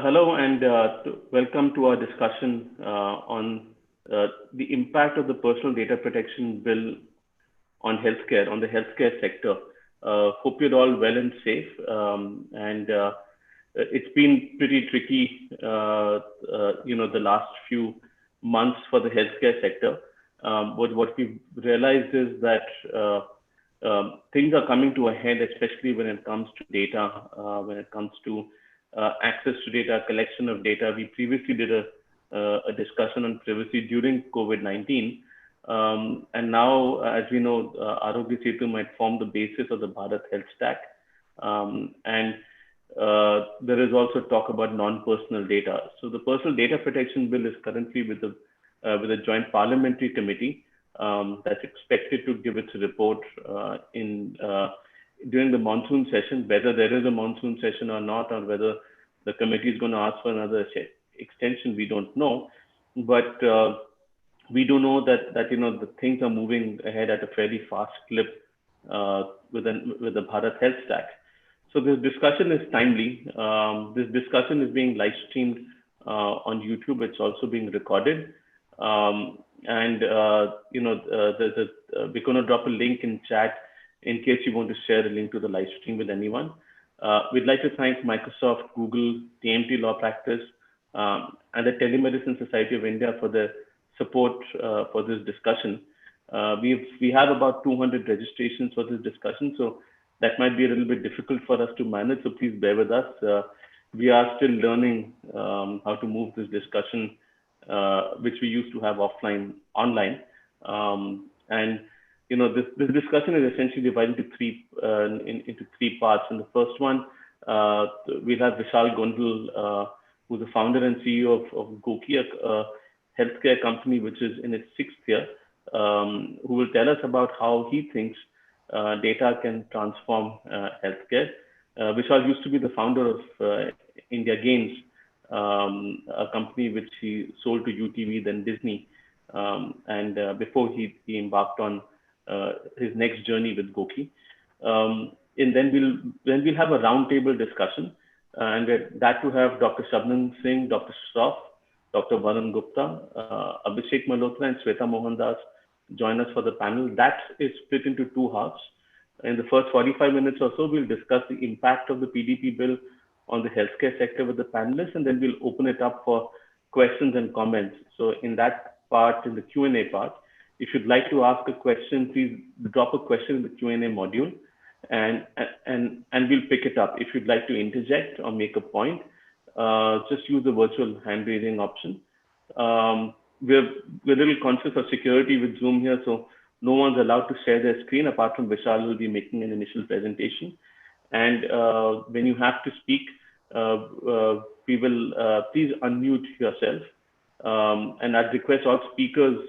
Hello and welcome to our discussion on the impact of the Personal Data Protection Bill on healthcare, on the healthcare sector. Hope you're all well and safe. And it's been pretty tricky, the last few months for the healthcare sector. But what we've realized is that things are coming to a head, especially when it comes to data, when it comes to access to data, collection of data. We previously did a discussion on privacy during COVID-19. And now, as we know, Arogya Setu might form the basis of the Bharat Health Stack. And there is also talk about non-personal data. So the Personal Data Protection Bill is currently with a joint parliamentary committee that's expected to give its report during the monsoon session. Whether there is a monsoon session or not, or whether the committee is going to ask for another extension, we don't know. But we do know that the things are moving ahead at a fairly fast clip with the Bharat Health Stack. So this discussion is timely. This discussion is being live streamed on YouTube. It's also being recorded. We're going to drop a link in chat in case you want to share a link to the live stream with anyone. We'd like to thank Microsoft, Google, TMT Law Practice, and the Telemedicine Society of India for the support for this discussion. We have about 200 registrations for this discussion, so that might be a little bit difficult for us to manage, so please bear with us. We are still learning how to move this discussion, which we used to have offline, online. This discussion is essentially divided into three parts. In the first one, we'll have Vishal Gondal, who's the founder and CEO of Goki, a healthcare company which is in its sixth year, who will tell us about how he thinks data can transform healthcare. Vishal used to be the founder of India Games, a company which he sold to UTV, then Disney, before he embarked on his next journey with Goki. And then we'll have a roundtable discussion, and we're glad to have Dr. Shabnam Singh, Dr. Shroff, Dr. Varun Gupta, Abhishek Malhotra, and Sweta Mohandas join us for the panel. That is split into two halves. In the first 45 minutes or so, we'll discuss the impact of the PDP bill on the healthcare sector with the panelists, and then we'll open it up for questions and comments. So in that part, in the Q&A part, if you'd like to ask a question, please drop a question in the Q&A module, and we'll pick it up. If you'd like to interject or make a point, just use the virtual hand raising option. We're a little conscious of security with Zoom here, so no one's allowed to share their screen apart from Vishal, who will be making an initial presentation. And when you have to speak, we will please unmute yourself. And I'd request all speakers,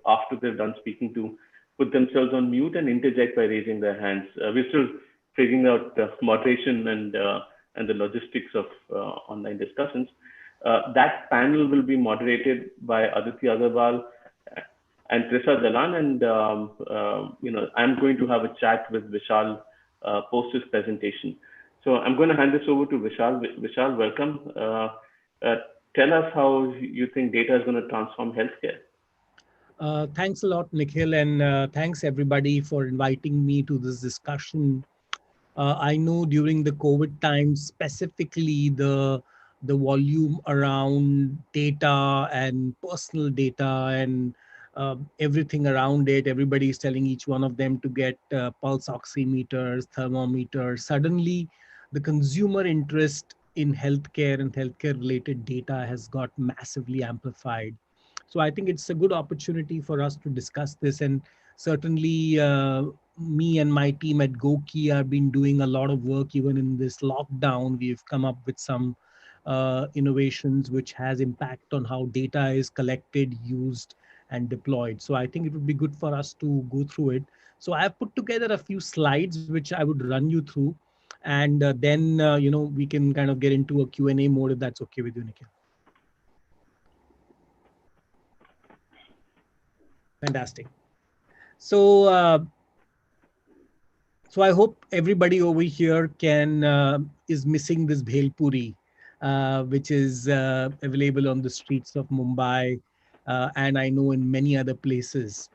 after they're done speaking, to put themselves on mute and interject by raising their hands. We're still figuring out moderation and the logistics of online discussions. That panel will be moderated by Aditi Agarwal and Trisha Jalan, and I'm going to have a chat with Vishal post his presentation. So I'm going to hand this over to Vishal. Vishal, welcome. Tell us how you think data is going to transform healthcare. Thanks a lot, Nikhil, and thanks everybody for inviting me to this discussion. I know during the COVID times, specifically the volume around data and personal data and everything around it, everybody is telling each one of them to get pulse oximeters, thermometers. Suddenly, the consumer interest in healthcare and healthcare related data has got massively amplified. So I think it's a good opportunity for us to discuss this, and certainly me and my team at Goki have been doing a lot of work. Even in this lockdown, we've come up with some innovations which has impact on how data is collected, used, and deployed. So I think it would be good for us to go through it. So I have put together a few slides which I would run you through, and then we can kind of get into a Q&A mode if that's okay with you, Nikhil. Fantastic. So I hope everybody over here is missing this bhel puri. which is available on the streets of Mumbai, and I know in many other places.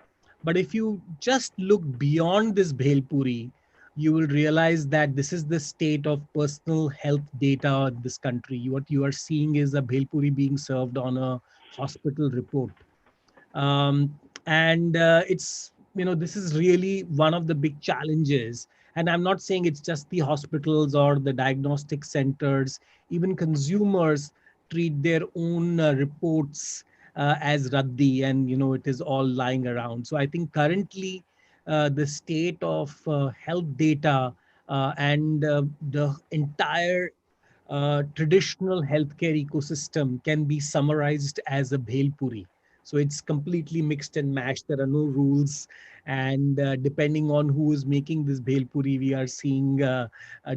But if you just look beyond this bhel puri, you will realize that this is the state of personal health data in this country. What you are seeing is a bhel puri being served on a hospital report. And it's, this is really one of the big challenges. And I'm not saying it's just the hospitals or the diagnostic centers. Even consumers treat their own reports as raddi, and it is all lying around. So I think currently the state of health data and the entire traditional healthcare ecosystem can be summarized as a bhel puri. So it's completely mixed and matched. There are no rules, and depending on who is making this bhel puri, we are seeing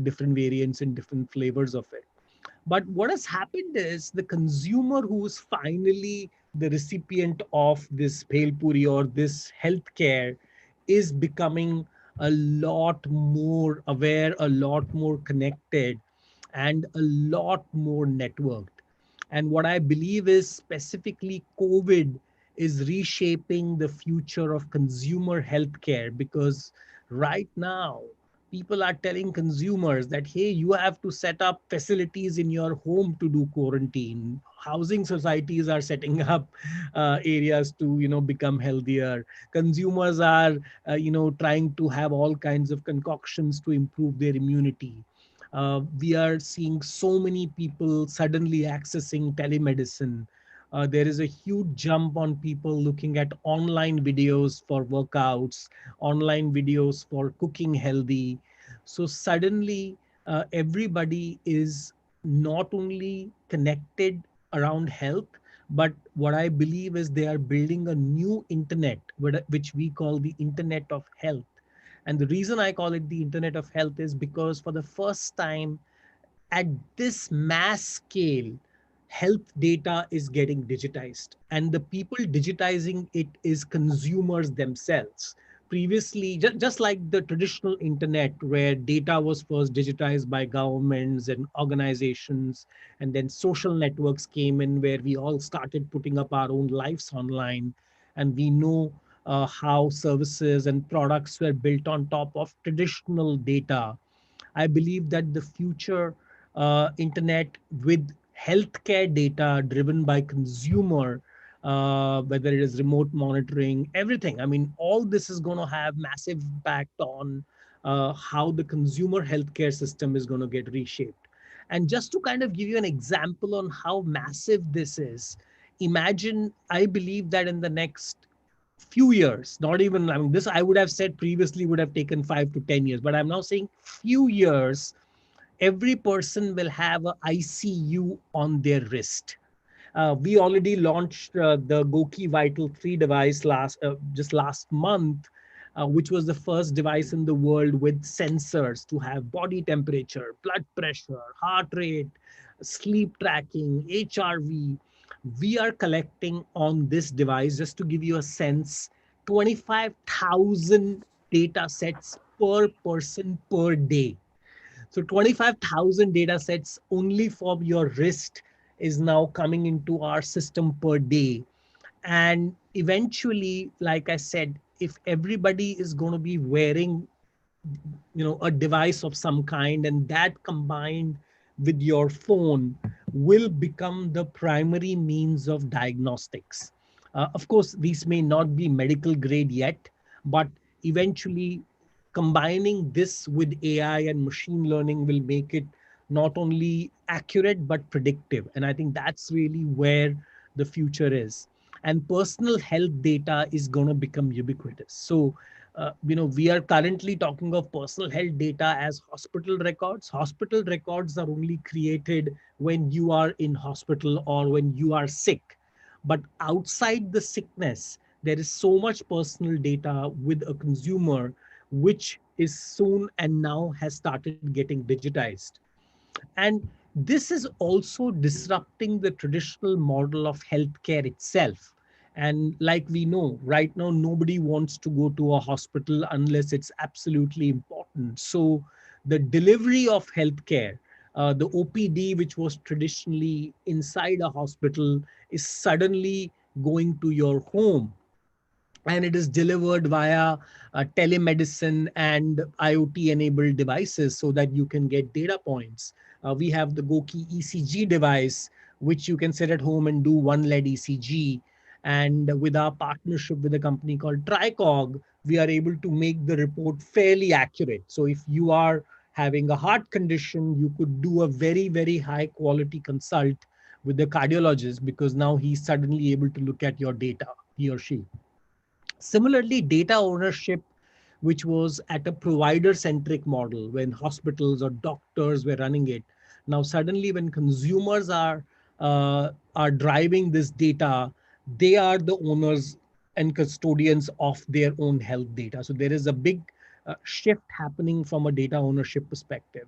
different variants and different flavors of it. But what has happened is the consumer who is finally the recipient of this bhel puri or this healthcare is becoming a lot more aware, a lot more connected, and a lot more networked. And what I believe is specifically COVID is reshaping the future of consumer healthcare, because right now people are telling consumers that, hey, you have to set up facilities in your home to do quarantine. Housing societies are setting up areas to become healthier. Consumers are trying to have all kinds of concoctions to improve their immunity. We are seeing so many people suddenly accessing telemedicine. There is a huge jump on people looking at online videos for workouts, online videos for cooking healthy. So suddenly, everybody is not only connected around health, but what I believe is they are building a new internet, which we call the Internet of Health. And the reason I call it the Internet of Health is because for the first time at this mass scale, health data is getting digitized, and the people digitizing it is consumers themselves. Previously, just like the traditional internet, where data was first digitized by governments and organizations, and then social networks came in where we all started putting up our own lives online, and we know how services and products were built on top of traditional data. I believe that the future internet with healthcare data driven by consumer, whether it is remote monitoring, everything. I mean, all this is going to have massive impact on how the consumer healthcare system is going to get reshaped. And just to kind of give you an example on how massive this is, imagine, I believe that in the next few years, not even, I mean, this I would have said previously would have taken 5 to 10 years, but I'm now saying few years, every person will have a ICU on their wrist. We already launched the Goki Vital 3 device just last month, which was the first device in the world with sensors to have body temperature, blood pressure, heart rate, sleep tracking, HRV. We are collecting on this device, just to give you a sense, 25,000 data sets per person per day. So 25,000 data sets only for your wrist is now coming into our system per day. And eventually, like I said, if everybody is going to be wearing a device of some kind, and that combined with your phone will become the primary means of diagnostics. Of course, these may not be medical grade yet, but eventually combining this with AI and machine learning will make it not only accurate but predictive. And I think that's really where the future is. And personal health data is going to become ubiquitous. So we are currently talking of personal health data as hospital records. Hospital records are only created when you are in hospital or when you are sick. But outside the sickness, there is so much personal data with a consumer, which is soon and now has started getting digitized. And this is also disrupting the traditional model of healthcare itself. And like we know, right now, nobody wants to go to a hospital unless it's absolutely important. So the delivery of healthcare The OPD, which was traditionally inside a hospital, is suddenly going to your home, and it is delivered via telemedicine and IoT enabled devices so that you can get data points. We have the Goki ECG device, which you can sit at home and do one lead ECG. And with our partnership with a company called Tricog, we are able to make the report fairly accurate. So if you are having a heart condition, you could do a very, very high quality consult with the cardiologist, because now he's suddenly able to look at your data, he or she. Similarly, data ownership, which was at a provider centric model when hospitals or doctors were running it. Now, suddenly, when consumers are driving this data, they are the owners and custodians of their own health data. So there is a big shift happening from a data ownership perspective.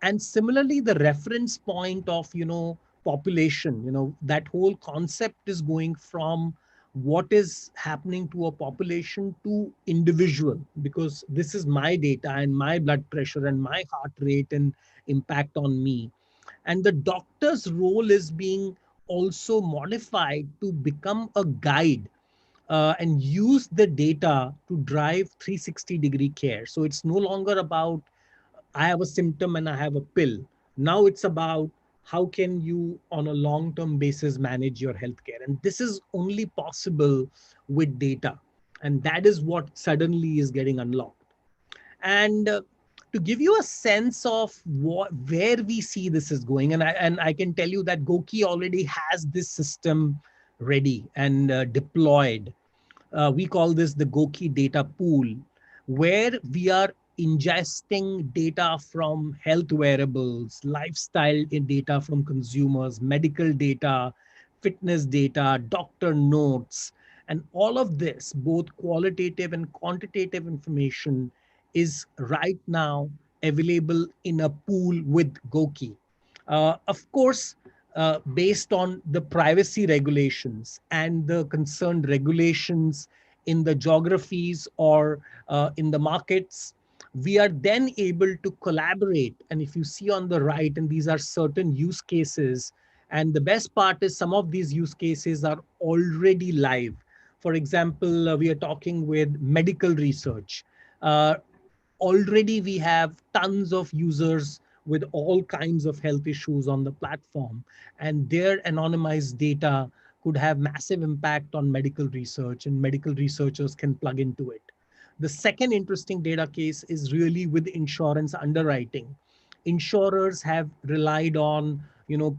And similarly, the reference point of population, that whole concept is going from what is happening to a population to individual, because this is my data and my blood pressure and my heart rate and impact on me. And the doctor's role is being also modified to become a guide, and use the data to drive 360-degree care. So it's no longer about I have a symptom and I have a pill. Now it's about how can you, on a long term basis, manage your healthcare. And this is only possible with data. And that is what suddenly is getting unlocked. And to give you a sense of where we see this is going, and I can tell you that Goki already has this system ready and deployed. We call this the Goki data pool, where we are ingesting data from health wearables, lifestyle data from consumers, medical data, fitness data, doctor notes, and all of this, both qualitative and quantitative information, is right now available in a pool with Goki. Of course, based on the privacy regulations and the concerned regulations in the geographies or in the markets, we are then able to collaborate. And if you see on the right, and these are certain use cases, and the best part is some of these use cases are already live. For example, we are talking with medical research. Uh, Already we have tons of users with all kinds of health issues on the platform, and their anonymized data could have massive impact on medical research, and medical researchers can plug into it. The second interesting data case is really with insurance underwriting. Insurers have relied on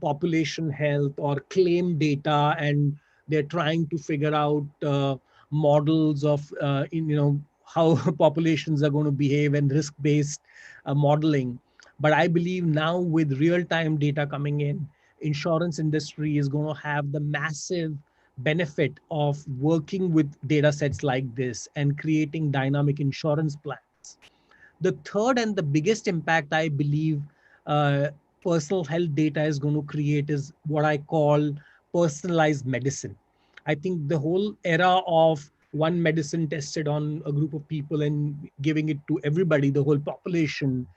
population health or claim data, and they're trying to figure out models of how populations are going to behave and risk based modeling. But I believe now, with real time data coming in, insurance industry is going to have the massive benefit of working with data sets like this and creating dynamic insurance plans. The third and the biggest impact I believe uh, personal health data is going to create is what I call personalized medicine. I think the whole era of one medicine tested on a group of people and giving it to everybody, the whole population,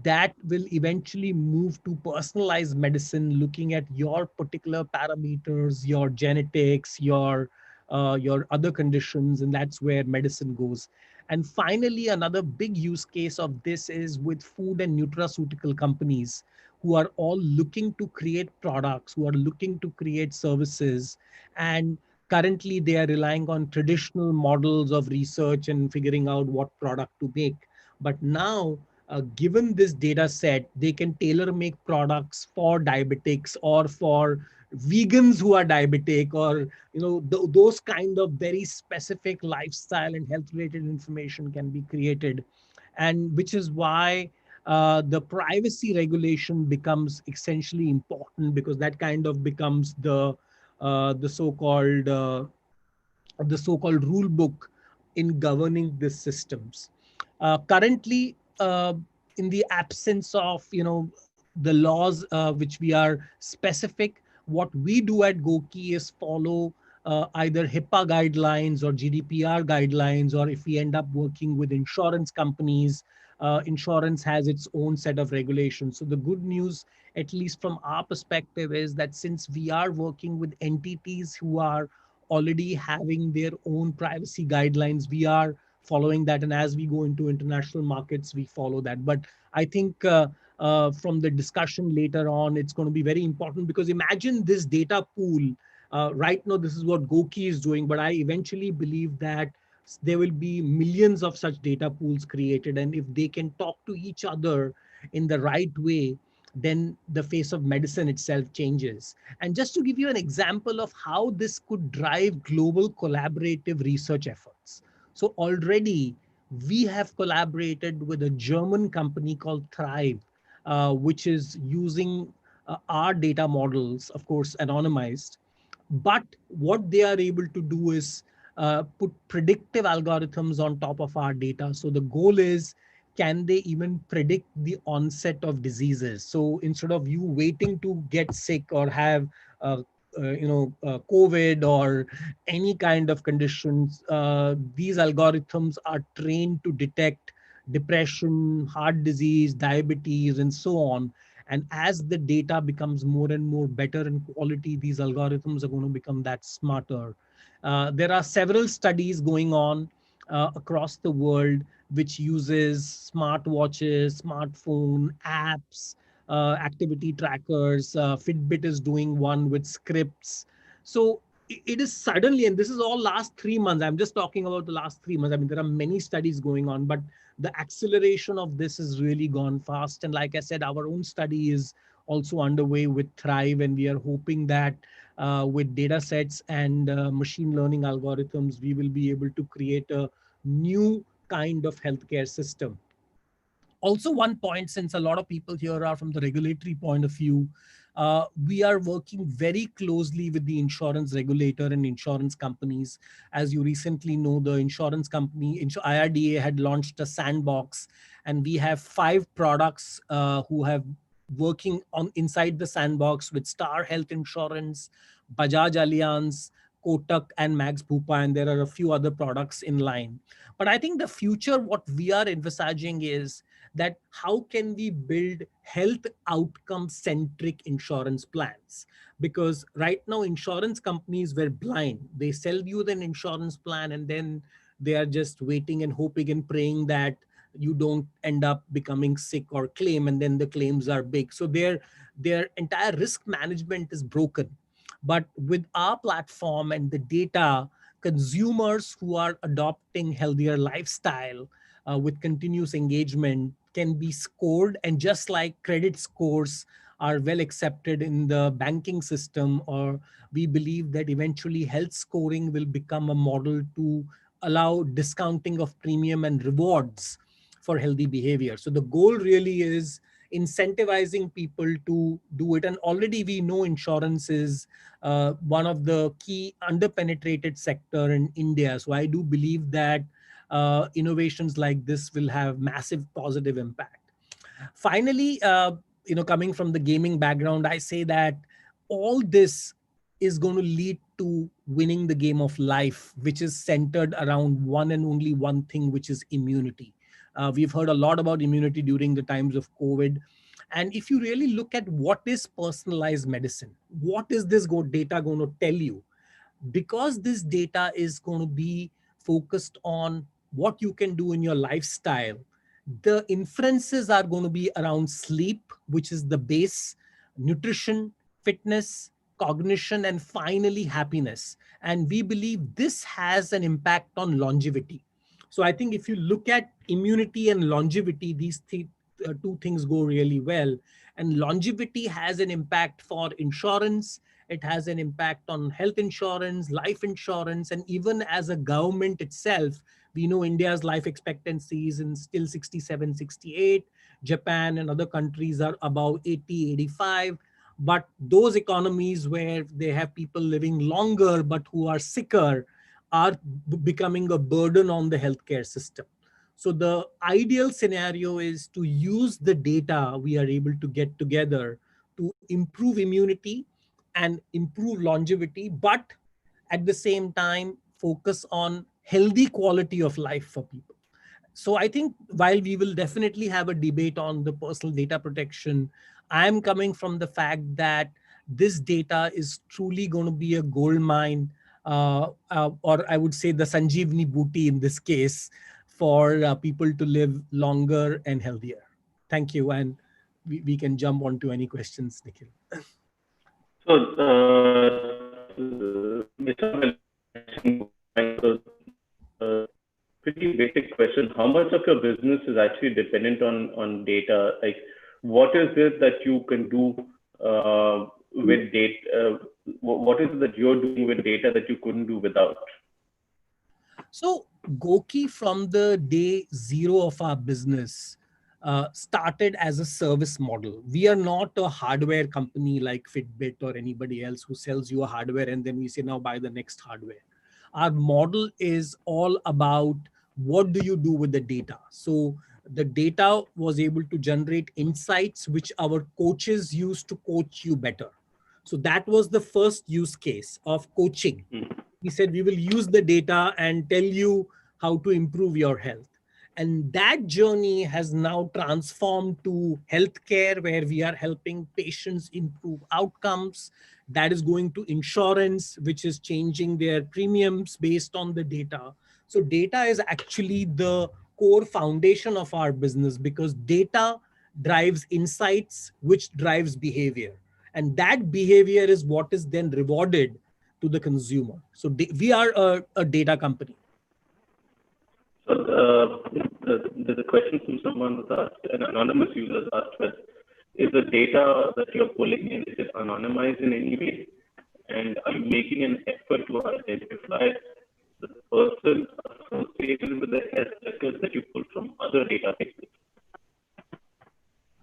that will eventually move to personalized medicine, looking at your particular parameters, your genetics, your other conditions, and that's where medicine goes. And finally, another big use case of this is with food and nutraceutical companies who are all looking to create products, who are looking to create services. And currently, they are relying on traditional models of research and figuring out what product to make. But now, given this data set, they can tailor make products for diabetics or for vegans who are diabetic, or those kind of very specific lifestyle and health related information can be created. And which is why the privacy regulation becomes essentially important, because that kind of becomes the so-called rule book in governing these systems. Currently, in the absence of the laws which we are specific, what we do at Goki is follow either HIPAA guidelines or GDPR guidelines, or if we end up working with insurance companies, insurance has its own set of regulations. So the good news, at least from our perspective, is that since we are working with entities who are already having their own privacy guidelines, we are following that. And as we go into international markets, we follow that. But I think from the discussion later on, it's going to be very important, because imagine this data pool. Right now, this is what Goki is doing, but I eventually believe that there will be millions of such data pools created. And if they can talk to each other in the right way, then the face of medicine itself changes. And just to give you an example of how this could drive global collaborative research efforts. So already we have collaborated with a German company called Thrive, which is using our data models, of course, anonymized. But what they are able to do is put predictive algorithms on top of our data. So the goal is, can they even predict the onset of diseases? So instead of you waiting to get sick or have COVID or any kind of conditions, these algorithms are trained to detect depression, heart disease, diabetes, and so on. And as the data becomes more and more better in quality, these algorithms are going to become that smarter. There are several studies going on across the world which uses smartwatches, smartphone apps, activity trackers. Fitbit is doing one with scripts. So it is suddenly, and this is all last 3 months. I'm just talking about the last 3 months. I mean, there are many studies going on, but the acceleration of this has really gone fast. And like I said, our own study is also underway with Thrive, and we are hoping that with data sets and machine learning algorithms, we will be able to create a new kind of healthcare system. Also, one point, since a lot of people here are from the regulatory point of view, we are working very closely with the insurance regulator and insurance companies. As you recently know, the insurance company, IRDA, had launched a sandbox, and we have 5 products who have working on inside the sandbox with Star Health Insurance, Bajaj Allianz, Kotak, and Max Bhupa, and there are a few other products in line. But I think the future, what we are envisaging is that how can we build health outcome centric insurance plans? Because right now insurance companies were blind. They sell you an insurance plan, and then they are just waiting and hoping and praying that you don't end up becoming sick or claim, and then the claims are big. So their entire risk management is broken. But with our platform and the data, consumers who are adopting healthier lifestyle with continuous engagement can be scored. And just like credit scores are well accepted in the banking system, or we believe that eventually health scoring will become a model to allow discounting of premium and rewards for healthy behavior. So the goal really is incentivizing people to do it. And already we know insurance is one of the key underpenetrated sector in India. So I do believe that innovations like this will have massive positive impact. Finally, coming from the gaming background, I say that all this is going to lead to winning the game of life, which is centered around one and only one thing, which is immunity. We've heard a lot about immunity during the times of COVID. And if you really look at what is personalized medicine, what is this data going to tell you? Because this data is going to be focused on what you can do in your lifestyle, the inferences are going to be around sleep, which is the base, nutrition, fitness, cognition, and finally happiness. And we believe this has an impact on longevity. So I think if you look at immunity and longevity, these two things go really well. And longevity has an impact for insurance. It has an impact on health insurance, life insurance, and even as a government itself, we know India's life expectancy is in still 67, 68. Japan and other countries are about 80, 85. But those economies where they have people living longer but who are sicker are becoming a burden on the healthcare system. So the ideal scenario is to use the data we are able to get together to improve immunity and improve longevity, but at the same time focus on healthy quality of life for people. So I think while we will definitely have a debate on the personal data protection, I'm coming from the fact that this data is truly going to be a gold mine, or I would say the Sanjeevani booty in this case, for people to live longer and healthier. Thank you. And we can jump on to any questions, Nikhil. So, Vishal, pretty basic question. How much of your business is actually dependent on data? Like, what is it that you can do with data? What is it that you're doing with data that you couldn't do without? So Goki, from the day zero of our business, started as a service model. We are not a hardware company like Fitbit or anybody else who sells you a hardware and then we say, now buy the next hardware. Our model is all about what do you do with the data. So the data was able to generate insights which our coaches use to coach you better. So that was the first use case of coaching. He said, we will use the data and tell you how to improve your health. And that journey has now transformed to healthcare, where we are helping patients improve outcomes. That is going to insurance, which is changing their premiums based on the data. So data is actually the core foundation of our business, because data drives insights, which drives behavior. And that behavior is what is then rewarded to the consumer. So we are a data company. So there's a question from someone who's asked, an anonymous user asked, well, is the data that you're pulling in, is it anonymized in any way? And are you making an effort to identify the person associated with the health records that you pull from other databases?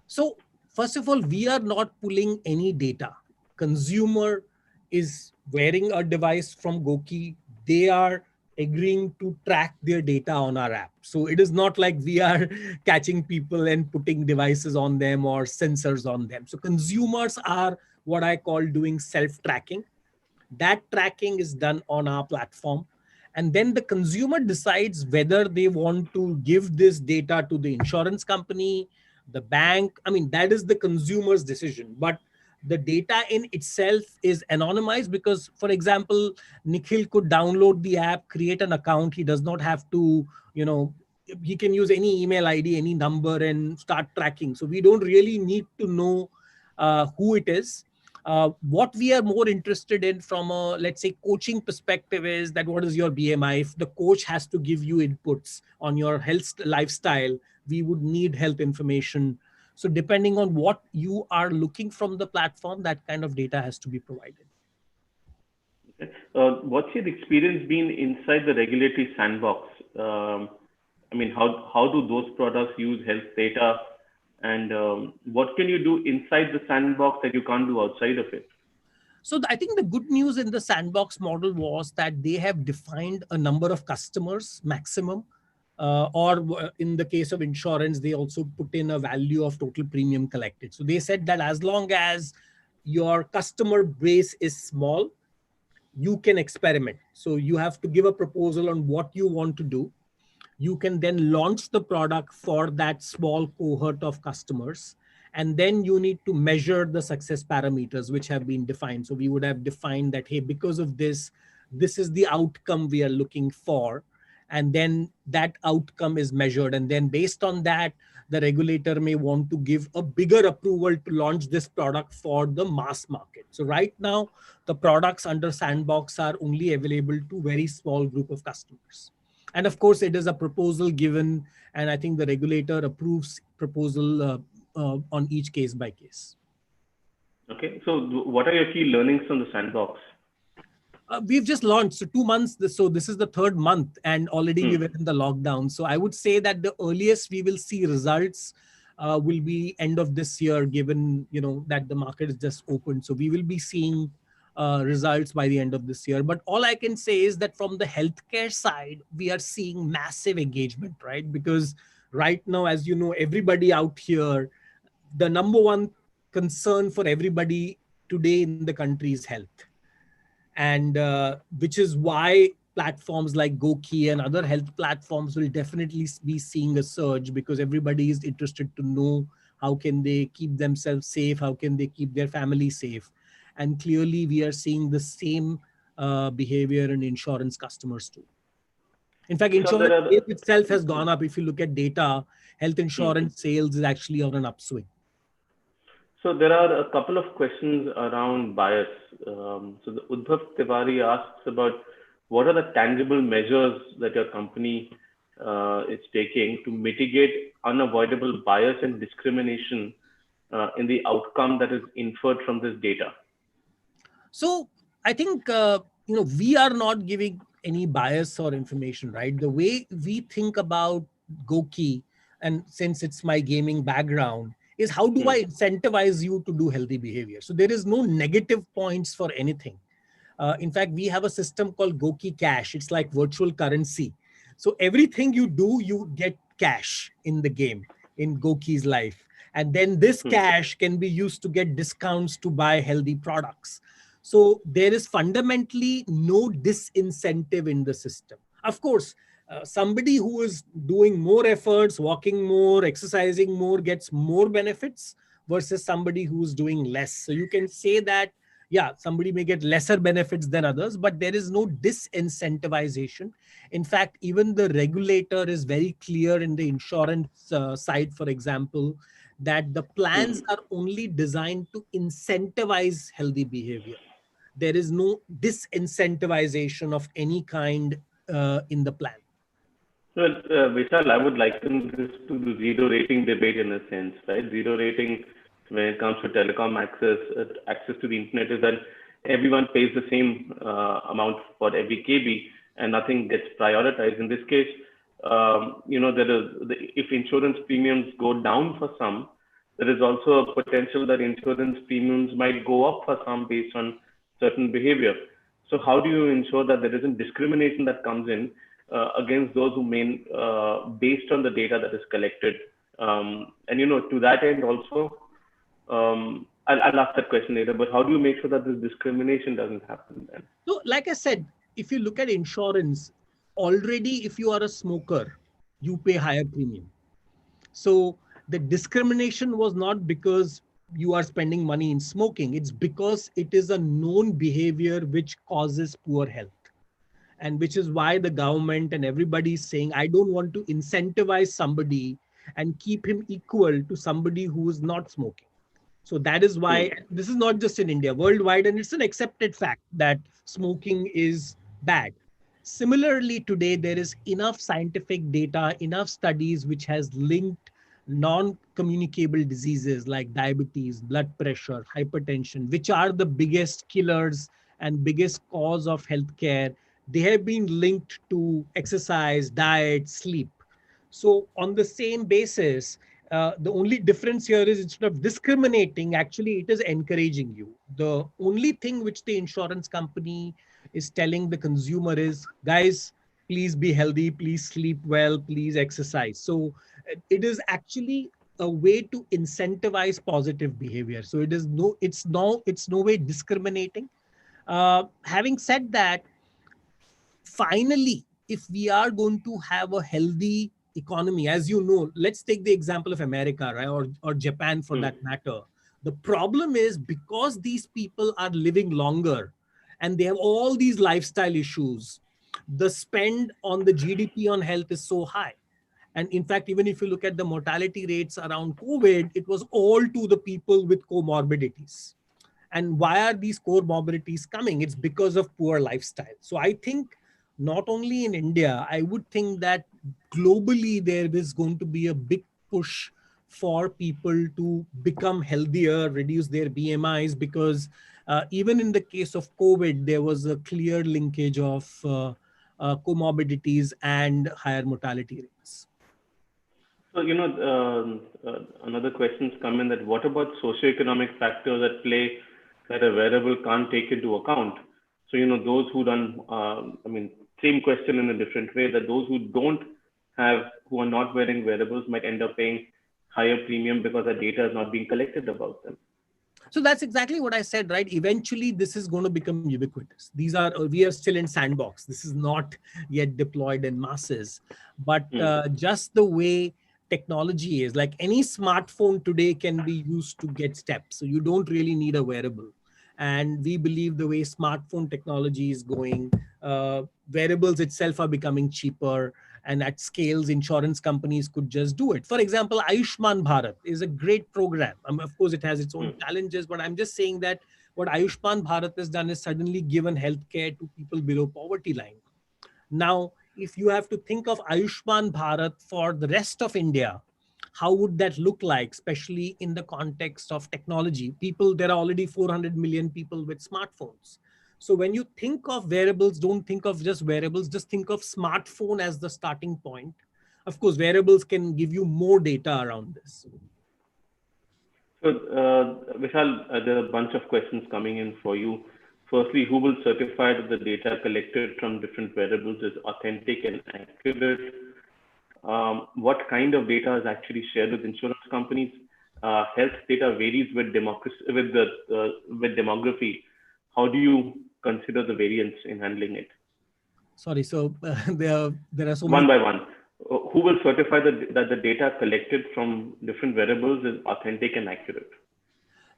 So first of all, we are not pulling any data. Consumer is wearing a device from Goki. They are agreeing to track their data on our app. So it is not like we are catching people and putting devices on them or sensors on them. So consumers are what I call doing self-tracking. That tracking is done on our platform. And then the consumer decides whether they want to give this data to the insurance company, the bank. I mean, that is the consumer's decision. But the data in itself is anonymized because, for example, Nikhil could download the app, create an account. He does not have to, he can use any email ID, any number, and start tracking. So we don't really need to know who it is. What we are more interested in from a, let's say, coaching perspective is that what is your BMI? If the coach has to give you inputs on your health lifestyle, we would need health information. So depending on what you are looking from the platform, that kind of data has to be provided. Okay. What's your experience been inside the regulatory sandbox? I mean, how do those products use health data? And what can you do inside the sandbox that you can't do outside of it? So I think the good news in the sandbox model was that they have defined a number of customers maximum, or in the case of insurance, they also put in a value of total premium collected. So they said that as long as your customer base is small, you can experiment. So you have to give a proposal on what you want to do. You can then launch the product for that small cohort of customers. And then you need to measure the success parameters which have been defined. So we would have defined that, hey, because of this, this is the outcome we are looking for. And then that outcome is measured. And then based on that, the regulator may want to give a bigger approval to launch this product for the mass market. So right now, the products under Sandbox are only available to very small group of customers. And of course, it is a proposal given, and I think the regulator approves proposal on each case by case. Okay, so what are your key learnings from the sandbox? We've just launched, so 2 months. So this is the third month, and already we were in the lockdown. So I would say that the earliest we will see results will be end of this year, given that the market is just open. So we will be seeing results by the end of this year. But all I can say is that from the healthcare side, we are seeing massive engagement, right? Because right now, as you know, everybody out here, the number one concern for everybody today in the country is health. And which is why platforms like Goki and other health platforms will definitely be seeing a surge, because everybody is interested to know how can they keep themselves safe, how can they keep their family safe. And clearly we are seeing the same behavior in insurance customers too. In fact, So insurance there are, sales itself has gone up. If you look at data, health hmm. insurance sales is actually on an upswing. So there are a couple of questions around bias. So the Udbhav Tiwari asks about what are the tangible measures that your company is taking to mitigate unavoidable bias and discrimination in the outcome that is inferred from this data? So I think we are not giving any bias or information, right? The way we think about Goki, and since it's my gaming background, is how do Hmm. I incentivize you to do healthy behavior? So there is no negative points for anything. In fact, we have a system called Goki Cash. It's like virtual currency. So everything you do, you get cash in the game, in Goki's life. And then this Hmm. cash can be used to get discounts to buy healthy products. So there is fundamentally no disincentive in the system. Of course, somebody who is doing more efforts, walking more, exercising more, gets more benefits versus somebody who's doing less. So you can say that, yeah, somebody may get lesser benefits than others, but there is no disincentivization. In fact, even the regulator is very clear in the insurance side, for example, that the plans Hmm. are only designed to incentivize healthy behavior. There is no disincentivization of any kind in the plan. Well, Vishal, I would liken this to the zero rating debate in a sense, right? Zero rating when it comes to telecom access to the internet is that everyone pays the same amount for every KB and nothing gets prioritized. In this case, if insurance premiums go down for some, there is also a potential that insurance premiums might go up for some based on certain behavior. So how do you ensure that there isn't discrimination that comes in against those who may, based on the data that is collected? And to that end also, I'll ask that question later, but how do you make sure that this discrimination doesn't happen then? So, like I said, if you look at insurance, already if you are a smoker, you pay higher premium. So the discrimination was not because you are spending money in smoking, it's because it is a known behavior which causes poor health. And which is why the government and everybody is saying, I don't want to incentivize somebody and keep him equal to somebody who is not smoking. So that is why Hmm. this is not just in India, worldwide, and it's an accepted fact that smoking is bad. Similarly, today there is enough scientific data, enough studies which has linked non-communicable diseases like diabetes, blood pressure, hypertension, which are the biggest killers and biggest cause of healthcare. They have been linked to exercise, diet, sleep. So on the same basis, the only difference here is instead of discriminating, actually it is encouraging you. The only thing which the insurance company is telling the consumer is, guys, please be healthy, please sleep well, please exercise. So it is actually a way to incentivize positive behavior. So it's no way discriminating. Having said that, finally, if we are going to have a healthy economy, as you know, let's take the example of America, right, or Japan for Hmm. that matter. The problem is because these people are living longer and they have all these lifestyle issues, the spend on the GDP on health is so high. And in fact, even if you look at the mortality rates around COVID, it was all to the people with comorbidities. And why are these comorbidities coming? It's because of poor lifestyle. So I think not only in India, I would think that globally there is going to be a big push for people to become healthier, reduce their BMIs, because even in the case of COVID, there was a clear linkage of comorbidities and higher mortality rates. So, another questions come in that what about socioeconomic factors at play that a wearable can't take into account? So, those who don't, same question in a different way, that those who are not wearing wearables might end up paying higher premium because the data is not being collected about them. So that's exactly what I said, right? Eventually, this is going to become ubiquitous. We are still in sandbox. This is not yet deployed in masses, but just the way technology is, like any smartphone today can be used to get steps. So you don't really need a wearable. And we believe the way smartphone technology is going, wearables itself are becoming cheaper, and at scales insurance companies could just do it. For example, Ayushman Bharat is a great program. Of course it has its own challenges, but I'm just saying that what Ayushman Bharat has done is suddenly given healthcare to people below poverty line. Now if you have to think of Ayushman Bharat for the rest of India, how would that look like, especially in the context of technology? There are already 400 million people with smartphones. So when you think of wearables, don't think of just wearables, just think of smartphone as the starting point. Of course, wearables can give you more data around this. So, Vishal, there are a bunch of questions coming in for you. Firstly, who will certify that the data collected from different wearables is authentic and accurate? What kind of data is actually shared with insurance companies? Health data varies with demography. How do you consider the variance in handling it? Sorry, so there are so one many. by one. Who will certify that the data collected from different wearables is authentic and accurate?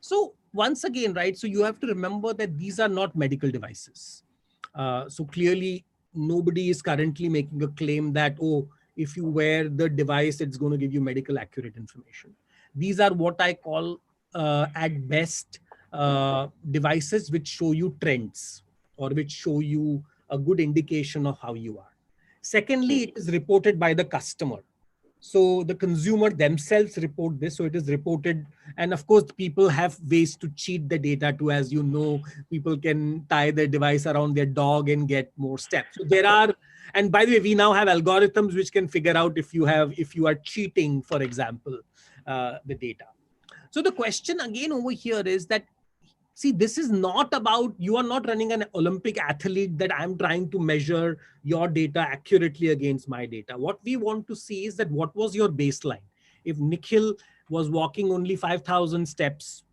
So once again, right, so you have to remember that these are not medical devices. So clearly, nobody is currently making a claim that, oh, if you wear the device, it's going to give you medical accurate information. These are what I call, at best, devices which show you trends or which show you a good indication of how you are. Secondly, it is reported by the customer. So the consumer themselves report this. So it is reported. And of course, people have ways to cheat the data too. As you know, people can tie their device around their dog and get more steps. So there are, and by the way, we now have algorithms which can figure out if you are cheating, for example, the data. So the question again over here is that, see, this is not about, you are not running an Olympic athlete that I'm trying to measure your data accurately against my data. What we want to see is that what was your baseline? If Nikhil was walking only 5,000 steps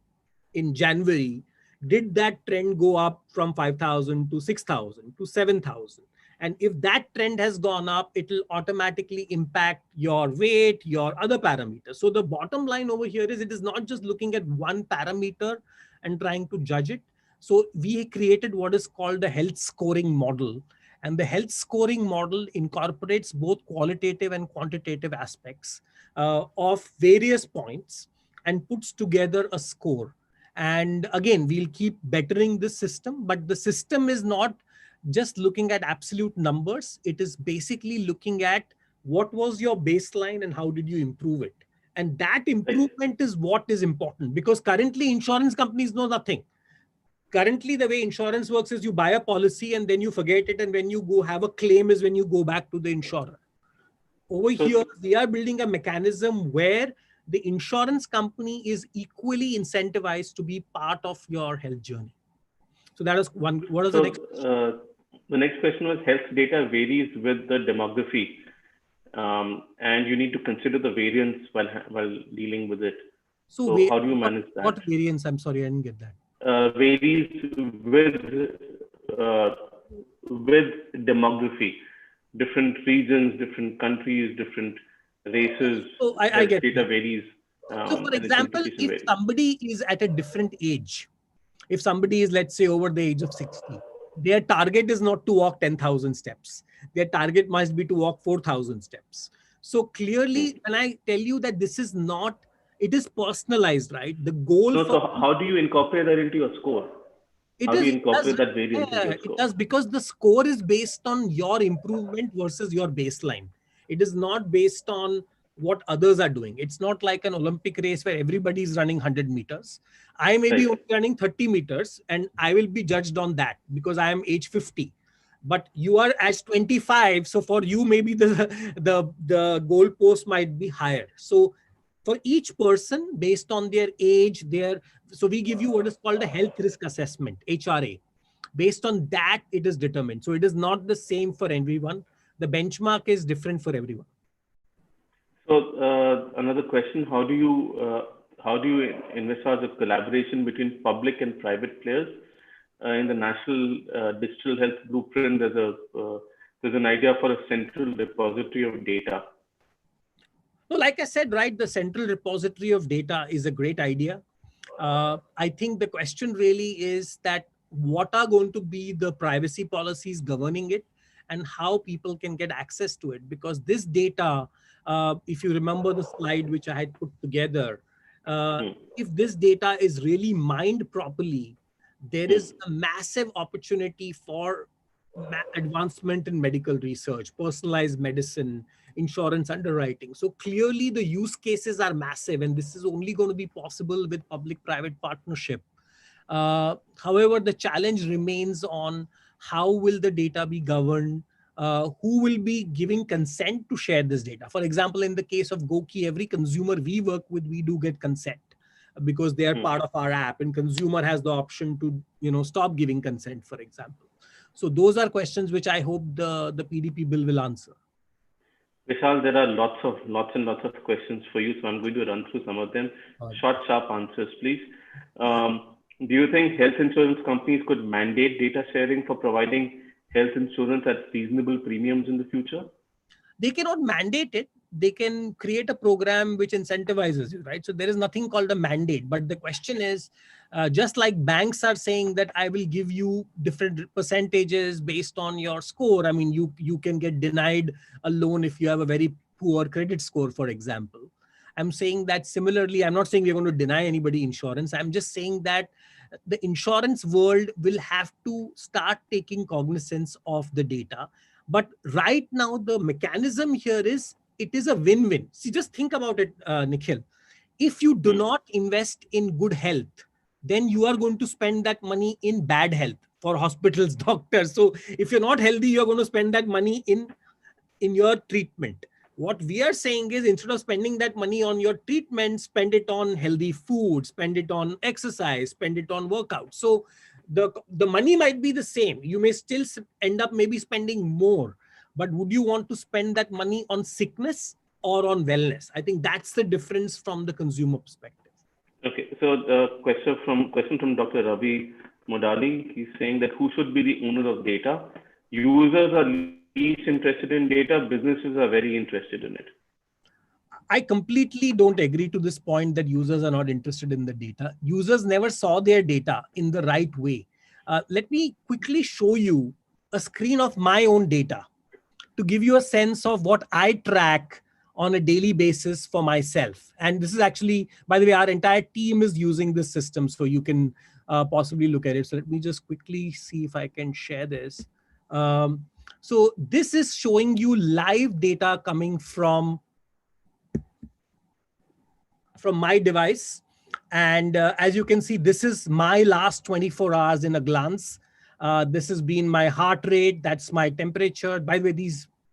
in January, did that trend go up from 5,000 to 6,000 to 7,000? And if that trend has gone up, it will automatically impact your weight, your other parameters. So the bottom line over here is, it is not just looking at one parameter and trying to judge it. So we created what is called the health scoring model. And the health scoring model incorporates both qualitative and quantitative aspects of various points and puts together a score. And again, we'll keep bettering this system, but the system is not just looking at absolute numbers. It is basically looking at what was your baseline and how did you improve it. And that improvement is what is important, because currently insurance companies know nothing. Currently, the way insurance works is you buy a policy and then you forget it. And when you go have a claim is when you go back to the insurer. Over here, we are building a mechanism where the insurance company is equally incentivized to be part of your health journey. So that is one. What is the next question? The next question was, health data varies with the demography, and you need to consider the variance while dealing with it. So how do you manage that? What variance? I'm sorry, I didn't get that. Varies with demography, different regions, different countries, different races. So I get data varies. So for example, if somebody is at a different age, if somebody is, let's say, over the age of 60, their target is not to walk 10,000 steps. Their target must be to walk 4,000 steps. So clearly, when I tell you that this is not, it is personalized, right? The goal. So how do you incorporate that into your score? How do you incorporate that variance into your score? It does, because the score is based on your improvement versus your baseline. It is not based on what others are doing. It's not like an Olympic race where everybody is running 100 meters. I may be only running 30 meters and I will be judged on that because I am age 50. But you are age 25. So for you, maybe the goalpost might be higher. So for each person, based on their age, so we give you what is called a health risk assessment, HRA. Based on that, it is determined. So it is not the same for everyone. The benchmark is different for everyone. So another question, how do you how do you envisage a collaboration between public and private players in the national digital health blueprint? There's an idea for a central repository of data. No, like I said, right, the central repository of data is a great idea. I think the question really is that what are going to be the privacy policies governing it and how people can get access to it? Because this data, if you remember the slide which I had put together, if this data is really mined properly, there is a massive opportunity for advancement in medical research, personalized medicine, insurance underwriting. So clearly the use cases are massive, and this is only going to be possible with public-private partnership. However, the challenge remains on how will the data be governed, who will be giving consent to share this data. For example, in the case of Goki, every consumer we work with, we do get consent because they are part of our app, and consumer has the option to, stop giving consent, for example. So those are questions which I hope the PDP bill will answer. Vishal, there are lots and lots of questions for you, so I'm going to run through some of them. Short, sharp answers, please. Do you think health insurance companies could mandate data sharing for providing health insurance at reasonable premiums in the future? They cannot mandate it. They can create a program which incentivizes you, right? So there is nothing called a mandate. But the question is, just like banks are saying that I will give you different percentages based on your score. I mean, you can get denied a loan if you have a very poor credit score, for example. I'm saying that similarly, I'm not saying we're going to deny anybody insurance. I'm just saying that the insurance world will have to start taking cognizance of the data. But right now, the mechanism here is, it is a win-win. See, just think about it, Nikhil. If you do not invest in good health, then you are going to spend that money in bad health for hospitals, doctors. So if you're not healthy, you're going to spend that money in your treatment. What we are saying is, instead of spending that money on your treatment, spend it on healthy food, spend it on exercise, spend it on workout. So the money might be the same. You may still end up maybe spending more, but would you want to spend that money on sickness or on wellness? I think that's the difference from the consumer perspective. Okay, so the question from Dr. Ravi Modali, he's saying that who should be the owner of data? Users are least interested in data, businesses are very interested in it. I completely don't agree to this point that users are not interested in the data. Users never saw their data in the right way. Let me quickly show you a screen of my own data to give you a sense of what I track on a daily basis for myself. And this is actually, by the way, our entire team is using this system, so you can possibly look at it. So let me just quickly see if I can share this. So this is showing you live data coming from my device. And as you can see, this is my last 24 hours in a glance. This has been my heart rate. That's my temperature. By the way,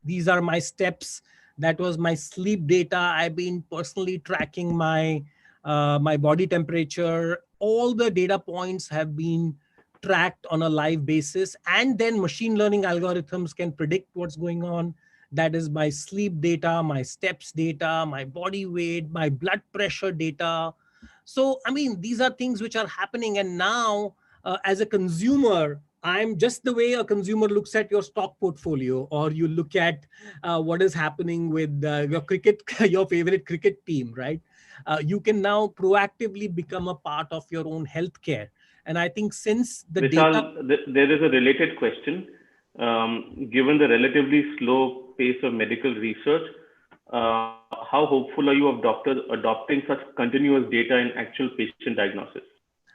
these are my steps. That was my sleep data. I've been personally tracking my body temperature. All the data points have been tracked on a live basis. And then machine learning algorithms can predict what's going on. That is my sleep data, my steps data, my body weight, my blood pressure data. So, I mean, these are things which are happening. And now, as a consumer, I'm just the way a consumer looks at your stock portfolio, or you look at what is happening with your favorite cricket team, right? You can now proactively become a part of your own healthcare. And I think since the Vishal, data... there is a related question. Given the relatively slow pace of medical research, how hopeful are you of doctors adopting such continuous data in actual patient diagnosis?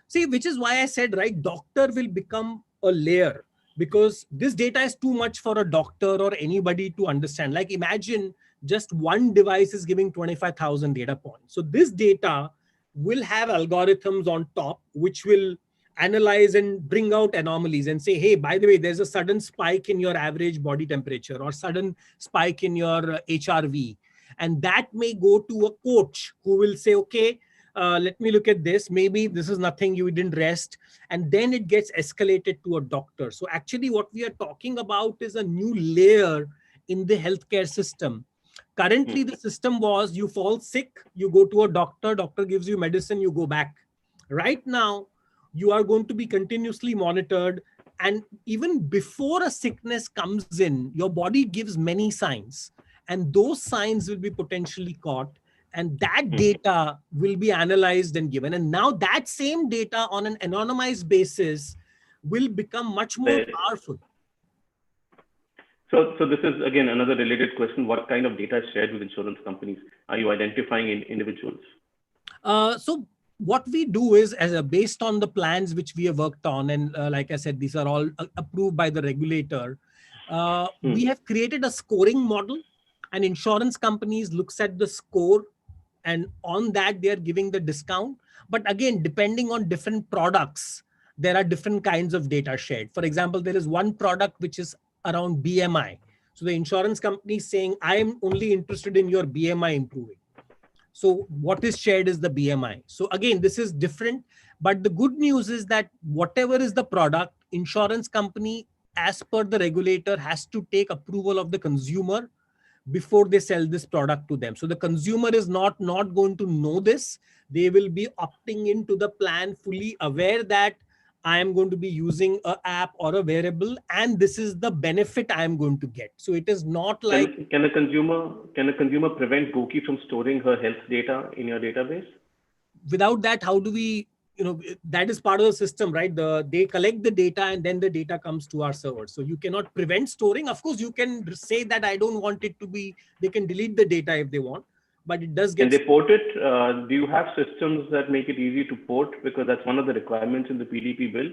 See, which is why I said, right, doctor will become a layer, because this data is too much for a doctor or anybody to understand. Like, imagine just one device is giving 25,000 data points. So this data will have algorithms on top, which will analyze and bring out anomalies and say, hey, by the way, there's a sudden spike in your average body temperature or sudden spike in your HRV. And that may go to a coach who will say, okay, let me look at this. Maybe this is nothing, you didn't rest. And then it gets escalated to a doctor. So actually what we are talking about is a new layer in the healthcare system. Currently, the system was you fall sick, you go to a doctor, doctor gives you medicine, you go back. Right now, you are going to be continuously monitored. And even before a sickness comes in, your body gives many signs. And those signs will be potentially caught. And that data will be analyzed and given. And now that same data on an anonymized basis will become much more powerful. So this is again another related question. What kind of data is shared with insurance companies? Are you identifying individuals? So what we do is, based on the plans which we have worked on, and like I said, these are all approved by the regulator. We have created a scoring model, and insurance companies looks at the score, and on that they are giving the discount. But again, depending on different products, there are different kinds of data shared. For example, there is one product which is around BMI. So the insurance company is saying, I am only interested in your BMI improving. So what is shared is the BMI. So again, this is different. But the good news is that whatever is the product, insurance company, as per the regulator, has to take approval of the consumer before they sell this product to them. So the consumer is not going to know this. They will be opting into the plan fully aware that I am going to be using an app or a wearable, and this is the benefit I am going to get. So it is not like... Can a consumer prevent Goki from storing her health data in your database? Without that, how do we, that is part of the system, right? They collect the data and then the data comes to our servers. So you cannot prevent storing. Of course, you can say that I don't want it to be, they can delete the data if they want, but it does get... Can they port it? Do you have systems that make it easy to port? Because that's one of the requirements in the PDP bill.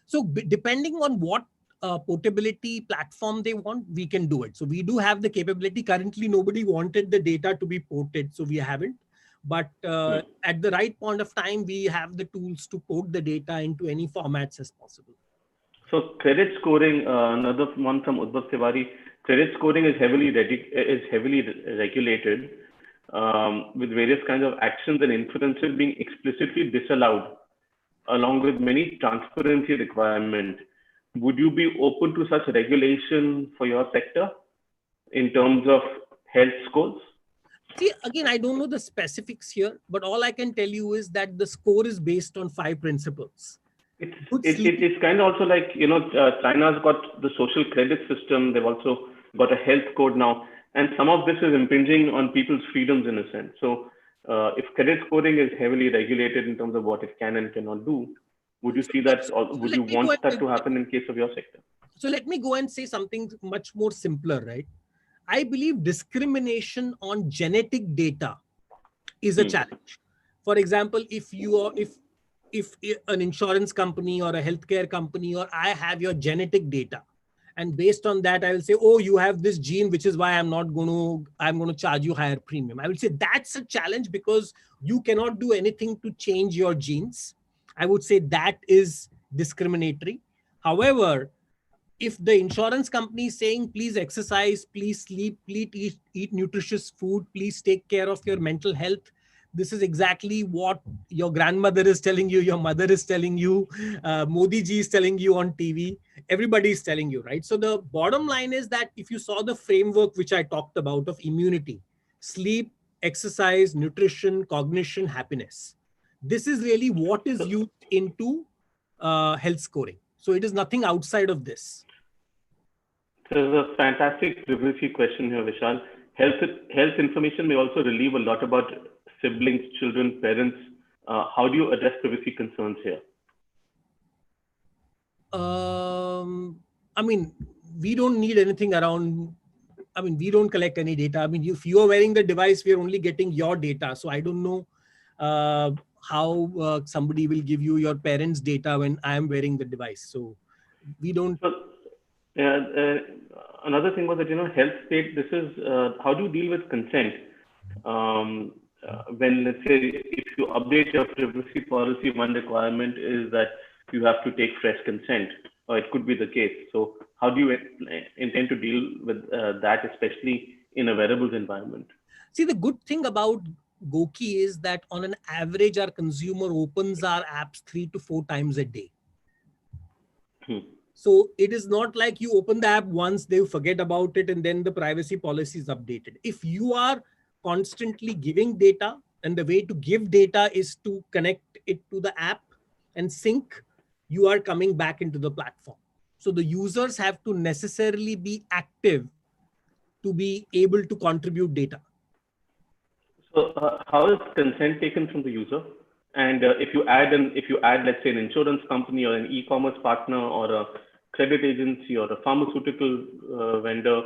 So depending on what portability platform they want, we can do it. So we do have the capability. Currently, nobody wanted the data to be ported, so we haven't. But at the right point of time, we have the tools to port the data into any formats as possible. So credit scoring, another one from Udbhav Tiwari. Credit scoring is heavily regulated, with various kinds of actions and inferences being explicitly disallowed, along with many transparency requirements. Would you be open to such regulation for your sector in terms of health scores? See, again, I don't know the specifics here, but all I can tell you is that the score is based on 5 principles. It's kind of also like, China's got the social credit system. They've also got a health code now. And some of this is impinging on people's freedoms in a sense. So if credit scoring is heavily regulated in terms of what it can and cannot do, would you see that, or would you want that to happen in case of your sector? So let me go and say something much more simpler, right? I believe discrimination on genetic data is a challenge. For example, if an insurance company or a healthcare company, or I have your genetic data, and based on that, I will say, oh, you have this gene, which is why I'm going to charge you higher premium. I will say that's a challenge because you cannot do anything to change your genes. I would say that is discriminatory. However, if the insurance company is saying, please exercise, please sleep, please eat nutritious food, please take care of your mental health, this is exactly what your grandmother is telling you, your mother is telling you, Modi ji is telling you on TV, everybody is telling you, right? So the bottom line is that if you saw the framework which I talked about of immunity, sleep, exercise, nutrition, cognition, happiness, this is really what is used into health scoring. So it is nothing outside of this. There's a fantastic privacy question here, Vishal. Health information may also relieve a lot about siblings, children, parents. How do you address privacy concerns here? I mean, we don't need anything around. I mean, we don't collect any data. I mean, if you are wearing the device, we are only getting your data. So I don't know how somebody will give you your parents' data when I am wearing the device. So we don't. Another thing was that, health state, this is, how do you deal with consent? When, let's say, if you update your privacy policy, one requirement is that you have to take fresh consent, or it could be the case. So how do you intend to deal with that, especially in a wearables environment? See, the good thing about Goki is that on an average, our consumer opens our apps 3 to 4 times a day. So it is not like you open the app once, they forget about it, and then the privacy policy is updated. If you are constantly giving data, and the way to give data is to connect it to the app and sync, you are coming back into the platform. So the users have to necessarily be active to be able to contribute data. So how is consent taken from the user? And if you add, let's say, an insurance company or an e-commerce partner or a credit agency or a pharmaceutical vendor,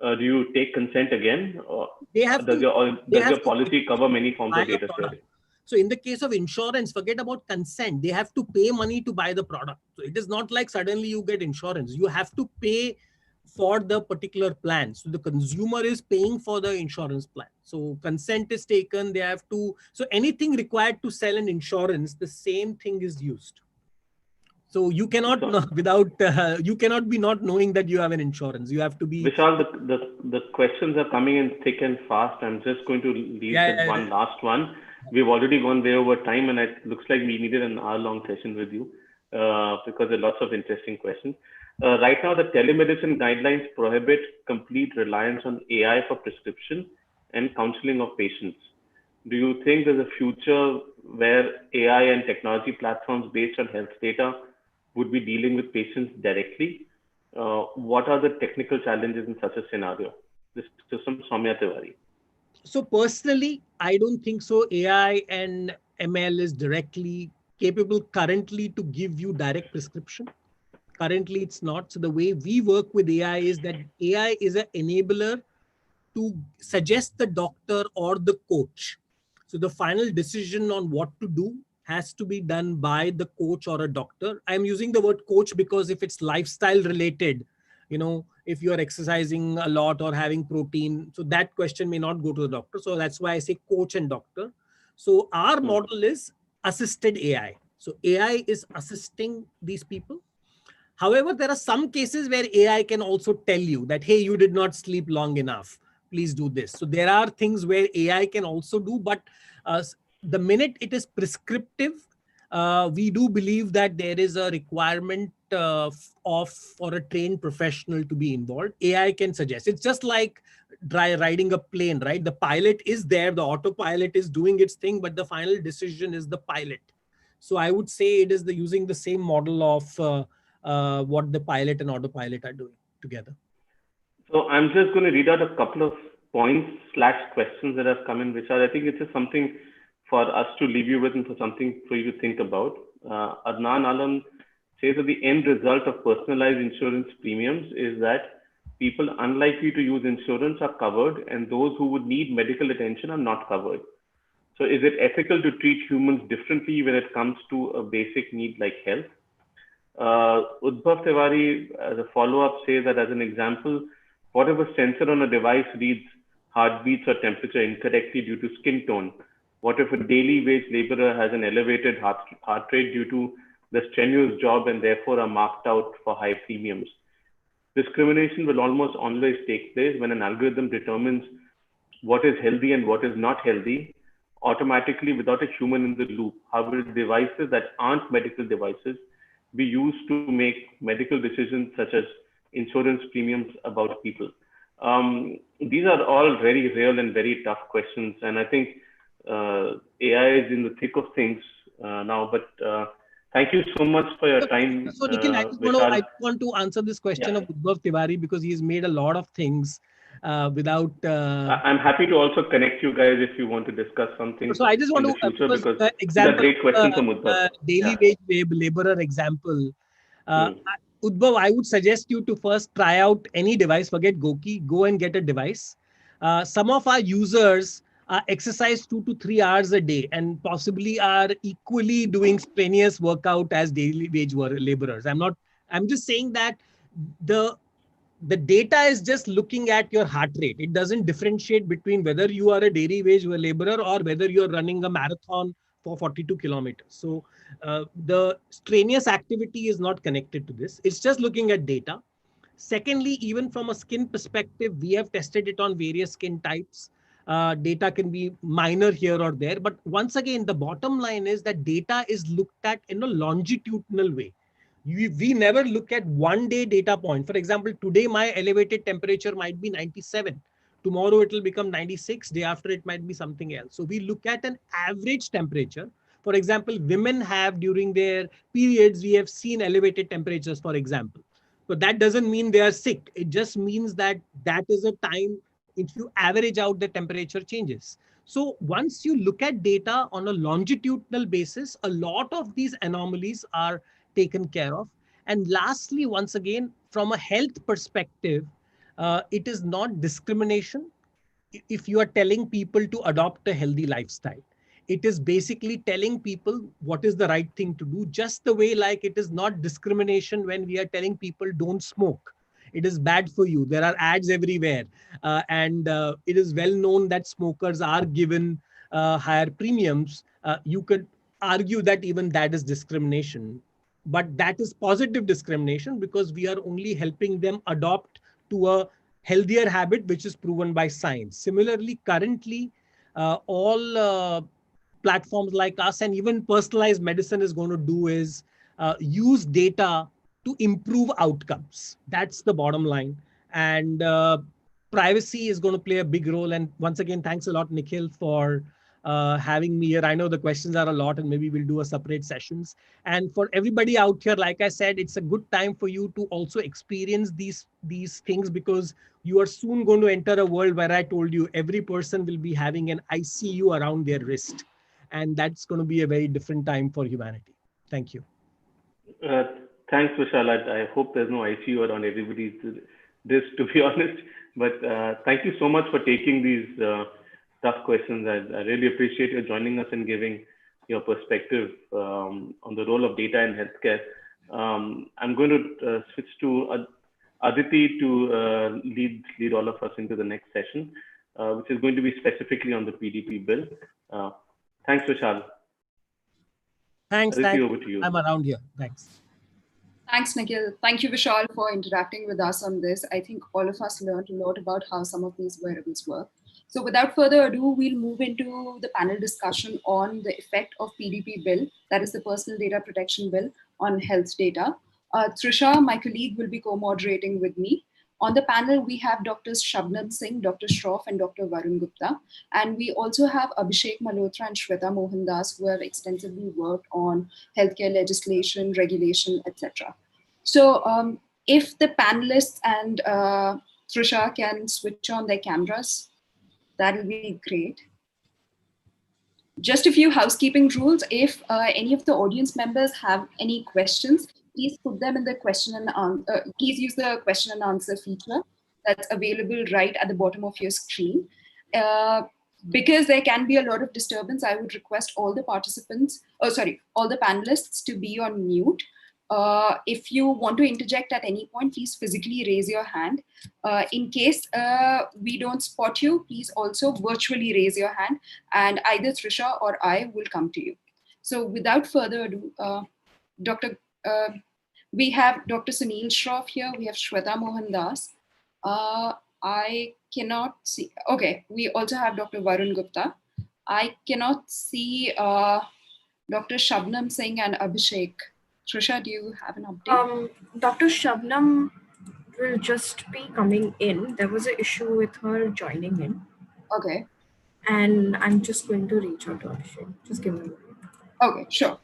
do you take consent again, or They have to, does your policy cover many forms buy of a data product. sharing? So in the case of insurance, forget about consent. They have to pay money to buy the product. So it is not like suddenly you get insurance. You have to pay for the particular plan. So the consumer is paying for the insurance plan. So consent is taken. They have to, so anything required to sell an insurance, the same thing is used. So you cannot So, you cannot be not knowing that you have an insurance. You have to be. Vishal, the questions are coming in thick and fast. I'm just going to leave Yeah, with yeah, one last one. We've already gone way over time, and it looks like we needed an hour-long session with you because there are lots of interesting questions. Right now, the telemedicine guidelines prohibit complete reliance on AI for prescription and counseling of patients. Do you think there's a future where AI and technology platforms based on health data would be dealing with patients directly? What are the technical challenges in such a scenario? This is from Soumya Tiwari. So personally, I don't think so. AI and ML is directly capable currently to give you direct prescription. Currently, it's not. So the way we work with AI is that AI is an enabler to suggest the doctor or the coach. So the final decision on what to do has to be done by the coach or a doctor. I'm using the word coach because if it's lifestyle related, if you are exercising a lot or having protein, so that question may not go to the doctor. So that's why I say coach and doctor. So our model is assisted AI. So AI is assisting these people. However, there are some cases where AI can also tell you that, hey, you did not sleep long enough. Please do this. So there are things where AI can also do, but the minute it is prescriptive, we do believe that there is a requirement for a trained professional to be involved. AI can suggest. It's just like riding a plane, right? The pilot is there, the autopilot is doing its thing, but the final decision is the pilot. So I would say it is using the same model of what the pilot and autopilot are doing together. So I'm just going to read out a couple of points / questions that have come in, which I think it's just something for us to leave you with and for something for you to think about. Adnan Alam says that the end result of personalized insurance premiums is that people unlikely to use insurance are covered and those who would need medical attention are not covered. So is it ethical to treat humans differently when it comes to a basic need like health? Udbhav Tiwari, as a follow-up, says that as an example, what if a sensor on a device reads heartbeats or temperature incorrectly due to skin tone? What if a daily wage laborer has an elevated heart rate due to the strenuous job and therefore are marked out for high premiums? Discrimination will almost always take place when an algorithm determines what is healthy and what is not healthy automatically without a human in the loop. How will devices that aren't medical devices be used to make medical decisions such as insurance premiums about people? These are all very real and very tough questions. And I think AI is in the thick of things now. But thank you so much for your time, So Nikhil, I Vishal. want to answer this question of Udbhav Tiwari because he's made a lot of things without. I'm happy to also connect you guys if you want to discuss something So I just want in the to future because these are example great questions from Udbhav. daily wage laborer example. Udbhav, I would suggest you to first try out any device. Forget Goki. Go and get a device. Some of our users exercise 2 to 3 hours a day and possibly are equally doing strenuous workout as daily wage laborers. I'm just saying that the data is just looking at your heart rate. It doesn't differentiate between whether you are a daily wage laborer or whether you're running a marathon for 42 kilometers. So the strenuous activity is not connected to this. It's just looking at data. Secondly, even from a skin perspective, we have tested it on various skin types. Data can be minor here or there. But once again, the bottom line is that data is looked at in a longitudinal way. We never look at 1 day data point. For example, today my elevated temperature might be 97. Tomorrow it will become 96. Day after it might be something else. So we look at an average temperature. For example, women have during their periods, we have seen elevated temperatures, for example. So that doesn't mean they are sick. It just means that that is a time, if you average out, the temperature changes. So once you look at data on a longitudinal basis, a lot of these anomalies are taken care of. And lastly, once again, from a health perspective, it is not discrimination if you are telling people to adopt a healthy lifestyle. It is basically telling people what is the right thing to do, just the way like it is not discrimination when we are telling people don't smoke. It is bad for you. There are ads everywhere. And it is well known that smokers are given higher premiums. You could argue that even that is discrimination, but that is positive discrimination because we are only helping them adopt to a healthier habit, which is proven by science. Similarly, currently, all platforms like us and even personalized medicine is going to do is use data to improve outcomes. That's the bottom line. And privacy is going to play a big role. And once again, thanks a lot, Nikhil, for having me here. I know the questions are a lot and maybe we'll do a separate sessions. And for everybody out here, like I said, it's a good time for you to also experience these things, because you are soon going to enter a world where I told you every person will be having an ICU around their wrist. And that's going to be a very different time for humanity. Thank you. Uh, Thanks, Vishal. I hope there's no ICU around everybody's this, to be honest. But thank you so much for taking these tough questions. I really appreciate you joining us and giving your perspective on the role of data in healthcare. I'm going to switch to Aditi to lead all of us into the next session, which is going to be specifically on the PDP bill. Thanks, Vishal. Thanks. Aditi, over to you. I'm around here. Thanks. Thanks, Nikhil. Thank you, Vishal, for interacting with us on this. I think all of us learned a lot about how some of these wearables work. So without further ado, we'll move into the panel discussion on the effect of PDP bill, that is the Personal Data Protection Bill, on health data. Trisha, my colleague, will be co-moderating with me. On the panel, we have Drs. Shabnam Singh, Dr. Shroff, and Dr. Varun Gupta. And we also have Abhishek Malhotra and Shweta Mohandas, who have extensively worked on healthcare legislation, regulation, etc. So if the panelists and Trisha can switch on their cameras, that will be great. Just a few housekeeping rules. If any of the audience members have any questions, please put them in the question and please use the question and answer feature that's available right at the bottom of your screen. Because there can be a lot of disturbance, I would request all the participants, all the panelists to be on mute. If you want to interject at any point, please physically raise your hand. In case we don't spot you, please also virtually raise your hand, and either Trisha or I will come to you. So without further ado, we have Dr. Sunil Shroff here, we have Shweta Mohandas. I cannot see, okay, we also have Dr. Varun Gupta. I cannot see Dr. Shabnam Singh and Abhishek. Trisha, do you have an update? Dr. Shabnam will just be coming in. There was an issue with her joining in. Okay. And I'm just going to reach out to Abhishek. Just give me a moment. Okay, sure.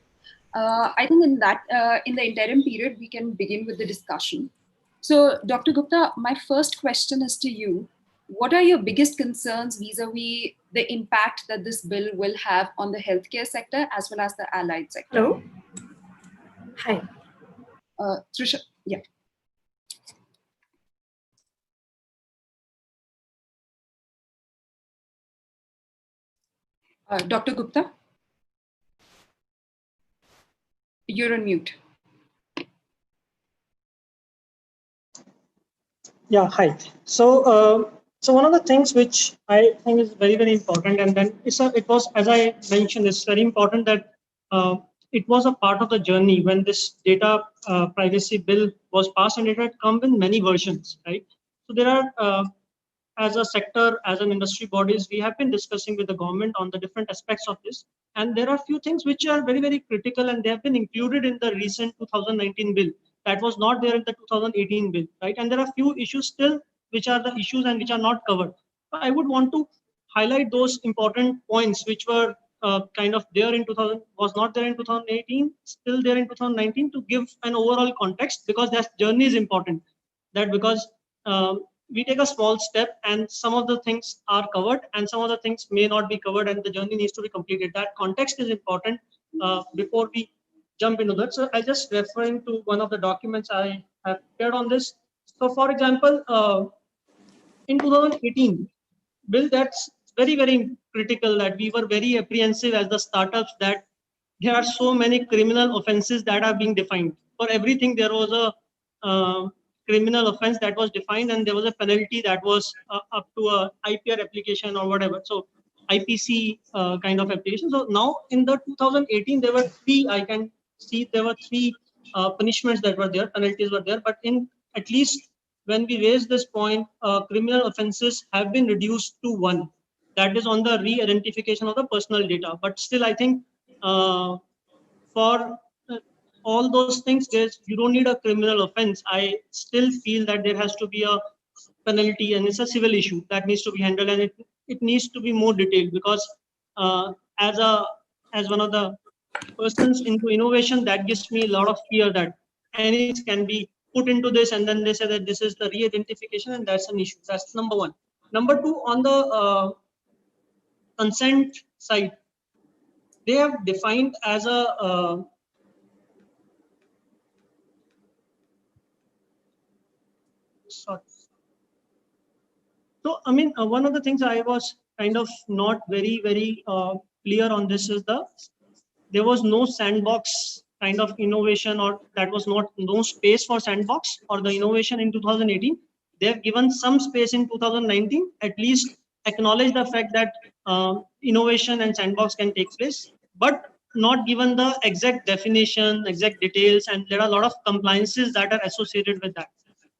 I think in the interim period, we can begin with the discussion. So, Dr. Gupta, my first question is to you. What are your biggest concerns vis-a-vis the impact that this bill will have on the healthcare sector as well as the allied sector? Hello? Hi. Trisha, yeah. Dr. Gupta, you're on mute. Yeah, hi. So one of the things which I think is very, very important, and then it was, as I mentioned, it's very important that it was a part of the journey when this data privacy bill was passed, and it had come in many versions, right? So there are as a sector, as an industry bodies, we have been discussing with the government on the different aspects of this. And there are few things which are very, very critical, and they have been included in the recent 2019 bill that was not there in the 2018 bill, right? And there are few issues still which are the issues and which are not covered. I would want to highlight those important points which were kind of there in 2000, was not there in 2018, still there in 2019, to give an overall context, because that journey is important. That because we take a small step and some of the things are covered and some of the things may not be covered, and the journey needs to be completed. That context is important before we jump into that. So I just referring to one of the documents I have prepared on this. So for example, in 2018 bill, that's very, very critical, that we were very apprehensive as the startups that there are so many criminal offenses that are being defined. For everything, there was a criminal offense that was defined, and there was a penalty that was up to a IPR application or whatever. So IPC kind of application. So now in the 2018, there were three, I can see there were three punishments that were there, penalties were there, but in at least when we raise this point, criminal offenses have been reduced to one. That is on the re-identification of the personal data. But still, I think for all those things, you don't need a criminal offense. I still feel that there has to be a penalty, and it's a civil issue that needs to be handled, and it needs to be more detailed, because as one of the persons into innovation, that gives me a lot of fear that anything can be put into this, and then they say that this is the re-identification, and that's an issue. That's number one. Number two, on the consent side, they have defined as a sorry. So I mean, one of the things I was kind of not very, very clear on this is there was no sandbox kind of innovation, or that was no space for sandbox or the innovation in 2018. They have given some space in 2019, at least acknowledge the fact that innovation and sandbox can take place, but not given the exact definition, exact details, and there are a lot of compliances that are associated with that.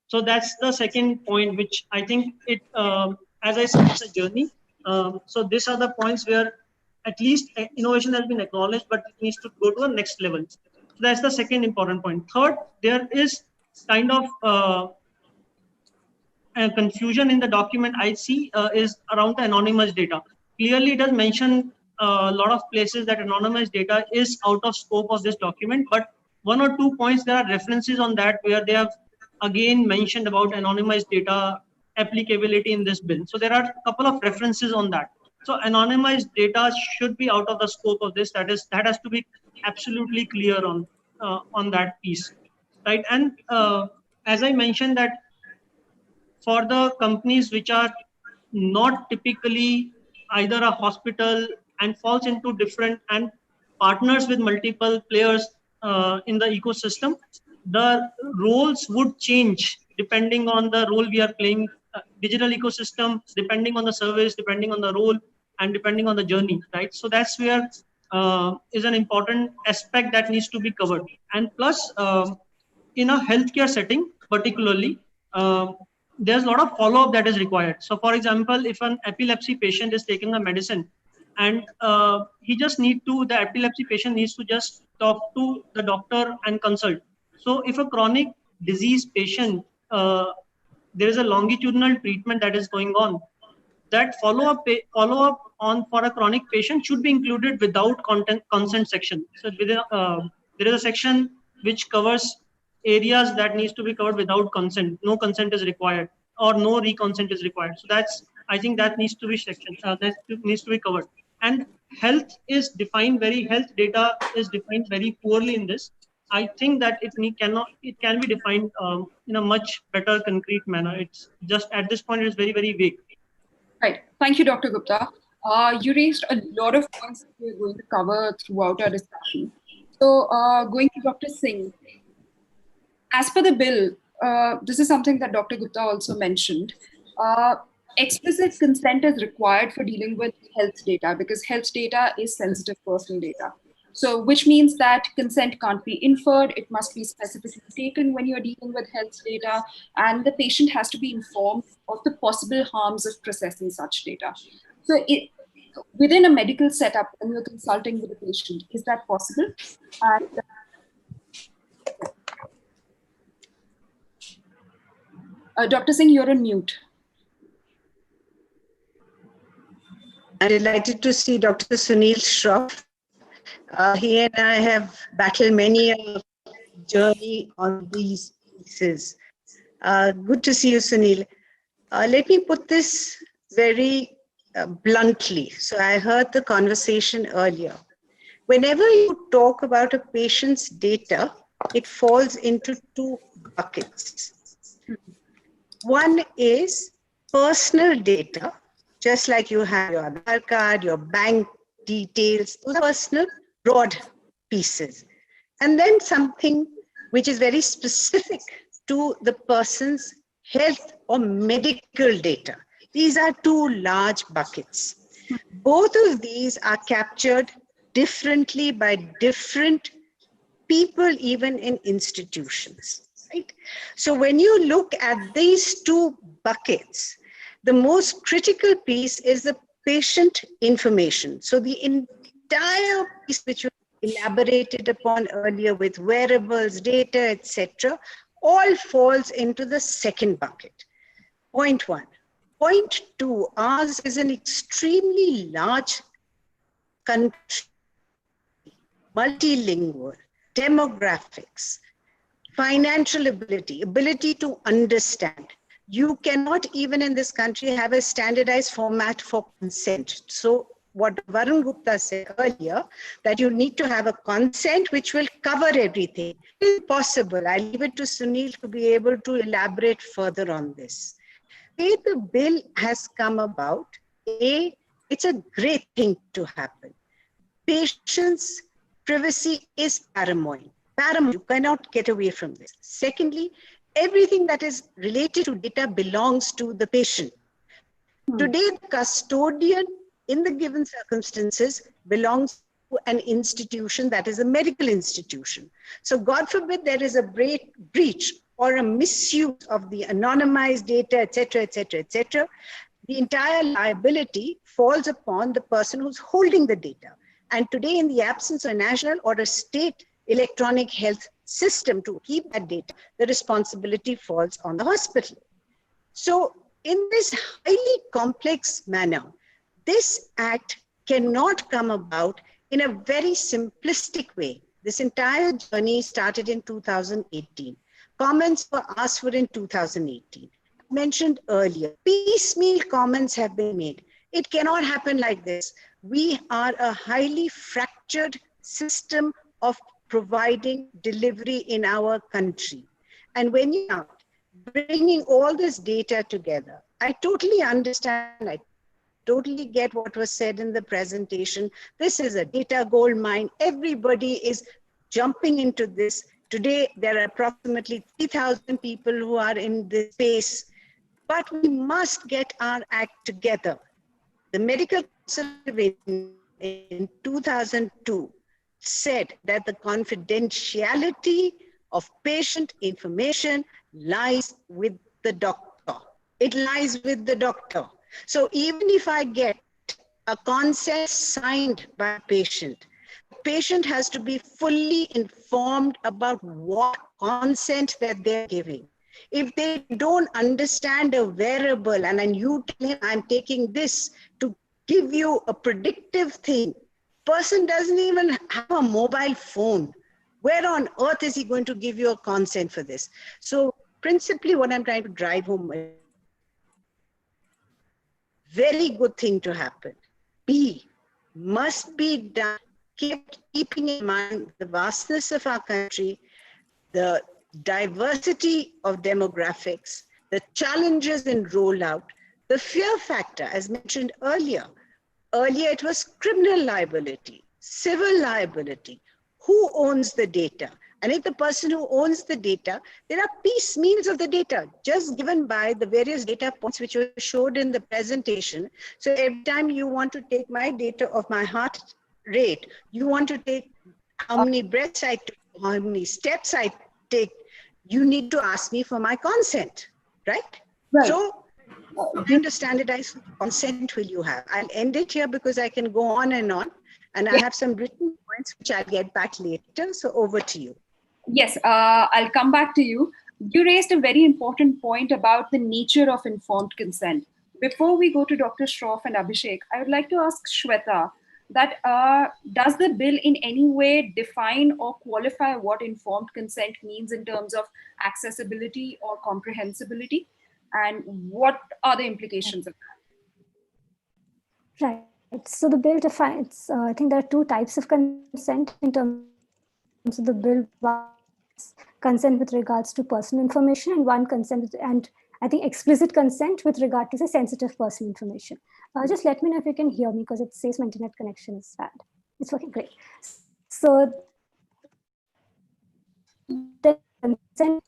So that's the second point, which I think it, as I said, it's a journey. So these are the points where at least innovation has been acknowledged, but it needs to go to the next level. So that's the second important point. Third, there is kind of a confusion in the document I see is around the anonymous data. Clearly, it does mention a lot of places that anonymous data is out of scope of this document, but one or two points, there are references on that where they have again mentioned about anonymized data applicability in this bill. So there are a couple of references on that. So anonymized data should be out of the scope of this. That has to be absolutely clear on that piece, right? And as I mentioned, that for the companies which are not typically either a hospital and falls into different and partners with multiple players in the ecosystem, the roles would change depending on the role we are playing. Digital ecosystem, depending on the service, depending on the role, and depending on the journey, right? So that's where is an important aspect that needs to be covered. And plus, in a healthcare setting, particularly, there's a lot of follow-up that is required. So for example, if an epilepsy patient is taking a medicine and the epilepsy patient needs to just talk to the doctor and consult. So if a chronic disease patient, there is a longitudinal treatment that is going on, that follow-up on for a chronic patient should be included without consent section. So within, there is a section which covers areas that needs to be covered without consent. No consent is required, or no reconsent is required. So I think that needs to be section, that needs to be covered. And health data is defined very poorly in this. I think that it can be defined in a much better concrete manner. It's just at this point, it is very, very vague. Right. Thank you, Dr. Gupta. You raised a lot of points that we're going to cover throughout our discussion. So going to Dr. Singh. As per the bill, this is something that Dr. Gupta also mentioned. Explicit consent is required for dealing with health data, because health data is sensitive personal data. So, which means that consent can't be inferred. It must be specifically taken when you're dealing with health data, and the patient has to be informed of the possible harms of processing such data. So, within a medical setup, when you're consulting with a patient, is that possible? And Dr. Singh, you're on mute. I'm delighted to see Dr. Sunil Shroff. He and I have battled many a journey on these pieces. Good to see you, Sunil. Let me put this very bluntly. So I heard the conversation earlier. Whenever you talk about a patient's data, it falls into two buckets. One is personal data, just like you have your Aadhaar card, your bank details, those are personal, broad pieces. And then something which is very specific to the person's health or medical data. These are two large buckets. Both of these are captured differently by different people, even in institutions. Right? So when you look at these two buckets, the most critical piece is the patient information. So the entire piece which you elaborated upon earlier with wearables, data, etc., all falls into the second bucket. Point one. Point two, ours is an extremely large country, multilingual, demographics, financial ability to understand. You cannot even in this country have a standardized format for consent. So what Varun Gupta said earlier, that you need to have a consent which will cover everything. It's impossible. I leave it to Sunil to be able to elaborate further on this. The way the bill has come about, it's a great thing to happen. Patients' privacy is paramount. You cannot get away from this. Secondly, everything that is related to data belongs to the patient. Today, the custodian in the given circumstances belongs to an institution that is a medical institution. So God forbid there is a breach or a misuse of the anonymized data, etc., etc., etc., the entire liability falls upon the person who's holding the data. And today, in the absence of a national or a state electronic health system to keep that data, the responsibility falls on the hospital. So in this highly complex manner, this act cannot come about in a very simplistic way. This entire journey started in 2018. Comments were asked for in 2018. Mentioned earlier, piecemeal comments have been made. It cannot happen like this. We are a highly fractured system of providing delivery in our country. And when you are bringing all this data together, I totally understand, I totally get what was said in the presentation. This is a data gold mine. Everybody is jumping into this. Today, there are approximately 3,000 people who are in this space, but we must get our act together. The Medical Council in 2002 said that the confidentiality of patient information lies with the doctor. It lies with the doctor. So even if I get a consent signed by a patient, the patient has to be fully informed about what consent that they're giving. If they don't understand a wearable and then you tell him, I'm taking this to give you a predictive thing, person doesn't even have a mobile phone. Where on earth is he going to give you a consent for this? So principally what I'm trying to drive home, very good thing to happen. B, must be done, keeping in mind the vastness of our country, the diversity of demographics, the challenges in rollout, the fear factor, as mentioned earlier. Earlier, it was criminal liability, civil liability. Who owns the data? And if the person who owns the data, there are piecemeals of the data just given by the various data points which were showed in the presentation. So every time you want to take my data of my heart rate. You want to take how many breaths I took, how many steps I take. You need to ask me for my consent, right? Right. So what kind of standardized consent will you have? I'll end it here because I can go on, and I have some written points which I'll get back later. So over to you. Yes, I'll come back to you. You raised a very important point about the nature of informed consent. Before we go to Dr. Shroff and Abhishek, I would like to ask Shweta that does the bill in any way define or qualify what informed consent means in terms of accessibility or comprehensibility? And what are the implications of that? Right. So the bill defines, I think there are two types of consent in terms of the bill. One is consent with regards to personal information, and one consent, and I think explicit consent with regard to the sensitive personal information. Just let me know if you can hear me, because it says my internet connection is bad. It's working great. So the consent,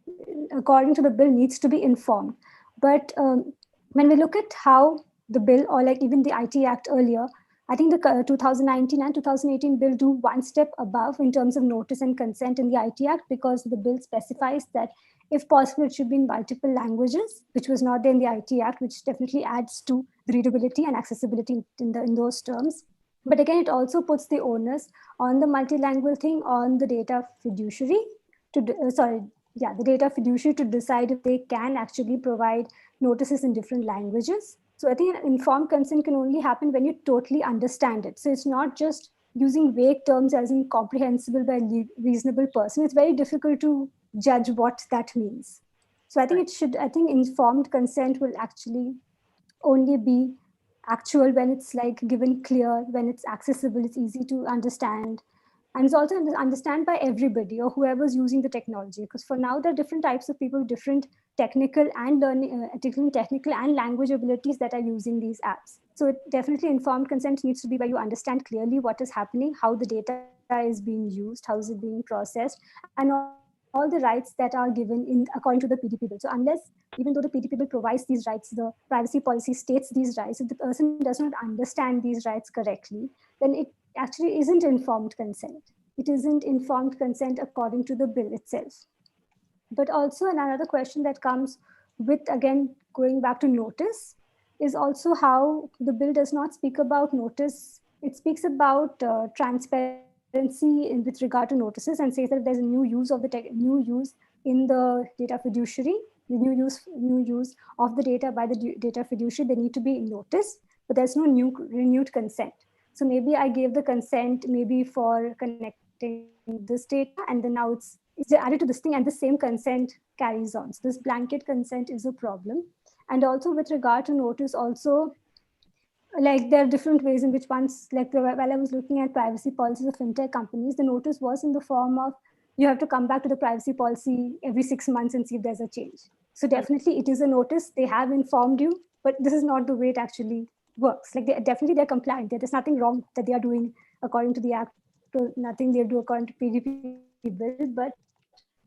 according to the bill, needs to be informed. But when we look at how the bill, or like even the IT Act earlier, I think the 2019 and 2018 bill do one step above in terms of notice and consent in the IT Act, because the bill specifies that if possible, it should be in multiple languages, which was not there in the IT Act, which definitely adds to the readability and accessibility in those terms. But again, it also puts the onus on the multilingual thing on the data fiduciary the data fiduciary to decide if they can actually provide notices in different languages. So I think informed consent can only happen when you totally understand it. So it's not just using vague terms as in comprehensible by a reasonable person. It's very difficult to judge what that means. So I think informed consent will actually only be actual when it's like given clear, when it's accessible, it's easy to understand. And it's also understand by everybody or whoever's using the technology. Because for now, there are different types of people, different technical and language abilities that are using these apps. So definitely informed consent needs to be where you understand clearly what is happening, how the data is being used, how is it being processed, and all the rights that are given according to the PDP bill. So even though the PDP bill provides these rights, the privacy policy states these rights, if the person does not understand these rights correctly, then it actually isn't informed consent. It isn't informed consent according to the bill itself. But also another question that comes with, again, going back to notice, is also how the bill does not speak about notice. It speaks about transparency with regard to notices, and says that if there's a new use of new use in the data fiduciary, the new use of the data by the data fiduciary, they need to be noticed, but there's no renewed consent. So maybe I gave the consent maybe for connecting this data, and then now it's added to this thing, and the same consent carries on. So this blanket consent is a problem. And also with regard to notice, also, like there are different ways in which while I was looking at privacy policies of fintech companies, the notice was in the form of, you have to come back to the privacy policy every 6 months and see if there's a change. So definitely it is a notice, they have informed you, but this is not the way it actually works. Like they're compliant. There's nothing wrong that they are doing according to the act, or nothing they do according to PDP bill, but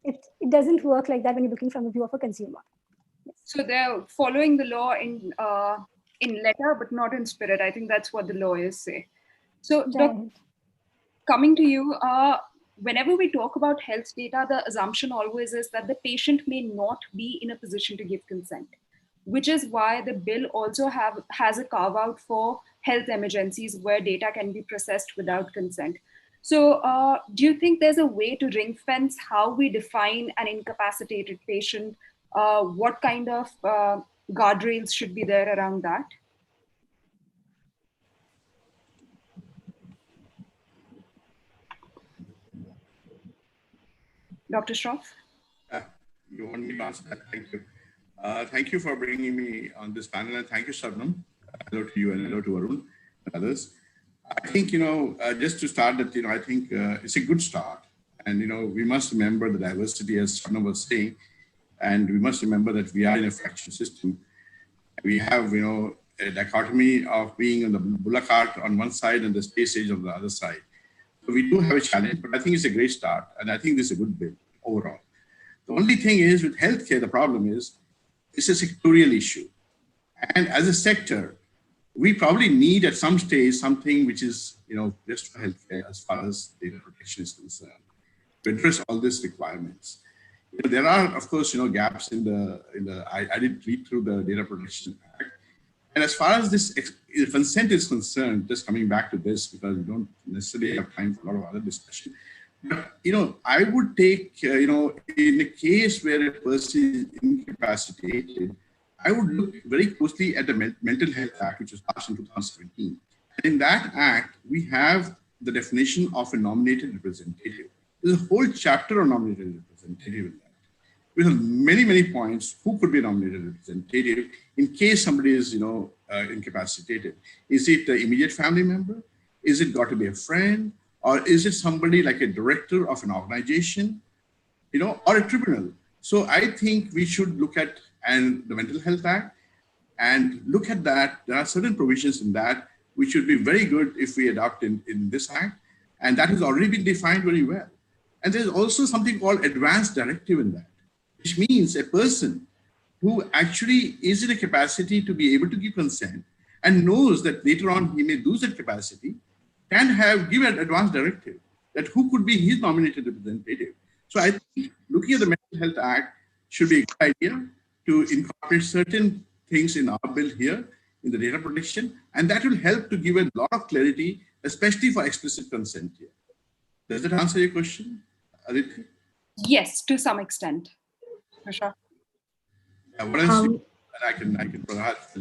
it doesn't work like that when you're looking from the view of a consumer. Yes. So they're following the law in letter, but not in spirit. I think that's what the lawyers say. So coming to you, whenever we talk about health data, the assumption always is that the patient may not be in a position to give consent, which is why the bill also has a carve out for health emergencies where data can be processed without consent. So do you think there's a way to ring fence how we define an incapacitated patient? What kind of guardrails should be there around that? Dr. Shroff? You want me to answer that? Thank you. Thank you for bringing me on this panel, and thank you, Shabnam. Hello to you and hello to Arun and others. I think, just to start that, I think it's a good start. And, we must remember the diversity, as Shabnam was saying, and we must remember that we are in a fractured system. We have, a dichotomy of being on the bullock cart on one side and the space age on the other side. So we do have a challenge, but I think it's a great start. And I think this is a good bill overall. The only thing is with healthcare, the problem is it's a sectorial issue. And as a sector, we probably need at some stage something which is, just for healthcare as far as data protection is concerned, to address all these requirements. There are, of course, gaps in the. I did read through the Data Protection Act, and as far as this consent is concerned, just coming back to this because we don't necessarily have time for a lot of other discussion. But I would take, in a case where a person is incapacitated, I would look very closely at the Mental Health Act, which was passed in 2017. And in that act, we have the definition of a nominated representative. There's a whole chapter on nominated representative in that. We have many, many points who could be a nominated representative in case somebody is, incapacitated. Is it the immediate family member? Is it got to be a friend? Or is it somebody like a director of an organization, or a tribunal? So I think we should look at the Mental Health Act and look at that. There are certain provisions in that which should be very good if we adopt in this act. And that has already been defined very well. And there's also something called advance directive in that, which means a person who actually is in a capacity to be able to give consent and knows that later on he may lose that capacity, can give an advance directive that who could be his nominated representative. So I think looking at the Mental Health Act should be a good idea to incorporate certain things in our bill here in the data protection, and that will help to give a lot of clarity, especially for explicit consent here. Does that answer your question, Aditi? Yes, to some extent. For sure. Yeah, what else? I can perhaps.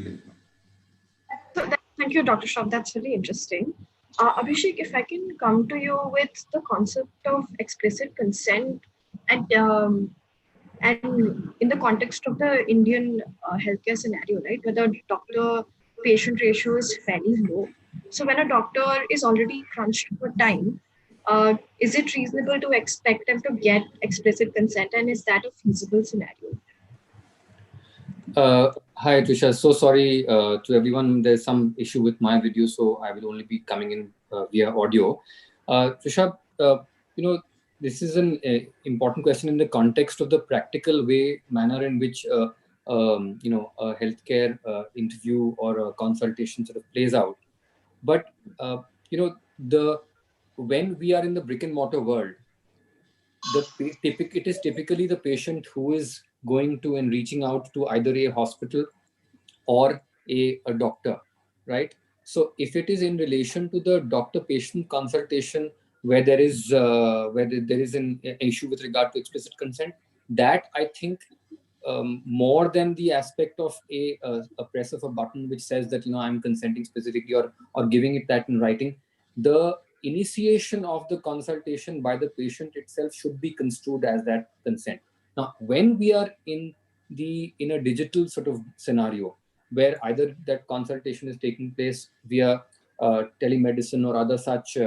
Thank you, Dr. Shroff. That's really interesting. Abhishek, if I can come to you with the concept of explicit consent and in the context of the Indian healthcare scenario, right, where the doctor-patient ratio is fairly low. So when a doctor is already crunched for time, is it reasonable to expect them to get explicit consent, and is that a feasible scenario? Hi, Trisha. So sorry to everyone. There's some issue with my video, so I will only be coming in via audio. Trisha, this is an important question in the context of the practical manner in which a healthcare interview or a consultation sort of plays out. But when we are in the brick and mortar world, it is typically the patient who is going to and reaching out to either a hospital or a doctor, right? So if it is in relation to the doctor-patient consultation where there is an issue with regard to explicit consent, that I think more than the aspect of a press of a button which says that I'm consenting specifically or giving it that in writing, the initiation of the consultation by the patient itself should be construed as that consent. Now, when we are in a digital sort of scenario where either that consultation is taking place via telemedicine or other such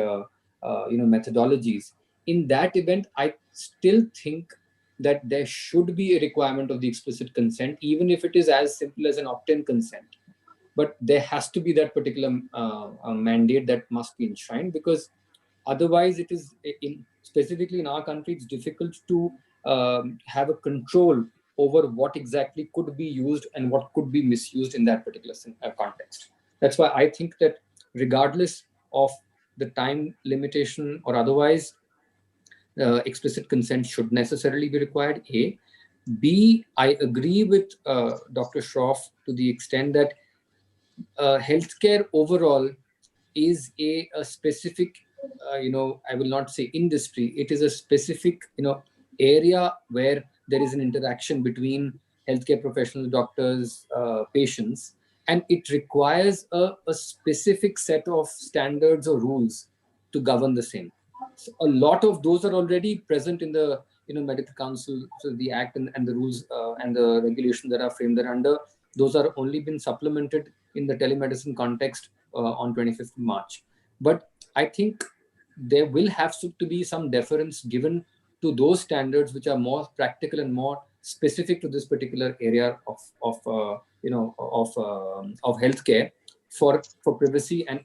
methodologies, in that event, I still think that there should be a requirement of the explicit consent, even if it is as simple as an opt-in consent. But there has to be that particular mandate that must be enshrined, because otherwise it is, specifically in our country, it's difficult to have a control over what exactly could be used and what could be misused in that particular context. That's why I think that regardless of the time limitation or otherwise, explicit consent should necessarily be required, A. B, I agree with Dr. Shroff to the extent that healthcare overall is a specific, I will not say industry, it is a specific, area where there is an interaction between healthcare professionals, doctors, patients, and it requires a specific set of standards or rules to govern the same. So a lot of those are already present in the Medical Council, so the Act and the rules and the regulations that are framed thereunder. Those are only been supplemented in the telemedicine context on 25th March. But I think there will have to be some deference given to those standards which are more practical and more specific to this particular area of healthcare for privacy and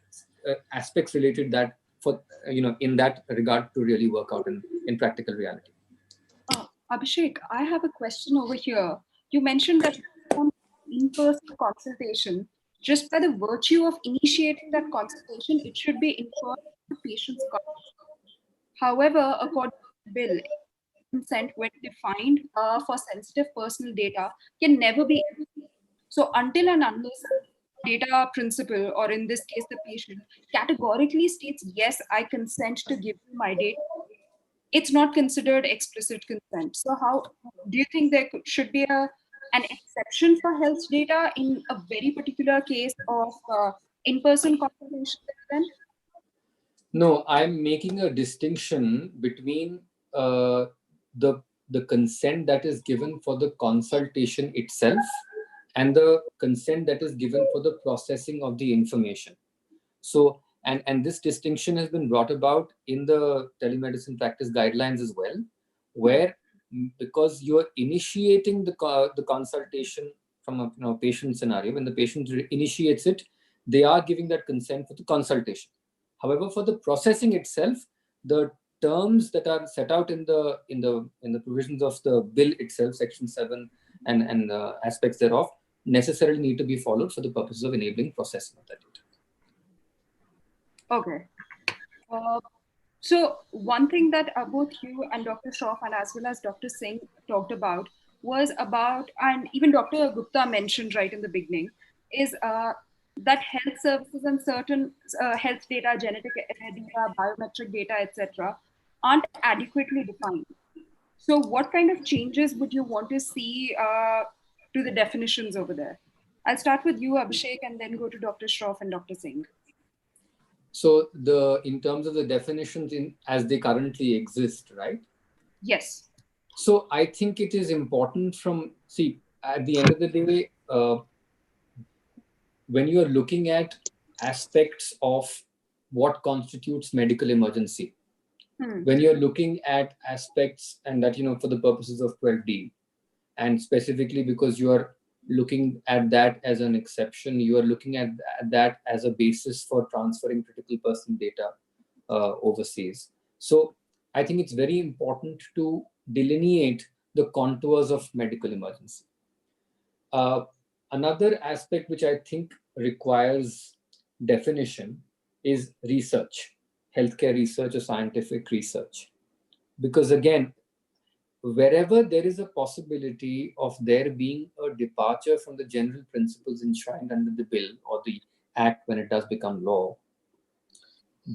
aspects related that for in that regard to really work out in practical reality. Abhishek, I have a question over here. You mentioned that in-person consultation just by the virtue of initiating that consultation, it should be inferred the patient's consent. However, according to the bill, consent when defined for sensitive personal data can never be. So until and unless data principal, or in this case the patient, categorically states, yes, I consent to give you my data, it's not considered explicit consent. So how do you think there should be an exception for health data in a very particular case of in-person consultation then? No, I'm making a distinction between the consent that is given for the consultation itself and the consent that is given for the processing of the information. So, and this distinction has been brought about in the telemedicine practice guidelines as well, where because you are initiating the consultation from a patient scenario, when the patient initiates it, they are giving that consent for the consultation. However, for the processing itself, the terms that are set out in the provisions of the bill itself, Section 7 and aspects thereof, necessarily need to be followed for the purposes of enabling processing of that data. Okay. So one thing that both you and Dr. Shroff and as well as Dr. Singh talked about was about, and even Dr. Gupta mentioned right in the beginning, is that health services and certain health data, genetic data, biometric data, etc., aren't adequately defined. So what kind of changes would you want to see to the definitions over there? I'll start with you, Abhishek, and then go to Dr. Shroff and Dr. Singh. So in terms of the definitions as they currently exist, right? Yes. So I think it is important at the end of the day, when you are looking at aspects of what constitutes medical emergency, when you're looking at aspects and that, for the purposes of 12D, and specifically because you are looking at that as an exception, you are looking at that as a basis for transferring critical personal data overseas. So I think it's very important to delineate the contours of medical emergency. Another aspect which I think requires definition is research, healthcare research or scientific research. Because again, wherever there is a possibility of there being a departure from the general principles enshrined under the bill or the act when it does become law,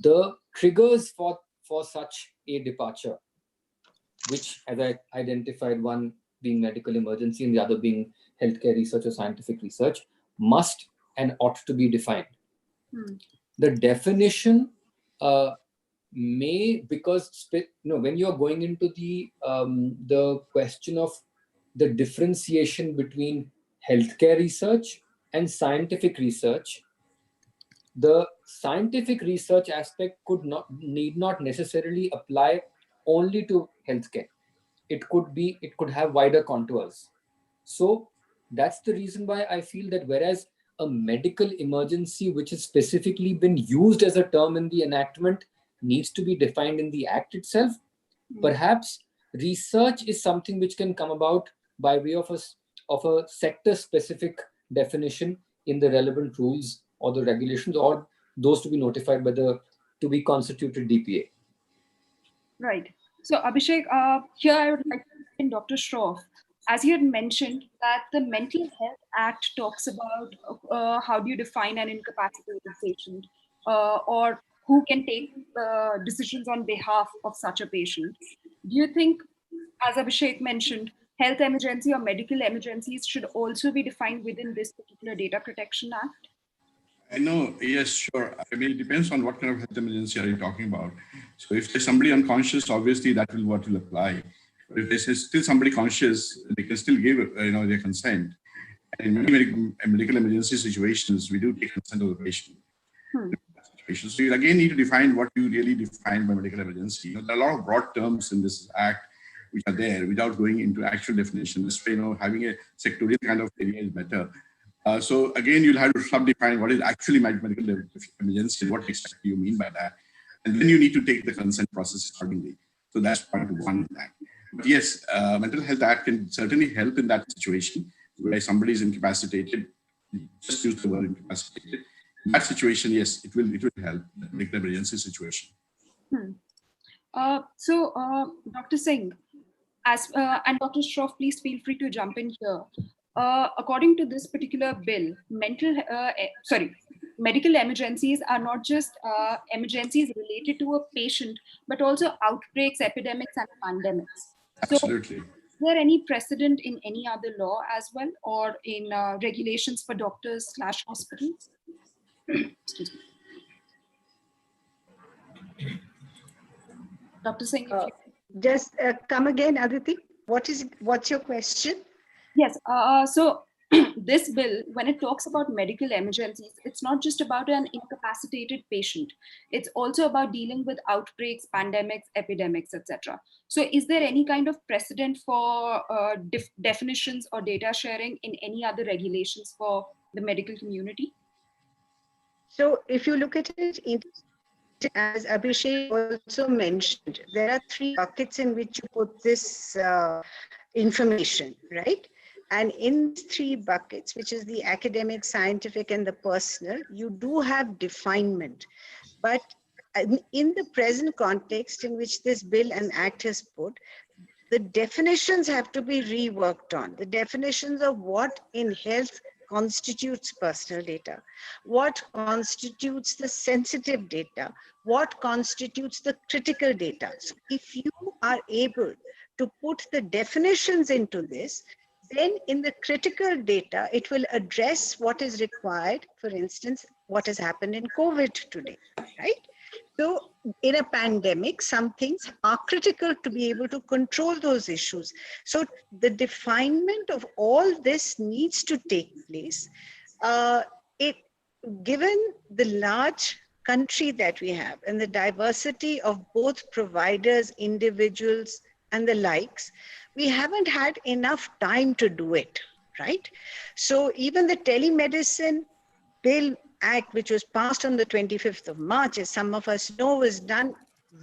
the triggers for such a departure, which as I identified, one being medical emergency and the other being healthcare research or scientific research, must and ought to be defined. The definition may, because when you are going into the question of the differentiation between healthcare research and scientific research, the scientific research aspect need not necessarily apply only to healthcare. It could have wider contours. So that's the reason why I feel that whereas a medical emergency, which has specifically been used as a term in the enactment, needs to be defined in the act itself, perhaps research is something which can come about by way of a sector-specific definition in the relevant rules or the regulations, or those to be notified by the to be constituted DPA. Right. So Abhishek, here I would like to in Dr. Shroff, as you had mentioned that the Mental Health Act talks about how do you define an incapacitated patient or who can take decisions on behalf of such a patient. Do you think, as Abhishek mentioned, health emergency or medical emergencies should also be defined within this particular Data Protection Act? I know, yes, sure. I mean, it depends on what kind of health emergency are you talking about. So if there's somebody unconscious, obviously that will what will apply. But if there's still somebody conscious, they can still give their consent. And in many medical emergency situations, we do take consent of the patient. So you again need to define what you really define by medical emergency. There are a lot of broad terms in this act which are there without going into actual definition. This way, having a sectorial kind of area is better. So again, you'll have to sub-define what is actually medical emergency and what exactly you mean by that. And then you need to take the consent process accordingly. So that's part one. But yes, Mental Health Act can certainly help in that situation where somebody is incapacitated just use the word incapacitated. In that situation, yes, it will help make the emergency situation. Dr. Singh, and Dr. Shroff, please feel free to jump in here. According to this particular bill, medical emergencies are not just emergencies related to a patient, but also outbreaks, epidemics, and pandemics. Absolutely. So, is there any precedent in any other law as well, or in regulations for doctors/hospitals? Excuse me. Dr. Singh, if you just come again, Aditi. What's your question? Yes. So this bill, when it talks about medical emergencies, it's not just about an incapacitated patient. It's also about dealing with outbreaks, pandemics, epidemics, etc. So is there any kind of precedent for definitions or data sharing in any other regulations for the medical community? So if you look at it, as Abhishek also mentioned, there are 3 buckets in which you put this information, right? And in 3 buckets, which is the academic, scientific, and the personal, you do have definement. But in the present context in which this bill and act is put, the definitions have to be reworked on. The definitions of what in health constitutes personal data, what constitutes the sensitive data, what constitutes the critical data. So if you are able to put the definitions into this, then in the critical data, it will address what is required, for instance, what has happened in COVID today, right? So in a pandemic, some things are critical to be able to control those issues. So the definement of all this needs to take place. Given the large country that we have and the diversity of both providers, individuals, and the likes, we haven't had enough time to do it, right? So even the telemedicine bill act, which was passed on the 25th of March, as some of us know, was done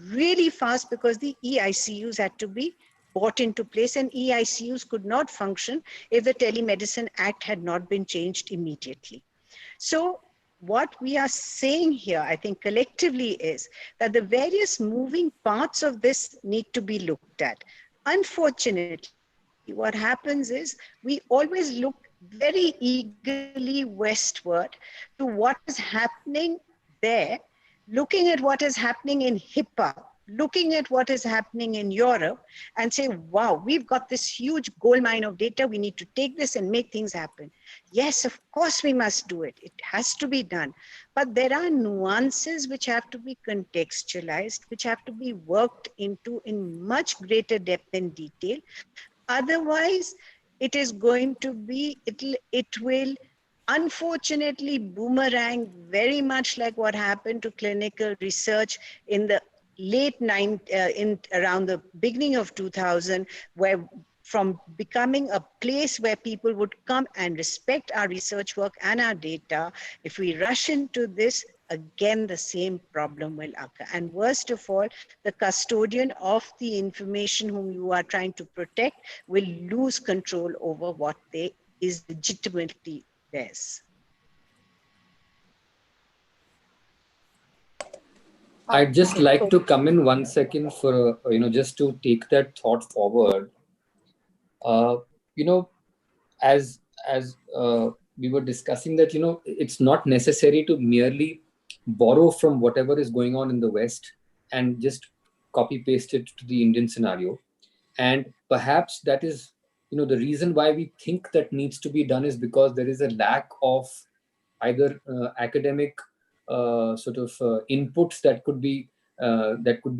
really fast because the EICUs had to be brought into place, and EICUs could not function if the Telemedicine Act had not been changed immediately. So what we are saying here, I think collectively, is that the various moving parts of this need to be looked at. Unfortunately, what happens is we always look very eagerly westward to what is happening there, looking at what is happening in HIPAA, looking at what is happening in Europe, and say, wow, we've got this huge gold mine of data. We need to take this and make things happen. Yes, of course we must do it. It has to be done. But there are nuances which have to be contextualized, which have to be worked into in much greater depth and detail. Otherwise, it is going to be, it will unfortunately boomerang very much like what happened to clinical research in the around the beginning of 2000, where from becoming a place where people would come and respect our research work and our data, if we rush into this, again, the same problem will occur. And worst of all, the custodian of the information whom you are trying to protect will lose control over what is legitimately theirs. I'd just like to come in 1 second for, just to take that thought forward. As we were discussing that, it's not necessary to merely borrow from whatever is going on in the West and just copy paste it to the Indian scenario. And perhaps that is, the reason why we think that needs to be done is because there is a lack of either academic inputs that could be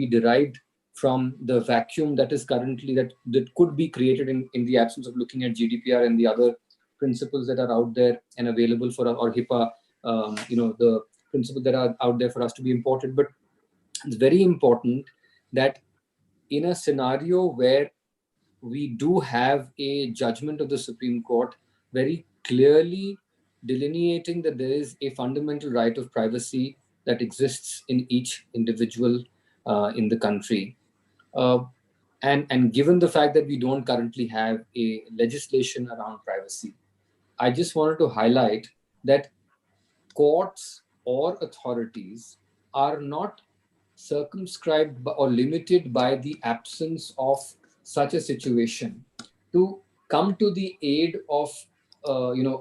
derived from the vacuum that is currently that could be created in the absence of looking at GDPR and the other principles that are out there and available for us, or HIPAA, the principles that are out there for us to be imported. But it's very important that in a scenario where we do have a judgment of the Supreme Court very clearly delineating that there is a fundamental right of privacy that exists in each individual in the country. And given the fact that we don't currently have a legislation around privacy, I just wanted to highlight that courts or authorities are not circumscribed or limited by the absence of such a situation to come to the aid of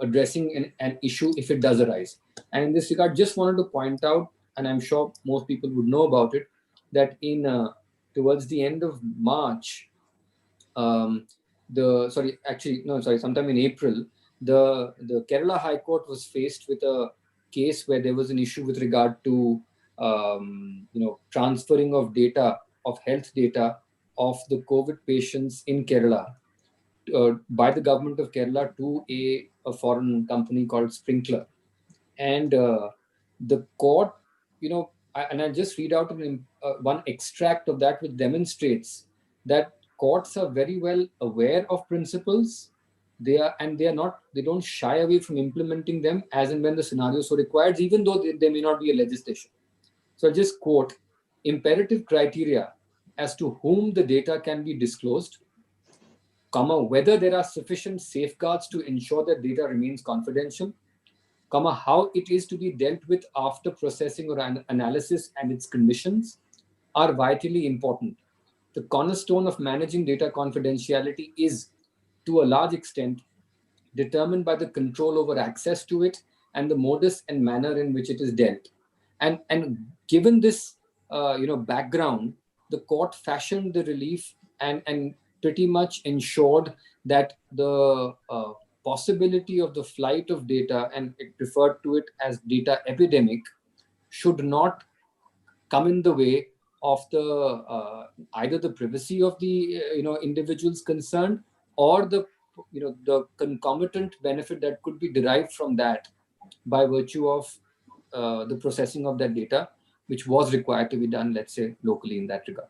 addressing an issue if it does arise. And in this regard, just wanted to point out, and I'm sure most people would know about it, that in towards the end of March, sometime in April, the Kerala High Court was faced with a case where there was an issue with regard to transferring of data, of health data of the COVID patients in Kerala by the government of Kerala to a foreign company called Sprinkler. And the court, and I'll just read out one extract of that, which demonstrates that courts are very well aware of principles. They don't shy away from implementing them as and when the scenario so requires, even though there may not be a legislation. So I'll just quote: imperative criteria as to whom the data can be disclosed, whether there are sufficient safeguards to ensure that data remains confidential, how it is to be dealt with after processing or analysis and its conditions are vitally important. The cornerstone of managing data confidentiality is, to a large extent, determined by the control over access to it and the modus and manner in which it is dealt. And given this background, the court fashioned the relief and pretty much ensured that the possibility of the flight of data, and it referred to it as data epidemic, should not come in the way of the either the privacy of the individuals concerned, or the concomitant benefit that could be derived from that by virtue of the processing of that data, which was required to be done, let's say, locally in that regard.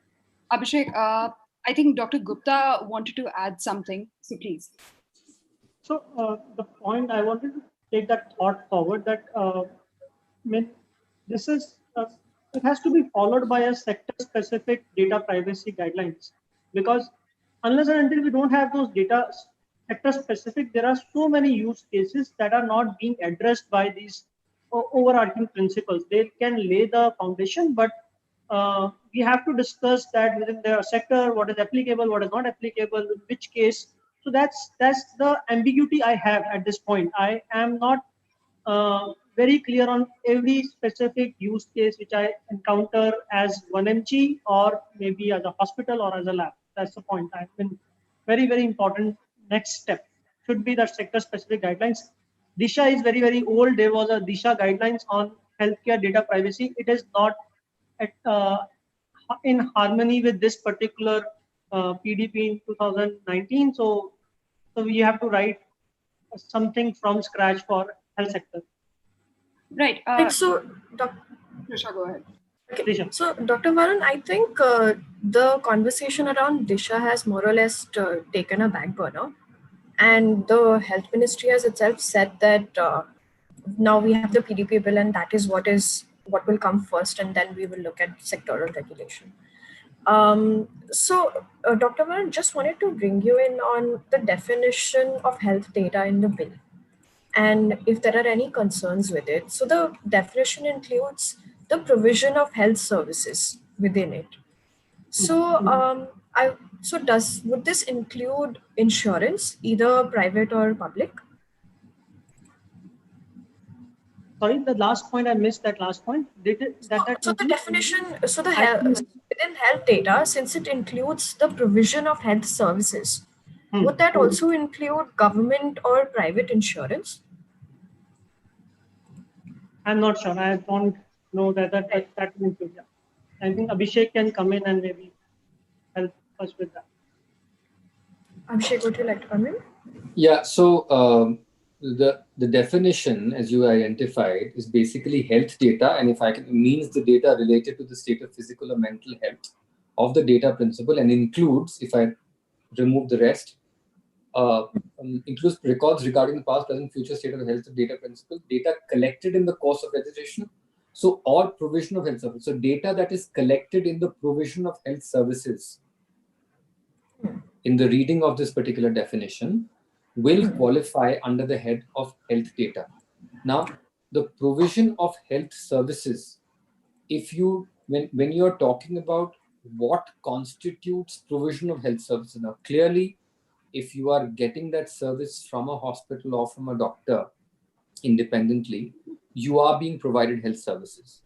Abhishek, I think Dr. Gupta wanted to add something, so please. So the point I wanted to take that thought forward, that this is it has to be followed by a sector-specific data privacy guidelines, because unless and until we don't have those data sector-specific, there are so many use cases that are not being addressed by these overarching principles. They can lay the foundation, but we have to discuss that within the sector, what is applicable, what is not applicable, in which case. So that's the ambiguity I have at this point. I am not very clear on every specific use case which I encounter as 1mg or maybe as a hospital or as a lab. That's the point. I've been very, very important. Next step should be that sector specific guidelines. Disha is very, very old. There was a Disha guidelines on healthcare data privacy. It is not in harmony with this particular PDP in 2019. So we have to write something from scratch for health sector. Right. So, Risha, go ahead. Okay. So, Dr. Varun, I think the conversation around Disha has more or less taken a back burner, and the health ministry has itself said that now we have the PDP bill, and that is what will come first, and then we will look at sectoral regulation. Dr. Varun, just wanted to bring you in on the definition of health data in the bill, and if there are any concerns with it. So the definition includes the provision of health services within it. So would this include insurance, either private or public? Sorry, the last point, I missed that last point. So the definition, within health data, since it includes the provision of health services, would that also include government or private insurance? I'm not sure. I don't know that includes. Yeah. I think Abhishek can come in and maybe help us with that. Abhishek, would you like to come in? Yeah. So the definition, as you identified, is basically health data, and means the data related to the state of physical or mental health of the data principle, and includes, if I remove the rest, includes records regarding the past, present, future state of the health of data principle, data collected in the course of registration, or provision of health services. So data that is collected in the provision of health services, in the reading of this particular definition, will qualify under the head of health data. Now, the provision of health services, if you, when you're talking about what constitutes provision of health services, now clearly, if you are getting that service from a hospital or from a doctor independently, you are being provided health services.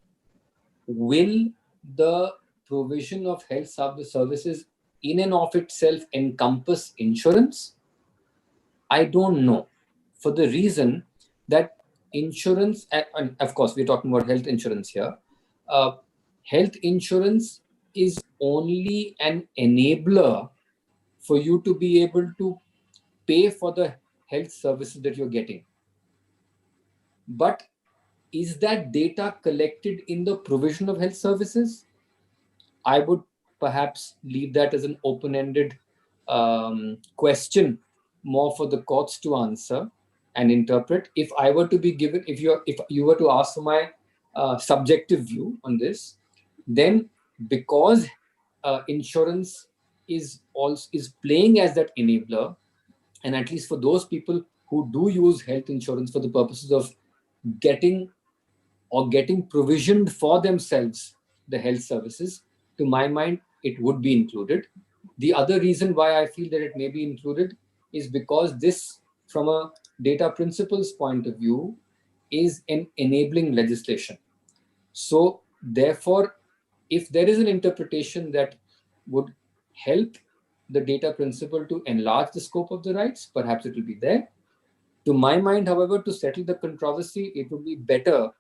Will the provision of health services in and of itself encompass insurance? I don't know, for the reason that insurance, and of course we're talking about health insurance here, health insurance is only an enabler for you to be able to pay for the health services that you're getting. But is that data collected in the provision of health services? I would perhaps leave that as an open-ended question, more for the courts to answer and interpret. If I were to be given, if you were to ask for my subjective view on this, then because insurance is playing as that enabler, and at least for those people who do use health insurance for the purposes of getting provisioned for themselves the health services, to my mind, it would be included. The other reason why I feel that it may be included is because this, from a data principles point of view, is an enabling legislation. So therefore, if there is an interpretation that would help the data principle to enlarge the scope of the rights, perhaps it will be there. To my mind, however, to settle the controversy, it would be better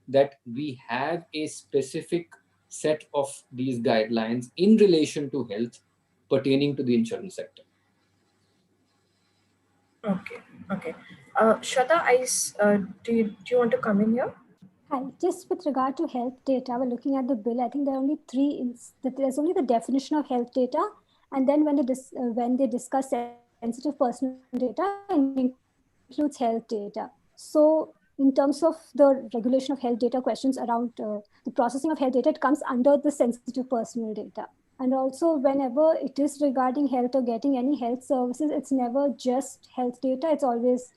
that we have a specific set of these guidelines in relation to health pertaining to the insurance sector. Okay. Shweta, do you want to come in here? Hi, just with regard to health data, we're looking at the bill. I think there are only there's only the definition of health data. And then when they discuss sensitive personal data, it includes health data. So in terms of the regulation of health data questions around the processing of health data, it comes under the sensitive personal data. And also whenever it is regarding health or getting any health services, it's never just health data. It's always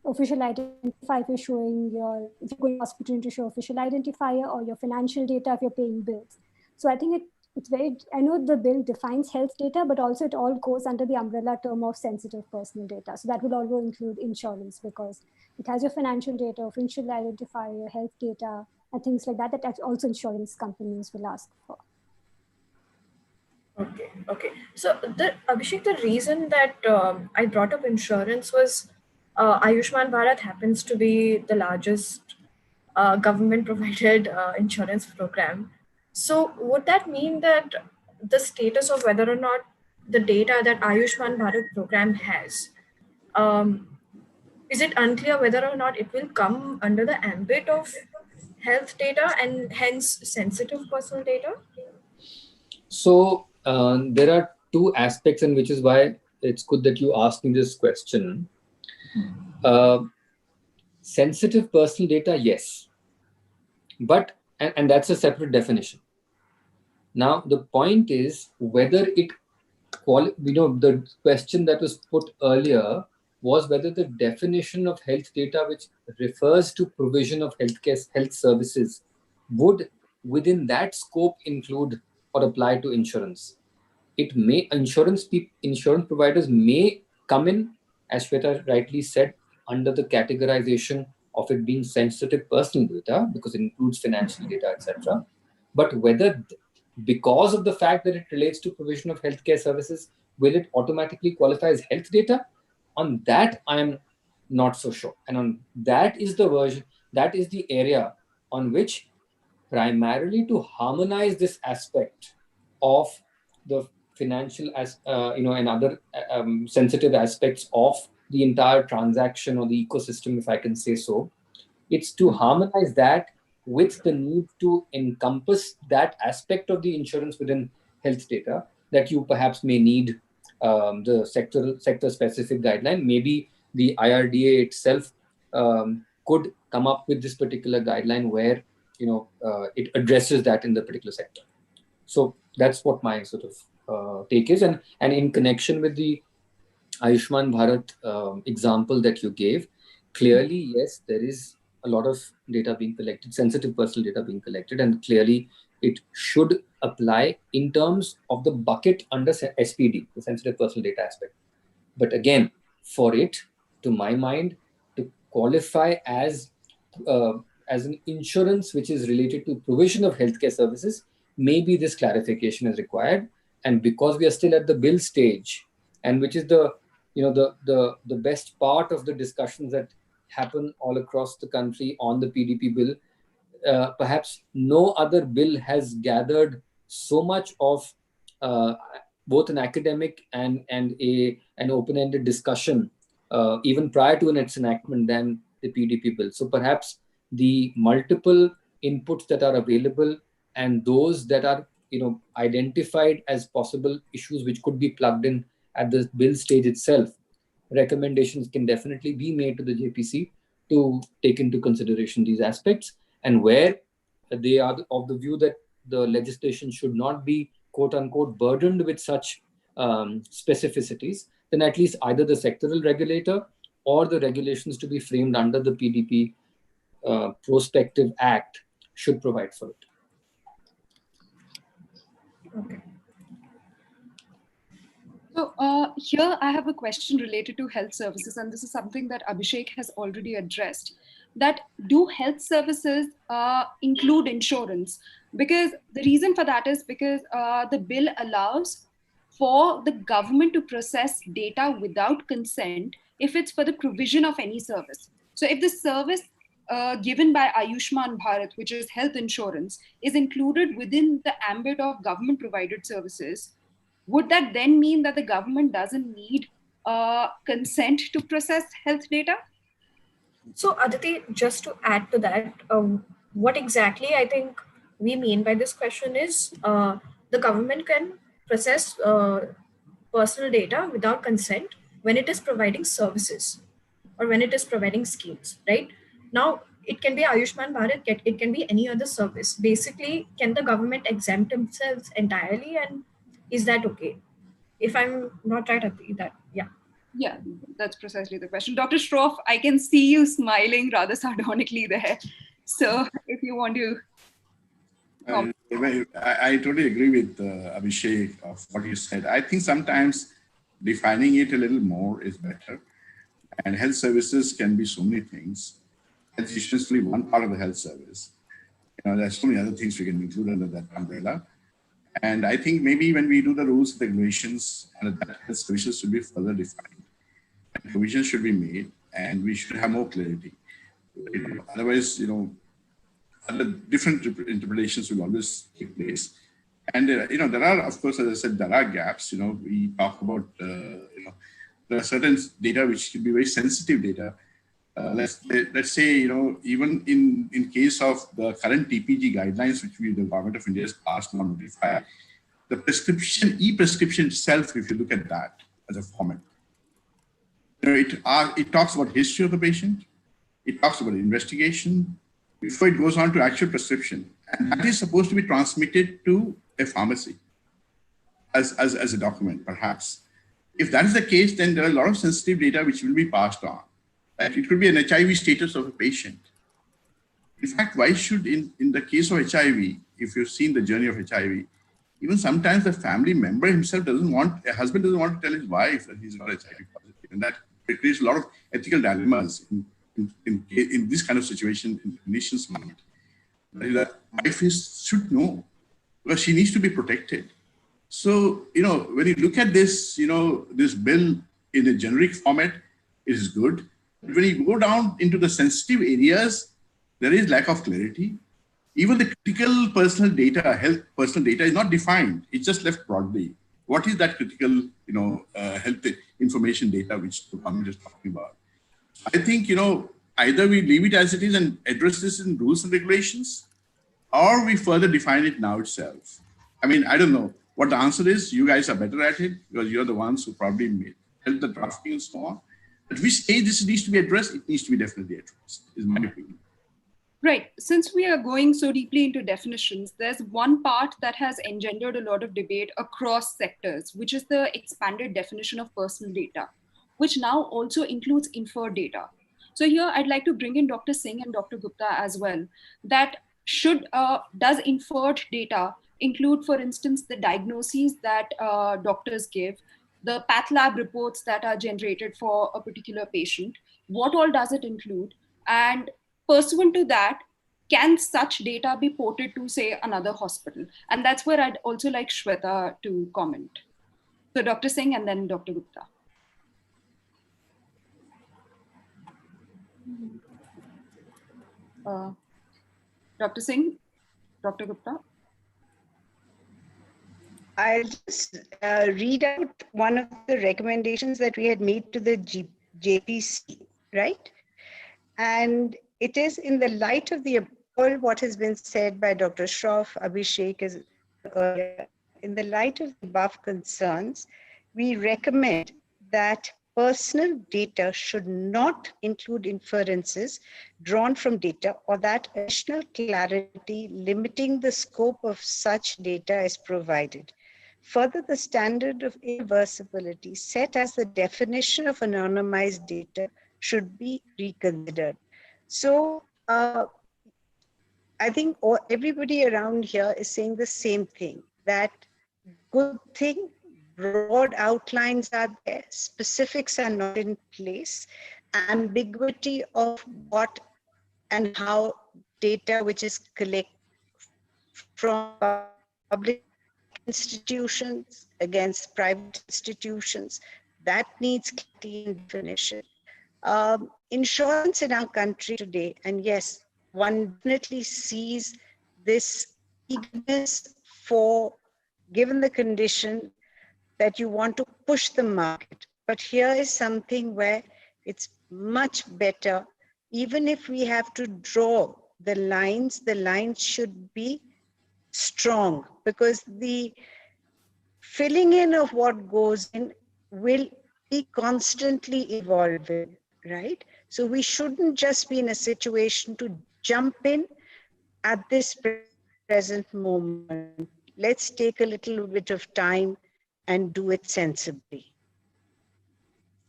official identifier if you're going to hospital to show official identifier, or your financial data if you're paying bills. So I think it's very, I know the bill defines health data, but also it all goes under the umbrella term of sensitive personal data. So that will also include insurance, because it has your financial data, official identifier, health data, and things like that, that also insurance companies will ask for. Okay. So Abhishek, the reason that I brought up insurance was Ayushman Bharat happens to be the largest government-provided insurance program. So would that mean that the status of whether or not the data that Ayushman Bharat program has, is it unclear whether or not it will come under the ambit of health data and hence sensitive personal data? So there are two aspects, and which is why it's good that you asked me this question. Sensitive personal data, yes, but and that's a separate definition. Now the point is whether it the question that was put earlier was whether the definition of health data, which refers to provision of health services, would within that scope include or apply to insurance. It may, insurance providers may come in, as Shweta rightly said, under the categorization of it being sensitive personal data, because it includes financial data, etc. But whether, because of the fact that it relates to provision of healthcare services, will it automatically qualify as health data? On that, I am not so sure. And on that is the version, that is the area on which, primarily to harmonize this aspect of the financial and other sensitive aspects of the entire transaction or the ecosystem, if I can say so, it's to harmonize that with the need to encompass that aspect of the insurance within health data, that you perhaps may need the sector specific guideline. Maybe the IRDA itself could come up with this particular guideline where it addresses that in the particular sector. So that's what my sort of take is. And in connection with the Ayushman Bharat example that you gave, clearly, yes, there is a lot of data being collected, sensitive personal data being collected, and clearly it should apply in terms of the bucket under SPD, the sensitive personal data aspect. But again, for it, to my mind, to qualify as an insurance which is related to provision of healthcare services, maybe this clarification is required. And because we are still at the bill stage, and which is the best part of the discussions that happen all across the country on the PDP bill, perhaps no other bill has gathered so much of both an academic and an open-ended discussion even prior to its enactment than the PDP bill. So perhaps the multiple inputs that are available and those that are identified as possible issues which could be plugged in at the bill stage itself, recommendations can definitely be made to the JPC to take into consideration these aspects, and where they are of the view that the legislation should not be quote unquote burdened with such specificities, then at least either the sectoral regulator or the regulations to be framed under the PDP Prospective Act should provide for it. Okay. So here I have a question related to health services, and this is something that Abhishek has already addressed. That do health services include insurance? Because the reason for that is because the bill allows for the government to process data without consent if it's for the provision of any service. So if the service given by Ayushman Bharat, which is health insurance, is included within the ambit of government provided services, would that then mean that the government doesn't need consent to process health data? So Aditi, just to add to that, what exactly I think we mean by this question is the government can process personal data without consent when it is providing services or when it is providing schemes, right? Now, it can be Ayushman Bharat, it can be any other service. Basically, can the government exempt themselves entirely, and is that okay? If I'm not right, Aditi, that, yeah. Yeah, that's precisely the question. Dr. Shroff, I can see you smiling rather sardonically there. So if you want to I totally agree with Abhishek of what you said. I think sometimes defining it a little more is better. And health services can be so many things. Health insurance is only one part of the health service. There's so many other things we can include under that umbrella. And I think maybe when we do the rules and regulations, that health services should be further defined. And provisions should be made, and we should have more clarity. Otherwise, other different interpretations will always take place. And, there are, of course, as I said, there are gaps. We talk about, there are certain data which can be very sensitive data. Let's say, even in case of the current TPG guidelines, which the Government of India has passed on notified, the prescription, e-prescription itself, if you look at that as a format, it talks about history of the patient, it talks about investigation, before it goes on to actual prescription. And that is supposed to be transmitted to a pharmacy as a document, perhaps. If that is the case, then there are a lot of sensitive data which will be passed on. It could be an HIV status of a patient. In fact, why should, in the case of HIV, if you've seen the journey of HIV, even sometimes the family member himself a husband doesn't want to tell his wife that he's not HIV positive. And that creates a lot of ethical dilemmas in this kind of situation in the nation's mind. The wife should know, because she needs to be protected. So, when you look at this, this bill in a generic format, it is good. But when you go down into the sensitive areas, there is lack of clarity. Even the critical personal data, health personal data is not defined. It's just left broadly. What is that critical, health information data which the government is talking about? I think, either we leave it as it is and address this in rules and regulations, or we further define it now itself. I mean, I don't know what the answer is. You guys are better at it because you're the ones who probably helped the drafting and so on. At which stage this needs to be addressed, it needs to be definitely addressed, is my opinion. Right. Since we are going so deeply into definitions, there's one part that has engendered a lot of debate across sectors, which is the expanded definition of personal data, which now also includes inferred data. So here I'd like to bring in Dr. Singh and Dr. Gupta as well. That does inferred data include, for instance, the diagnoses that doctors give, the path lab reports that are generated for a particular patient? What all does it include? And pursuant to that, can such data be ported to, say, another hospital? And that's where I'd also like Shweta to comment. So Dr. Singh and then Dr. Gupta. Dr. Singh, Dr. Gupta. I'll just read out one of the recommendations that we had made to the JPC, right? And it is in the light of all what has been said by Dr. Shroff, Abhishek is earlier, in the light of the above concerns, we recommend that personal data should not include inferences drawn from data, or that additional clarity limiting the scope of such data is provided. Further, the standard of irreversibility set as the definition of anonymized data should be reconsidered. So I think everybody around here is saying the same thing, that good thing, broad outlines are there, specifics are not in place, ambiguity of what and how data which is collected from public institutions against private institutions, that needs clarity and definition. Insurance in our country today, and yes, one definitely sees this eagerness for, given the condition, that you want to push the market. But here is something where it's much better, even if we have to draw the lines should be strong, because the filling in of what goes in will be constantly evolving, right? So we shouldn't just be in a situation to jump in at this present moment. Let's take a little bit of time and do it sensibly.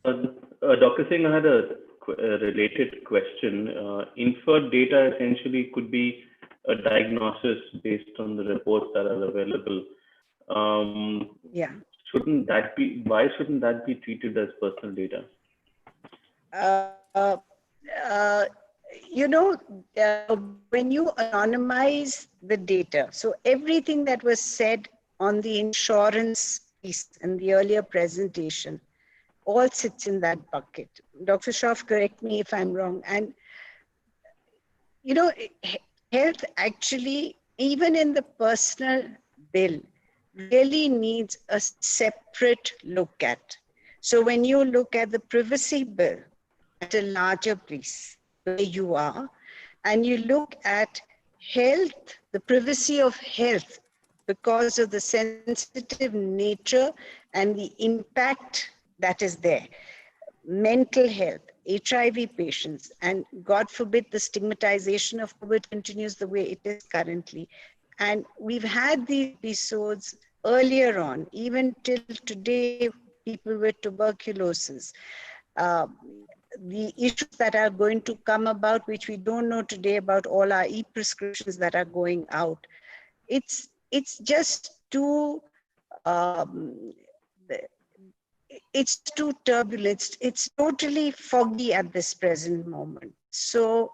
Dr. Singh, I had a related question. Inferred data essentially could be a diagnosis based on the reports that are available. Yeah. Why shouldn't that be treated as personal data? When you anonymize the data, so everything that was said on the insurance piece in the earlier presentation all sits in that bucket. Dr. Shroff, correct me if I'm wrong. And, health actually, even in the personal bill, really needs a separate look at. So when you look at the privacy bill at a larger place where you are, and you look at health, the privacy of health, because of the sensitive nature and the impact that is there, mental health, HIV patients, and God forbid the stigmatization of COVID continues the way it is currently. And we've had these episodes earlier on, even till today, people with tuberculosis. The issues that are going to come about, which we don't know today about all our e-prescriptions that are going out. It's just too, it's too turbulent. It's totally foggy at this present moment. So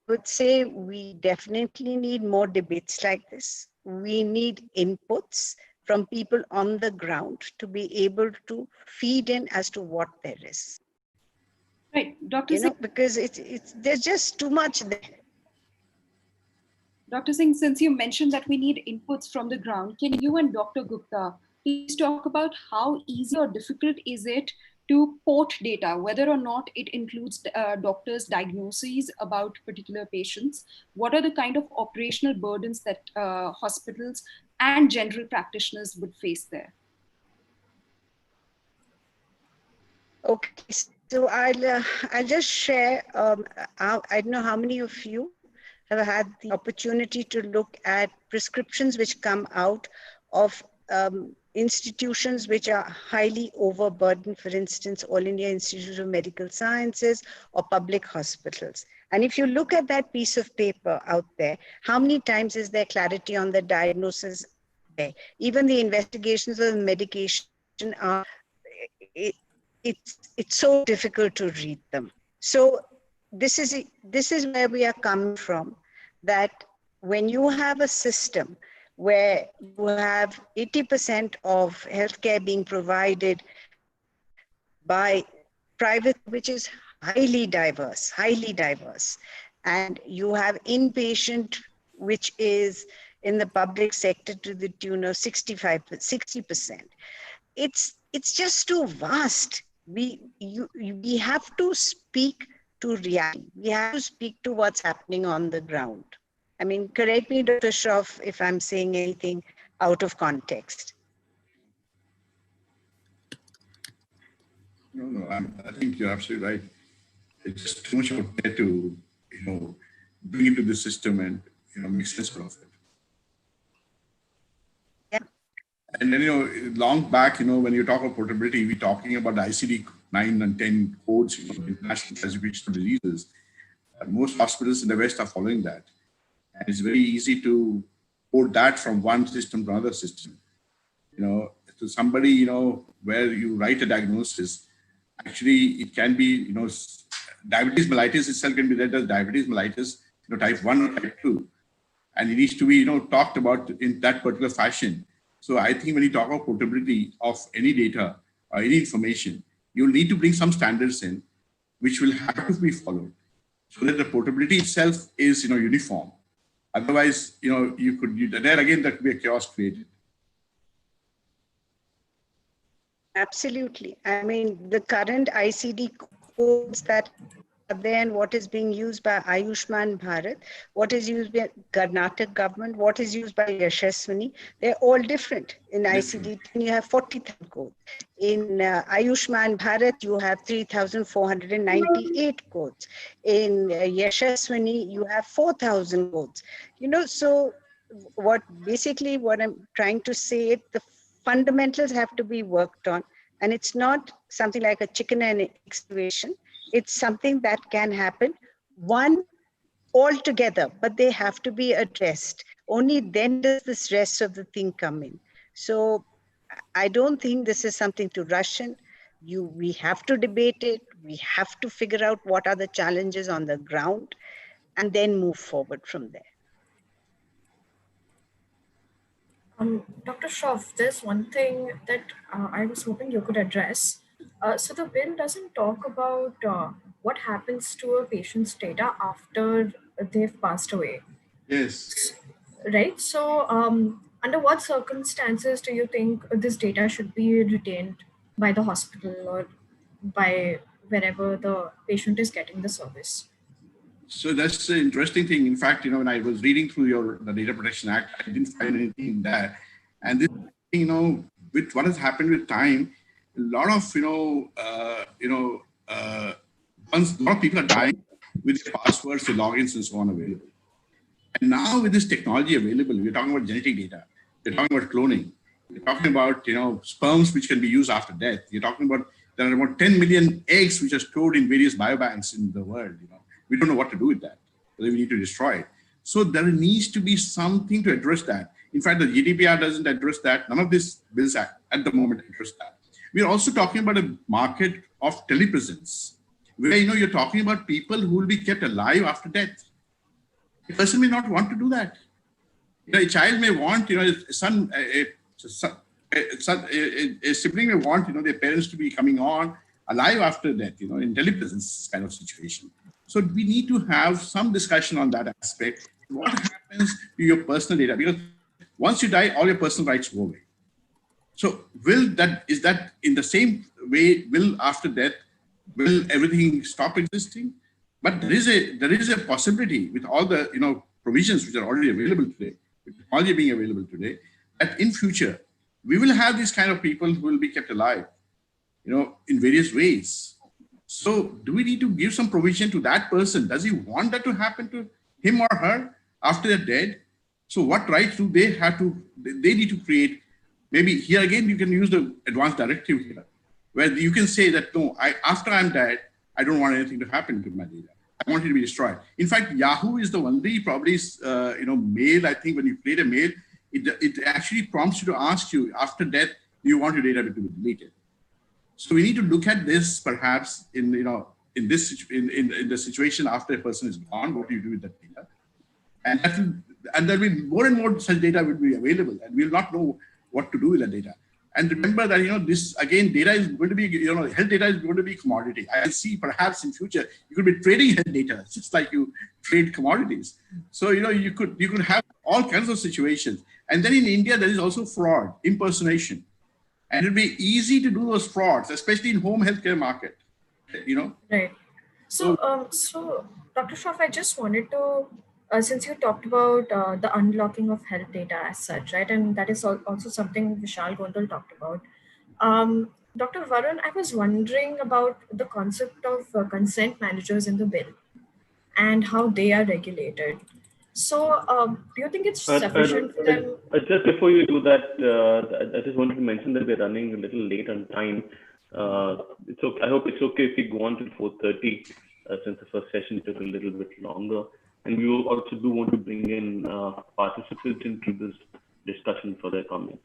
I would say we definitely need more debates like this. We need inputs from people on the ground to be able to feed in as to what there is. Right, Dr. Singh, because there's just too much there. Dr. Singh, since you mentioned that we need inputs from the ground, can you and Dr. Gupta please talk about how easy or difficult is it to port data, whether or not it includes doctors' diagnoses about particular patients? What are the kind of operational burdens that hospitals and general practitioners would face there? Okay, so I'll just share. I don't know how many of you have had the opportunity to look at prescriptions which come out of institutions which are highly overburdened, for instance, All India Institute of Medical Sciences or public hospitals. And if you look at that piece of paper out there, how many times is there clarity on the diagnosis there? Even the investigations of the medication are, it's so difficult to read them. So this is where we are coming from, that when you have a system where you have 80% of healthcare being provided by private, which is highly diverse, and you have inpatient, which is in the public sector to the tune of 60%. It's just too vast. We have to speak to reality. We have to speak to what's happening on the ground. I mean, correct me, Dr. Shroff, if I'm saying anything out of context. No, I think you're absolutely right. It's just too much out there to, bring into the system and, make sense of it. Yeah. And then, long back, when you talk about portability, we're talking about the ICD-9 and 10 codes, international classification of diseases. Most hospitals in the West are following that. And it's very easy to port that from one system to another system. To somebody, where you write a diagnosis, actually it can be, diabetes mellitus itself can be read as diabetes mellitus, type 1 or type 2. And it needs to be, talked about in that particular fashion. So I think when you talk about portability of any data or any information, you'll need to bring some standards in, which will have to be followed, so that the portability itself is, uniform. Otherwise, there again, that could be a chaos created. Absolutely. I mean, the current ICD codes that are there and what is being used by Ayushman Bharat, what is used by Karnataka government, what is used by Yashaswini, they're all different. In ICD-10, you have 40,000 codes. In Ayushman Bharat, you have 3,498 codes. In Yashaswini, you have 4,000 codes. So what I'm trying to say is the fundamentals have to be worked on, and it's not something like a chicken and egg situation. It's something that can happen all together, but they have to be addressed. Only then does this rest of the thing come in. So I don't think this is something to rush in. We have to debate it. We have to figure out what are the challenges on the ground and then move forward from there. Dr. Shroff, there's one thing that I was hoping you could address. So the bill doesn't talk about what happens to a patient's data after they've passed away. Yes. Right. So under what circumstances do you think this data should be retained by the hospital or by wherever the patient is getting the service? So that's the interesting thing. In fact, when I was reading through the Data Protection Act, I didn't find anything there. And this, with what has happened with time, a lot of, once a lot of people are dying with their passwords, their logins, and so on available. And now with this technology available, we're talking about genetic data. We're talking about cloning. We're talking about, sperms which can be used after death. You're talking about there are about 10 million eggs which are stored in various biobanks in the world. We don't know what to do with that, whether we need to destroy it. So there needs to be something to address that. In fact, the GDPR doesn't address that. None of these bills at the moment address that. We're also talking about a market of telepresence, where you're talking about people who will be kept alive after death. A person may not want to do that. A child may want, a sibling may want, their parents to be coming on alive after death, in telepresence kind of situation. So we need to have some discussion on that aspect. What happens to your personal data? Because once you die, all your personal rights go away. So is that in the same way, after death, will everything stop existing? But there is a possibility with all the provisions which are already available today, with technology being available today, that in future we will have these kind of people who will be kept alive, in various ways. So do we need to give some provision to that person? Does he want that to happen to him or her after they're dead? So what rights do they have to? They need to create maybe here again, you can use the advanced directive here, where you can say that, no, after I'm dead, I don't want anything to happen to my data. I want it to be destroyed. In fact, Yahoo is the only probably, mail, I think when you create a mail, it actually prompts you to ask you, after death, do you want your data to be deleted? So we need to look at this perhaps in the situation after a person is gone, what do you do with that data? And there'll be more and more such data will be available, and we'll not know what to do with that data. And remember that, this again, data is going to be, health data is going to be commodity. I see perhaps in future, you could be trading health data, just like you trade commodities. So, you could have all kinds of situations. And then in India, there is also fraud, impersonation. And it'll be easy to do those frauds, especially in home healthcare market, Right. So, Dr. Shroff, I just wanted to, since you talked about the unlocking of health data as such, right? And that is also something Vishal Gondal talked about. Dr. Varun, I was wondering about the concept of consent managers in the bill and how they are regulated. So do you think it's sufficient for them? Just before you do that, I just wanted to mention that we're running a little late on time. It's okay. I hope it's okay if we go on till 4:30, since the first session took a little bit longer. And we also do want to bring in participants into this discussion for their comments.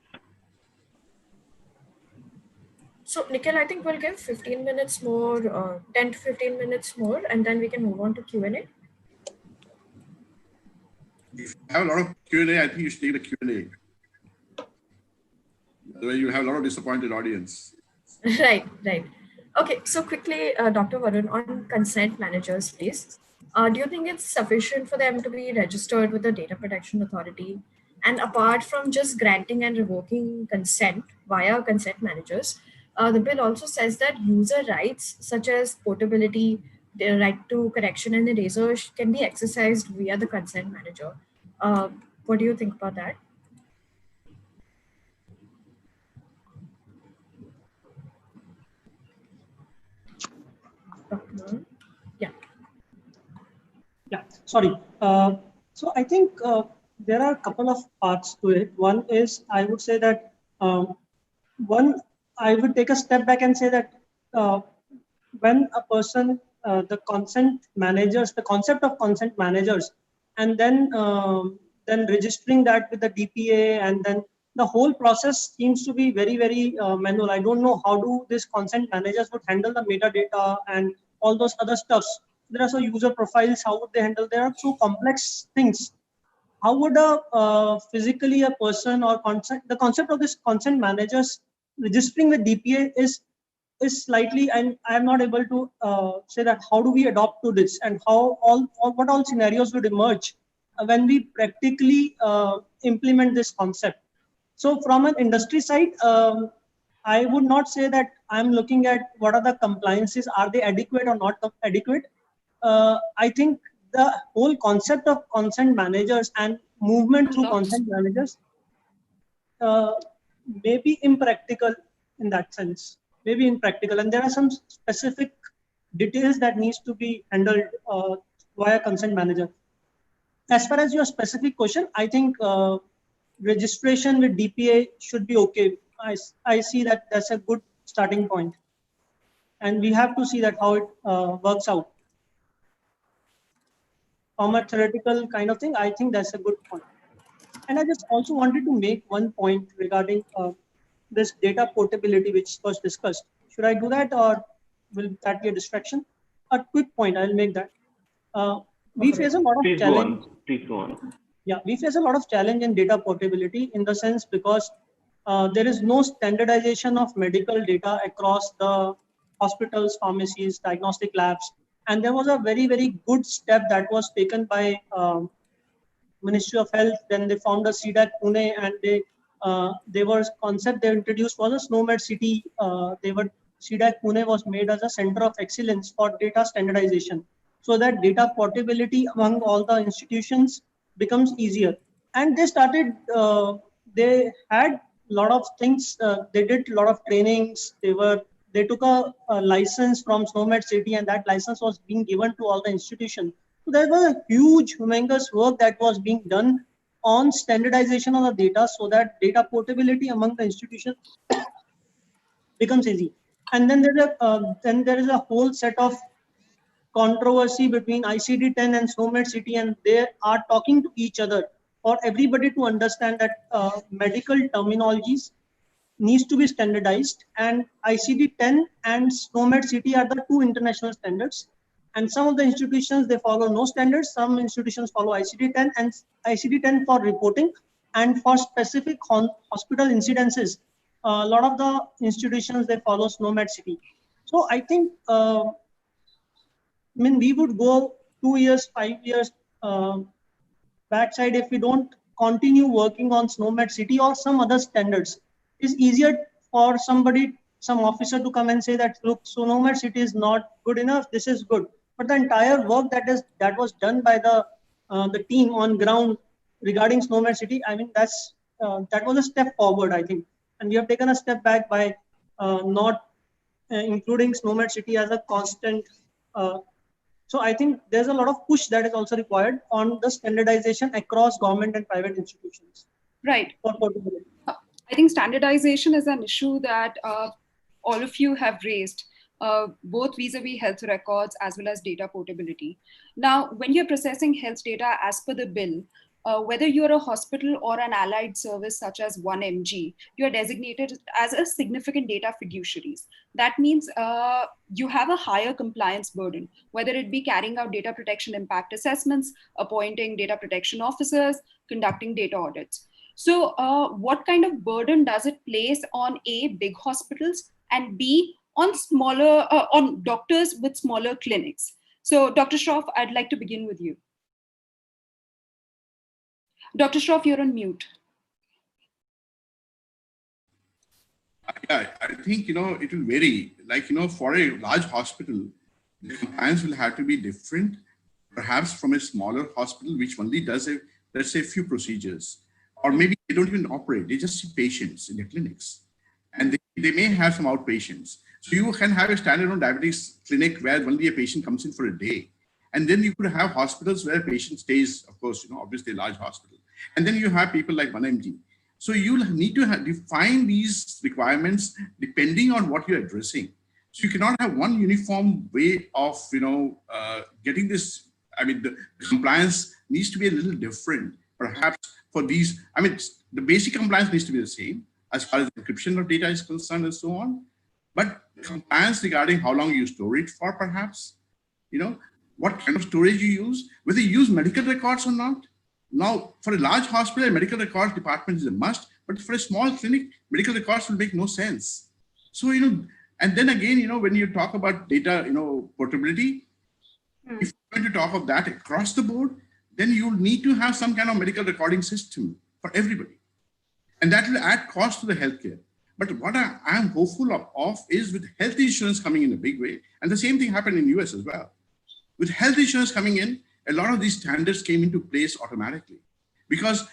So, Nikhil, I think we'll give 15 minutes more, 10 to 15 minutes more, and then we can move on to Q&A. If you have a lot of Q&A, I think you should take the Q&A. Otherwise, you have a lot of disappointed audience. Right. Okay, so quickly, Dr. Varun, on consent managers, please. Do you think it's sufficient for them to be registered with the Data Protection Authority? And apart from just granting and revoking consent via consent managers, the bill also says that user rights such as portability, the right to correction and erasure can be exercised via the consent manager. What do you think about that? Yeah, sorry. So I think there are a couple of parts to it. One is, I would say that I would take a step back and say that when a person, the consent managers, the concept of consent managers, and then registering that with the DPA, and then the whole process seems to be very, very manual. I don't know how do these consent managers would handle the metadata and all those other stuffs. There are some user profiles. How would they handle? There are so complex things. How would physically a person or the concept of this consent managers registering with DPA is slightly, and I am not able to say that how do we adopt to this, and how what all scenarios would emerge when we practically implement this concept. So from an industry side, I would not say that I'm looking at what are the compliances, are they adequate or not adequate. I think the whole concept of consent managers and movement through consent managers may be impractical in that sense, maybe impractical. And there are some specific details that needs to be handled via consent manager. As far as your specific question, I think registration with DPA should be okay. I see that that's a good starting point. And we have to see that how it works out. From a theoretical kind of thing, I think that's a good point. And I just also wanted to make one point regarding this data portability, which was discussed. Should I do that, or will that be a distraction? A quick point, I'll make that. We face a lot of challenge. Please go on. Yeah, we face a lot of challenge in data portability in the sense because there is no standardization of medical data across the hospitals, pharmacies, diagnostic labs. And there was a very, very good step that was taken by Ministry of Health. Then they found a CDAC Pune, and they were concept they introduced was a SNOMED city. CDAC Pune was made as a center of excellence for data standardization, so that data portability among all the institutions becomes easier. And they started, they had a lot of things. They did a lot of trainings. They took a license from SNOMED city, and that license was being given to all the institutions. So there was a huge, humongous work that was being done on standardization of the data so that data portability among the institutions becomes easy. And then there is a whole set of controversy between ICD-10 and SNOMED City, and they are talking to each other for everybody to understand that medical terminologies needs to be standardized, and ICD-10 and SNOMED City are the two international standards. And some of the institutions, they follow no standards. Some institutions follow ICD-10 and ICD-10 for reporting, and for specific hospital incidences, a lot of the institutions, they follow SNOMED City. So I think, we would go 2 years, 5 years backside if we don't continue working on SNOMED City or some other standards. It's easier for somebody, some officer to come and say that, look, SNOMED City is not good enough, this is good. But the entire work that was done by the team on ground regarding SNOMED City, I mean, that was a step forward, I think. And we have taken a step back by not including SNOMED City as a constant. So I think there's a lot of push that is also required on the standardization across government and private institutions. Right. For portability. I think standardization is an issue that all of you have raised, both vis-a-vis health records as well as data portability. Now, when you're processing health data as per the bill, whether you're a hospital or an allied service such as 1mg, you're designated as a significant data fiduciaries. That means you have a higher compliance burden, whether it be carrying out data protection impact assessments, appointing data protection officers, conducting data audits. So what kind of burden does it place on A, big hospitals, and B, on smaller, on doctors with smaller clinics? So Dr. Shroff, I'd like to begin with you. Dr. Shroff, you're on mute. Yeah, I think, it will vary. Like, for a large hospital, the compliance will have to be different, perhaps from a smaller hospital, which only does, let's say, a few procedures. Or maybe they don't even operate. They just see patients in the clinics. And they may have some outpatients. So you can have a standalone diabetes clinic where only a patient comes in for a day. And then you could have hospitals where a patient stays, of course, obviously a large hospital. And then you have people like 1mg. So you'll need to define these requirements depending on what you're addressing. So you cannot have one uniform way of, getting this. I mean, the compliance needs to be a little different, perhaps for these. I mean, the basic compliance needs to be the same as far as encryption of data is concerned and so on. But compliance regarding how long you store it for, perhaps, what kind of storage you use, whether you use medical records or not. Now, for a large hospital, a medical records department is a must, but for a small clinic, medical records will make no sense. So, and then again, when you talk about data, portability, if you're going to talk of that across the board, then you'll need to have some kind of medical recording system for everybody. And that will add cost to the healthcare. But what I am hopeful of is with health insurance coming in a big way, and the same thing happened in the US as well. With health insurance coming in, a lot of these standards came into place automatically. Because,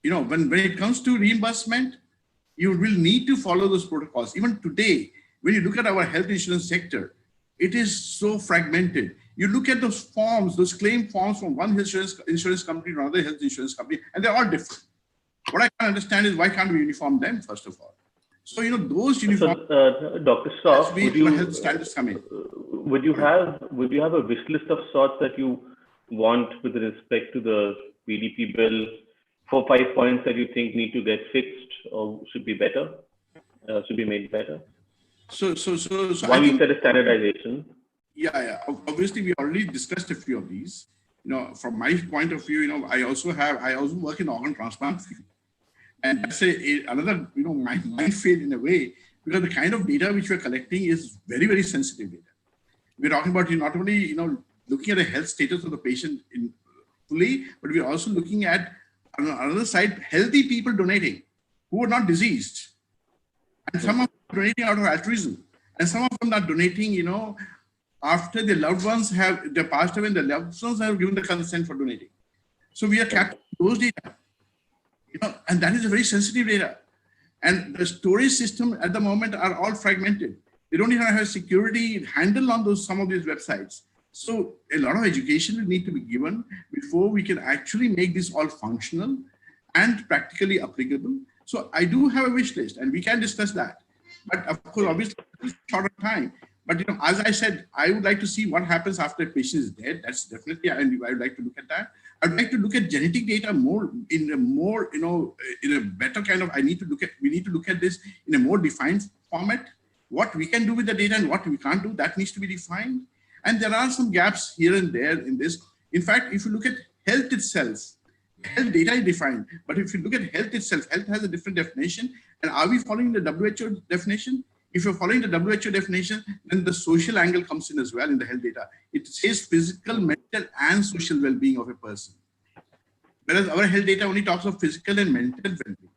when it comes to reimbursement, you will need to follow those protocols. Even today, when you look at our health insurance sector, it is so fragmented. You look at those forms, those claim forms from one health insurance company to another health insurance company, and they're all different. What I can't understand is why can't we uniform them, first of all? So, those uniform. So, Dr. Shroff, would you have a wish list of sorts that you want with respect to the PDP bill, 4 or 5 points that you think need to get fixed or should be better, should be made better? So why you said a standardization? Yeah. Obviously, we already discussed a few of these. From my point of view, I also work in organ transplant field. And that's another, minefield in a way, because the kind of data which we're collecting is very, very sensitive data. We're talking about not only, looking at the health status of the patient fully, but we're also looking at, on the other side, healthy people donating who are not diseased. And some of them are donating out of altruism. And some of them are donating, after their loved ones they passed away and their loved ones have given the consent for donating. So we are capturing those data. And that is a very sensitive data. And the storage system at the moment are all fragmented. They don't even have a security handle on some of these websites. So a lot of education will need to be given before we can actually make this all functional. and practically applicable. So I do have a wish list, and we can discuss that. But of course, obviously, it's short of time. But as I said, I would like to see what happens after a patient is dead. That's definitely, I would like to look at that. I'd like to look at genetic data more in a better kind of. We need to look at this in a more defined format. What we can do with the data and what we can't do, that needs to be defined. And there are some gaps here and there in this. In fact, if you look at health itself, health data is defined, but if you look at health itself, health has a different definition. And are we following the WHO definition? If you're following the WHO definition, then the social angle comes in as well in the health data. It says physical, mental, and social well-being of a person. Whereas our health data only talks of physical and mental well-being.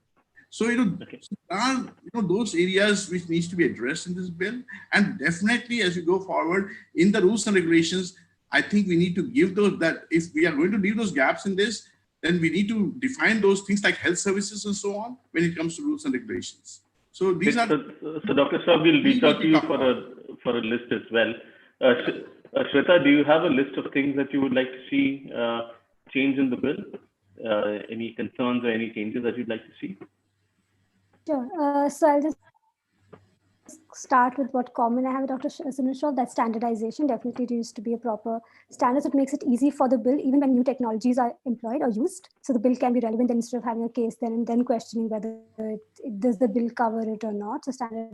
So, there are those areas which needs to be addressed in this bill. And definitely as we go forward in the rules and regulations, I think we need to give those, that if we are going to leave those gaps in this, then we need to define those things like health services and so on when it comes to rules and regulations. So these are. So Dr. Shah, we'll reach out to you for a list as well. Shweta, do you have a list of things that you would like to see change in the bill? Any concerns or any changes that you'd like to see? Sure. So I'll just start with what common I have with Dr. Sunil, that standardization definitely needs to be a proper standard. It makes it easy for the bill, even when new technologies are employed or used. So the bill can be relevant, then instead of having a case then and then questioning whether does the bill cover it or not. So standard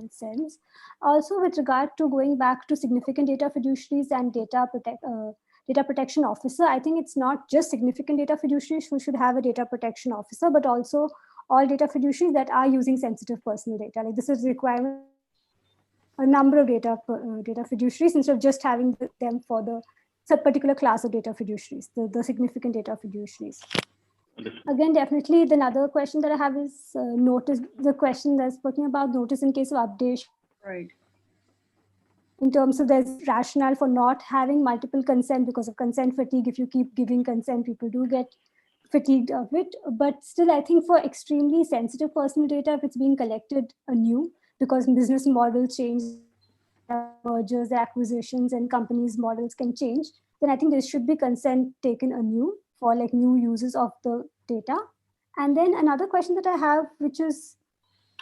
sense. Also, with regard to going back to significant data fiduciaries and data protection officer, I think it's not just significant data fiduciaries who should have a data protection officer, but also all data fiduciaries that are using sensitive personal data. Like this is requiring a number of data fiduciaries instead of just having them for the particular class of data fiduciaries, the significant data fiduciaries. Again, definitely the another question that I have is notice, the question that's talking about notice in case of updation. Right. In terms of there's rationale for not having multiple consent because of consent fatigue. If you keep giving consent, people do get fatigued of it. But still, I think for extremely sensitive personal data, if it's being collected anew, because business models change, mergers, acquisitions, and companies' models can change, then I think there should be consent taken anew for like new uses of the data. And then another question that I have, which is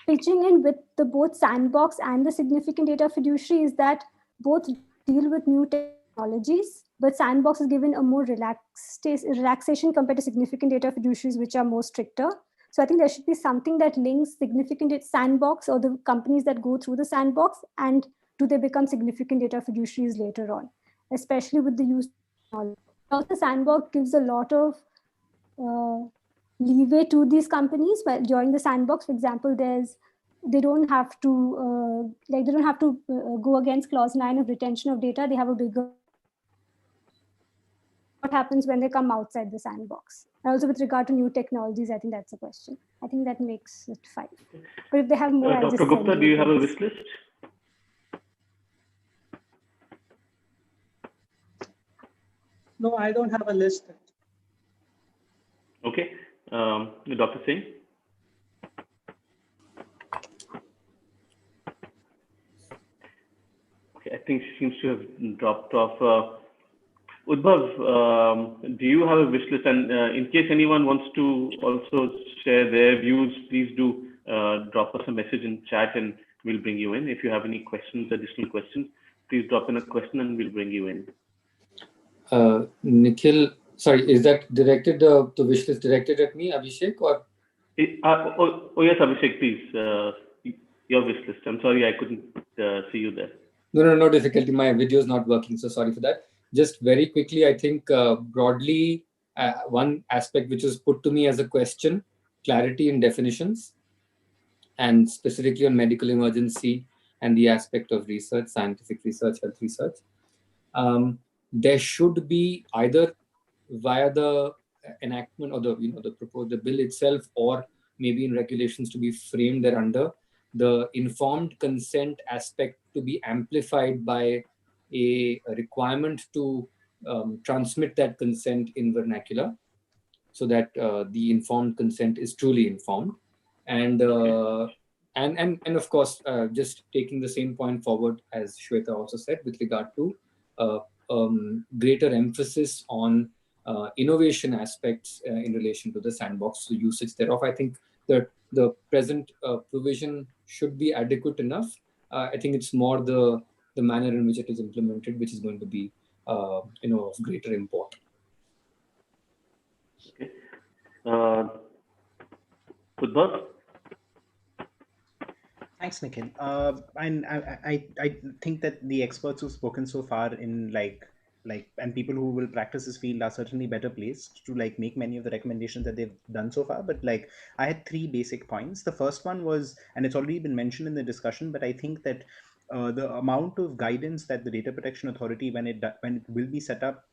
pitching in with the both sandbox and the significant data fiduciary, is that both deal with new technologies, but sandbox is given a more relaxation compared to significant data fiduciaries, which are more stricter. So I think there should be something that links significant sandbox or the companies that go through the sandbox, and do they become significant data fiduciaries later on, especially with the use of technology. Also, sandbox gives a lot of leeway to these companies, but during the sandbox, for example, they don't have to go against clause 9 of retention of data. They have a bigger. What happens when they come outside the sandbox? And also with regard to new technologies, I think that's a question. I think that makes it 5. But if they have more, Dr. Gupta, do you have a wish list? No, I don't have a list. Okay. Dr. Singh? Okay, I think she seems to have dropped off. Udbhav, do you have a wish list? And in case anyone wants to also share their views, please do drop us a message in chat and we'll bring you in. If you have any questions, additional questions, please drop in a question and we'll bring you in. Nikhil, sorry, is that directed, the wish list directed at me, Abhishek? Or? Oh yes, Abhishek, please, your wish list. I'm sorry, I couldn't see you there. No difficulty. My video is not working, so sorry for that. Just very quickly, I think broadly, one aspect which was put to me as a question, clarity in definitions, and specifically on medical emergency and the aspect of research, scientific research, health research. There should be either via the enactment or the bill itself, or maybe in regulations to be framed thereunder, the informed consent aspect to be amplified by a requirement to transmit that consent in vernacular, so that the informed consent is truly informed. And of course, just taking the same point forward as Shweta also said with regard to greater emphasis on innovation aspects in relation to the sandbox usage thereof. I think that the present provision should be adequate enough. I think it's more the manner in which it is implemented, which is going to be of greater import. Okay. Udbhav? Thanks, Nikhil. And I think that the experts who've spoken so far in and people who will practice this field are certainly better placed to make many of the recommendations that they've done so far. But I had three basic points. The first one was, and it's already been mentioned in the discussion, but I think that the amount of guidance that the Data Protection Authority, when it will be set up,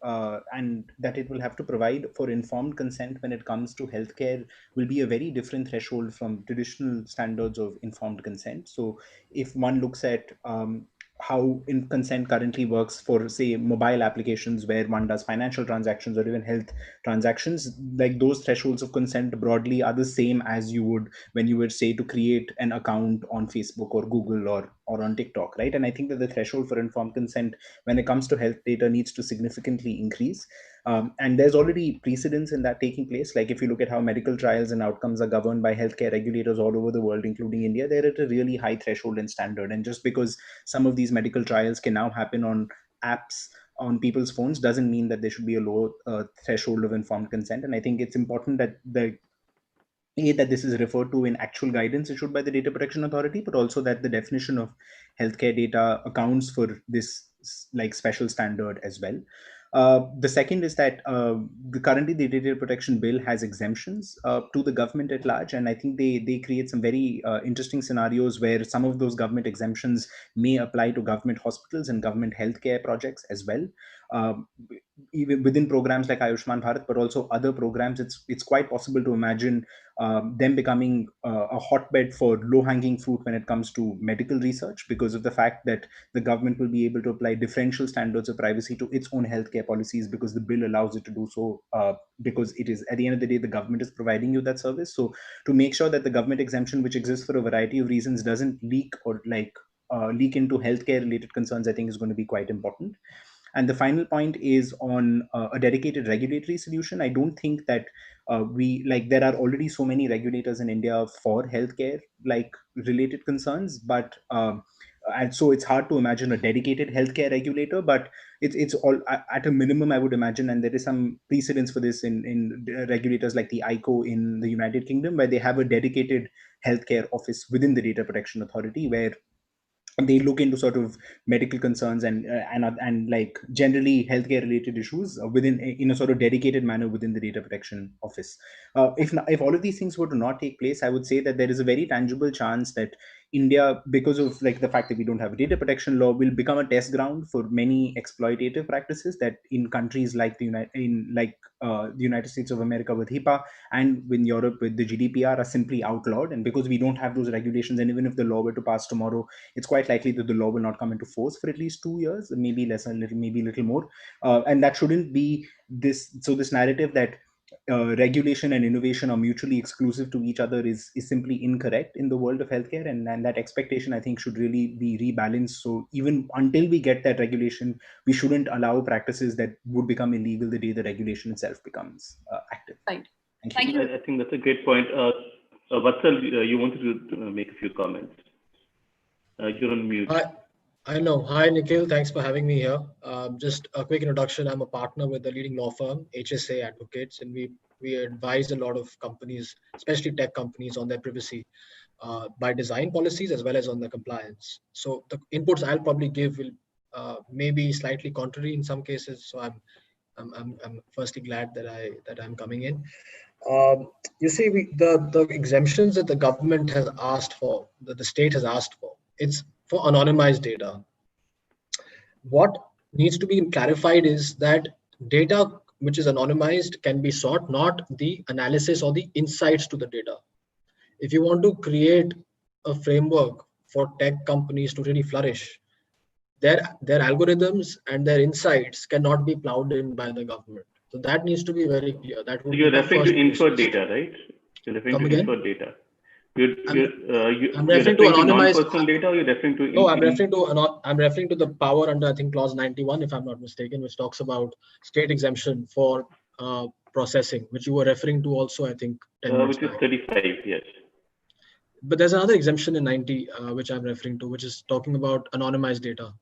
and that it will have to provide for informed consent when it comes to healthcare, will be a very different threshold from traditional standards of informed consent. So if one looks at how consent currently works for, say, mobile applications where one does financial transactions or even health transactions, those thresholds of consent broadly are the same as you would when you would say to create an account on Facebook or Google or on TikTok, right? And I think that the threshold for informed consent when it comes to health data needs to significantly increase. And there's already precedence in that taking place. If you look at how medical trials and outcomes are governed by healthcare regulators all over the world, including India, they're at a really high threshold and standard. And just because some of these medical trials can now happen on apps on people's phones doesn't mean that there should be a low threshold of informed consent. And I think it's important that that this is referred to in actual guidance issued by the Data Protection Authority, but also that the definition of healthcare data accounts for this special standard as well. The second is that currently the Data Protection Bill has exemptions to the government at large, and I think they create some very interesting scenarios where some of those government exemptions may apply to government hospitals and government healthcare projects as well. Even within programs like Ayushman Bharat, but also other programs, it's quite possible to imagine them becoming a hotbed for low-hanging fruit when it comes to medical research, because of the fact that the government will be able to apply differential standards of privacy to its own healthcare policies, because the bill allows it to do so, because it is, at the end of the day, the government is providing you that service. So to make sure that the government exemption, which exists for a variety of reasons, doesn't leak or leak into healthcare related concerns, I think is going to be quite important. And the final point is on a dedicated regulatory solution. I don't think that there are already so many regulators in India for healthcare related concerns, but and so it's hard to imagine a dedicated healthcare regulator, but it's all at a minimum, I would imagine, and there is some precedence for this in regulators like the ICO in the United Kingdom, where they have a dedicated healthcare office within the Data Protection Authority, where they look into sort of medical concerns and generally healthcare related issues in a sort of dedicated manner within the Data Protection Office. If all of these things were to not take place, I would say that there is a very tangible chance that India, because of the fact that we don't have a data protection law, will become a test ground for many exploitative practices that in countries like the United States of America with HIPAA and in Europe with the GDPR are simply outlawed. And because we don't have those regulations, and even if the law were to pass tomorrow, it's quite likely that the law will not come into force for at least 2 years, maybe less, maybe a little more. And that shouldn't be this. So this narrative that regulation and innovation are mutually exclusive to each other is simply incorrect in the world of healthcare, and that expectation, I think, should really be rebalanced. So even until we get that regulation, we shouldn't allow practices that would become illegal the day the regulation itself becomes active. Right. Thank you. I think that's a great point. Vatsal, you wanted to make a few comments. You're on mute. I know. Hi, Nikhil. Thanks for having me here. Just a quick introduction. I'm a partner with the leading law firm, HSA Advocates, and we advise a lot of companies, especially tech companies, on their privacy by design policies as well as on the compliance. So the inputs I'll probably give will maybe slightly contrary in some cases. So I'm firstly glad that I'm coming in. You see, the exemptions that the government has asked for, that the state has asked for, it's for anonymized data. What needs to be clarified is that data which is anonymized can be sought, not the analysis or the insights to the data. If you want to create a framework for tech companies to really flourish, their algorithms and their insights cannot be plowed in by the government. So that needs to be very clear. That would You're referring to inferred data, right? You're referring to inferred data. I'm referring to anonymized non-personal data, or you're referring to? No, I'm referring to the power under, I think, clause 91, if I'm not mistaken, which talks about state exemption for processing, which you were referring to also, I think, 10 minutes which is back. 35, yes. But there's another exemption in 90, which I'm referring to, which is talking about anonymized data.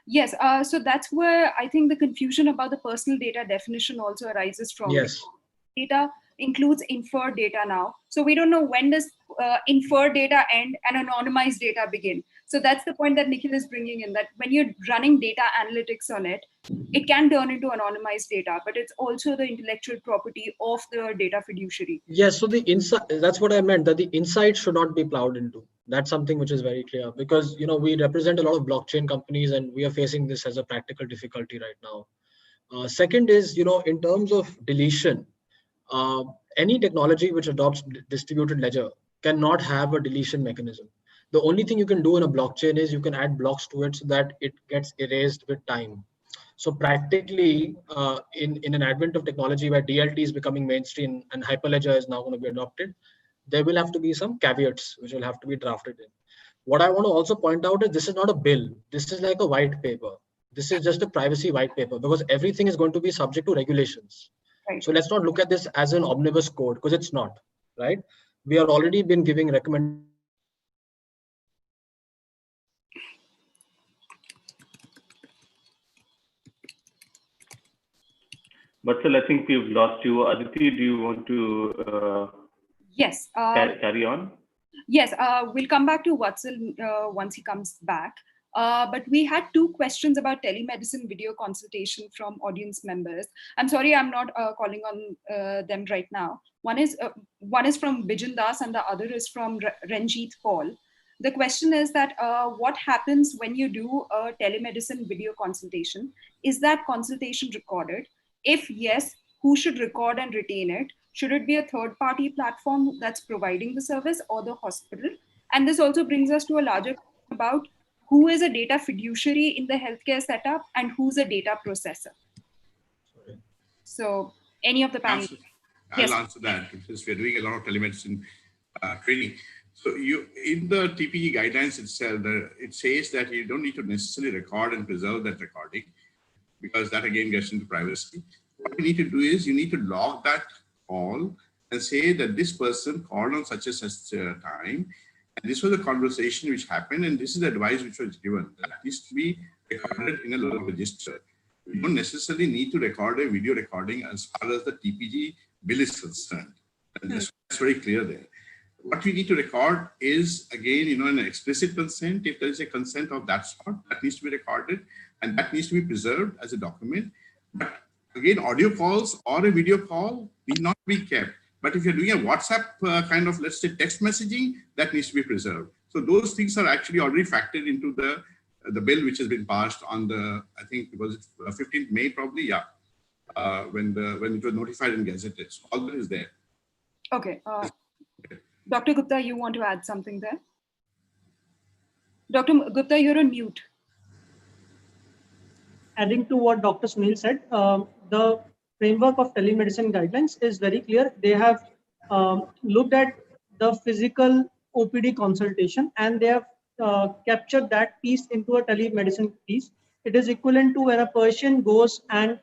Yes, so that's where I think the confusion about the personal data definition also arises from. Yes. Data includes inferred data now. So we don't know when does inferred data end and anonymized data begin. So that's the point that Nikhil is bringing in, that when you're running data analytics on it, it can turn into anonymized data, but it's also the intellectual property of the data fiduciary. Yes, so the insight, that's what I meant, that the insight should not be plowed into. That's something which is very clear, because we represent a lot of blockchain companies and we are facing this as a practical difficulty right now. Second is, in terms of deletion, any technology which adopts distributed ledger cannot have a deletion mechanism. The only thing you can do in a blockchain is you can add blocks to it so that it gets erased with time. So practically, in an advent of technology where DLT is becoming mainstream and Hyperledger is now going to be adopted, there will have to be some caveats which will have to be drafted in. What I want to also point out is this is not a bill. This is like a white paper. This is just a privacy white paper, because everything is going to be subject to regulations. Right. So let's not look at this as an omnibus code, because it's not, right? We are already been giving recommendations. Vatsal, I think we've lost you. Aditi, do you want to yes, carry on? Yes, we'll come back to Vatsal once he comes back. But we had two questions about telemedicine video consultation from audience members. I'm sorry, I'm not calling on them right now. One is from Bijan Das and the other is from Ranjit Paul. The question is that what happens when you do a telemedicine video consultation? Is that consultation recorded? If yes, who should record and retain it? Should it be a third-party platform that's providing the service or the hospital? And this also brings us to a larger question about who is a data fiduciary in the healthcare setup and who's a data processor. So any of the panel. I'll answer that, because we're doing a lot of telemedicine training. So in the TPG guidelines itself, it says that you don't need to necessarily record and preserve that recording, because that again gets into privacy. What you need to do is you need to log that call and say that this person called on such and such time, and this was a conversation which happened, and this is the advice which was given. That needs to be recorded in a log register. You don't necessarily need to record a video recording as far as the TPG bill is concerned. And that's very clear there. What we need to record is, again, an explicit consent. If there is a consent of that sort, that needs to be recorded, and that needs to be preserved as a document. But again, audio calls or a video call need not be kept. But if you're doing a WhatsApp kind of, let's say, text messaging, that needs to be preserved. So those things are actually already factored into the bill which has been passed on the, I think it was 15th May probably, yeah, when it was notified and gazetted. So all that is there. Okay. Dr. Gupta, you want to add something there? Dr. Gupta, you're on mute. Adding to what Dr. Sunil said, the framework of telemedicine guidelines is very clear. They have looked at the physical OPD consultation and they have captured that piece into a telemedicine piece. It is equivalent to when a patient goes and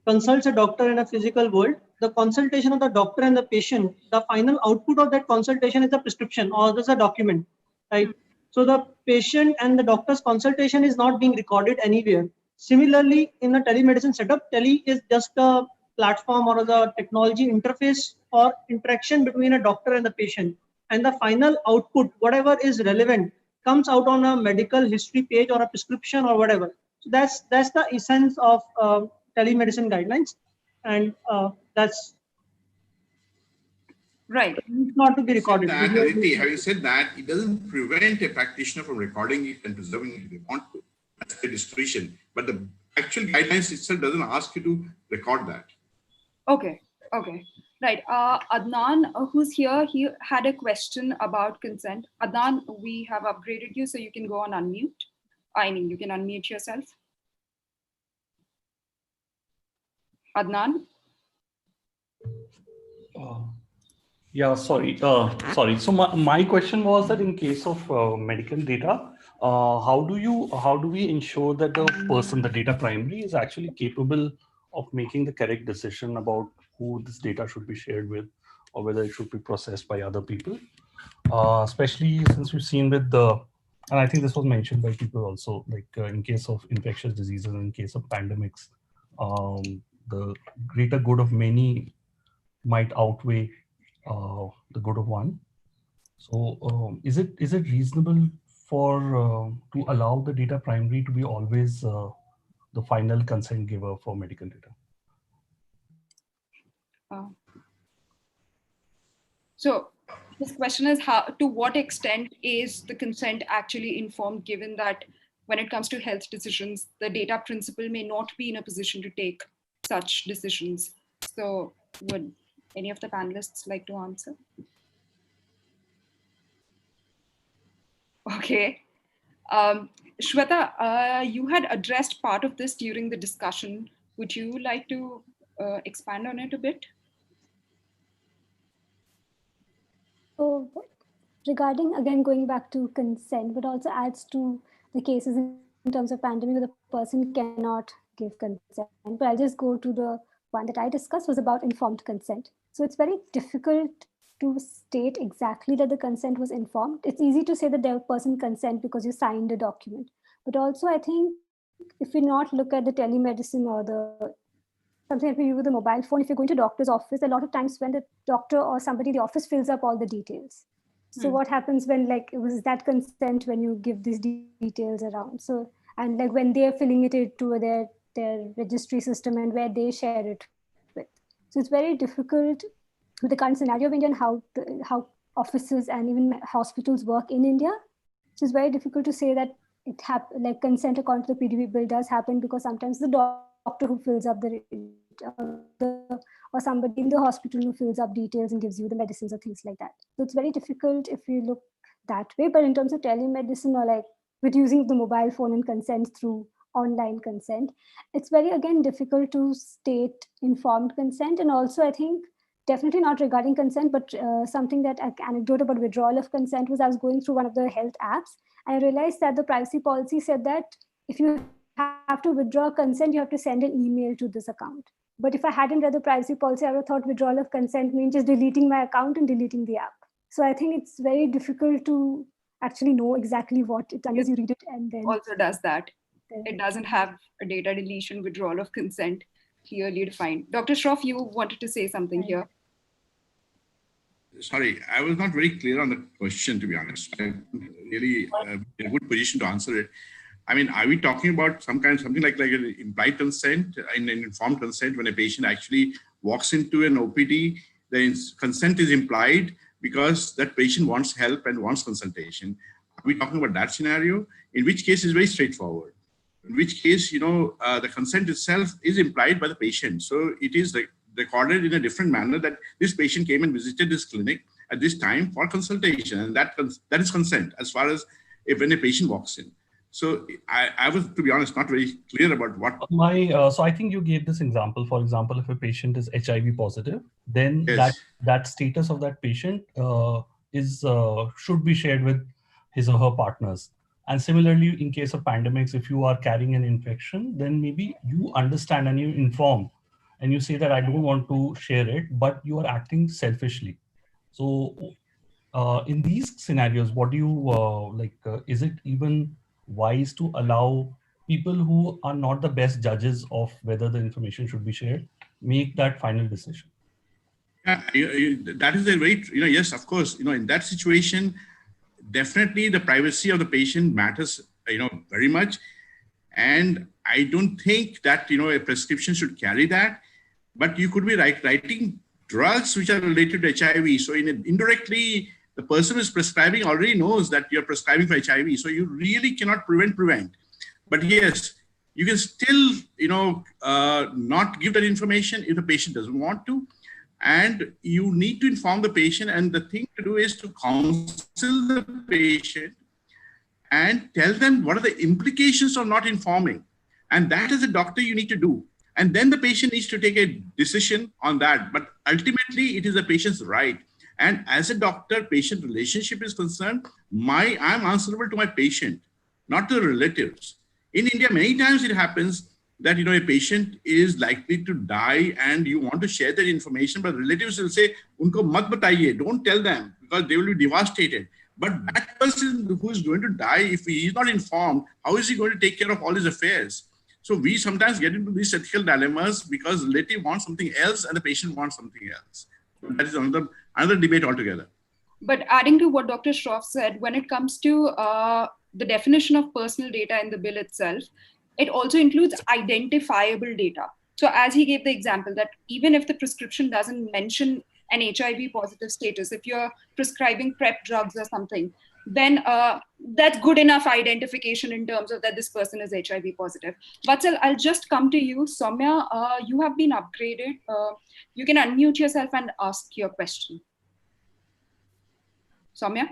consults a doctor in a physical world. The consultation of the doctor and the patient, the final output of that consultation is a prescription or there's a document, right? So the patient and the doctor's consultation is not being recorded anywhere. Similarly, in the telemedicine setup, tele is just a platform or the technology interface or interaction between a doctor and the patient. And the final output, whatever is relevant, comes out on a medical history page or a prescription or whatever. So that's the essence of telemedicine guidelines. And that's right. Not to be recorded. Having said that, it doesn't prevent a practitioner from recording it and preserving it if they want to. That's the discretion. But the actual guidelines itself doesn't ask you to record that. Okay. Okay. Right. Adnan, who's here, he had a question about consent. Adnan, we have upgraded you, so you can go on unmute. I mean, you can unmute yourself. Adnan? Yeah, sorry. So my question was that in case of medical data, how do we ensure that the person, the data primary, is actually capable of making the correct decision about who this data should be shared with or whether it should be processed by other people. Especially since we've seen with and I think this was mentioned by people also, like in case of infectious diseases, in case of pandemics, the greater good of many might outweigh the good of one. So is it reasonable for to allow the data primary to be always the final consent giver for medical data? So this question is, to what extent is the consent actually informed, given that when it comes to health decisions, the data principal may not be in a position to take such decisions. So would any of the panelists like to answer? Okay. Shweta, you had addressed part of this during the discussion. Would you like to expand on it a bit? So regarding, again, going back to consent, but also adds to the cases in terms of pandemic where the person cannot give consent. But I'll just go to the one that I discussed was about informed consent. So it's very difficult to state exactly that the consent was informed. It's easy to say that the person consent because you signed a document. But also I think if we not look at the telemedicine or the something that we use with the mobile phone, if you're going to doctor's office, a lot of times when the doctor or somebody in the office fills up all the details. So what happens when was that consent when you give these details around? So, and when they're filling it into their registry system and where they share it with. So it's very difficult with the current scenario of India and how offices and even hospitals work in India. So it's very difficult to say that consent according to the PDB bill does happen, because sometimes the doctor who fills up or somebody in the hospital who fills up details and gives you the medicines or things like that. So it's very difficult if you look that way. But in terms of telemedicine or with using the mobile phone and consent through online consent, it's very, again, difficult to state informed consent. And also I think definitely not regarding consent, but something that anecdote about withdrawal of consent was I was going through one of the health apps. I realized that the privacy policy said that if you have to withdraw consent, you have to send an email to this account. But if I hadn't read the privacy policy, I would have thought withdrawal of consent means just deleting my account and deleting the app. So I think it's very difficult to actually know exactly what it, unless you read it and then. Also does that. It doesn't have a data deletion withdrawal of consent clearly defined. Dr. Shroff, you wanted to say something here. Sorry, I was not very clear on the question, to be honest. I'm really in a good position to answer it. I mean, are we talking about something like an implied consent and an informed consent when a patient actually walks into an OPD? The consent is implied because that patient wants help and wants consultation. Are we talking about that scenario? In which case is very straightforward. In which case, the consent itself is implied by the patient. So it is recorded in a different manner that this patient came and visited this clinic at this time for consultation, and that is consent as far as when a patient walks in. So I was, to be honest, not very clear about what. So I think you gave this example. For example, if a patient is HIV positive, then yes, that status of that patient should be shared with his or her partners. And similarly, in case of pandemics, if you are carrying an infection, then maybe you understand and you inform and you say that I don't want to share it, but you are acting selfishly. So in these scenarios, what do you is it even wise to allow people who are not the best judges of whether the information should be shared make that final decision? Yeah, that is a very, yes, of course, in that situation, definitely the privacy of the patient matters, very much. And I don't think that, a prescription should carry that, but you could be writing drugs which are related to HIV. So indirectly, the person who is prescribing already knows that you're prescribing for HIV. So you really cannot prevent. But yes, you can still, not give that information if the patient doesn't want to. And you need to inform the patient. And the thing to do is to counsel the patient and tell them what are the implications of not informing. And that as a doctor, you need to do. And then the patient needs to take a decision on that. But ultimately, it is the patient's right. And as a doctor-patient relationship is concerned, I'm answerable to my patient, not to the relatives. In India, many times it happens that, a patient is likely to die and you want to share that information, but relatives will say, unko mat bataiye, don't tell them, because they will be devastated. But that person who is going to die, if he is not informed, how is he going to take care of all his affairs? So we sometimes get into these ethical dilemmas because relative wants something else and the patient wants something else. So that is another debate altogether. But adding to what Dr. Shroff said, when it comes to the definition of personal data in the bill itself, it also includes identifiable data. So as he gave the example that even if the prescription doesn't mention an HIV positive status, if you're prescribing PrEP drugs or something, then that's good enough identification in terms of that this person is HIV positive. Vatsal, I'll just come to you. Soumya, you have been upgraded. You can unmute yourself and ask your question. Soumya?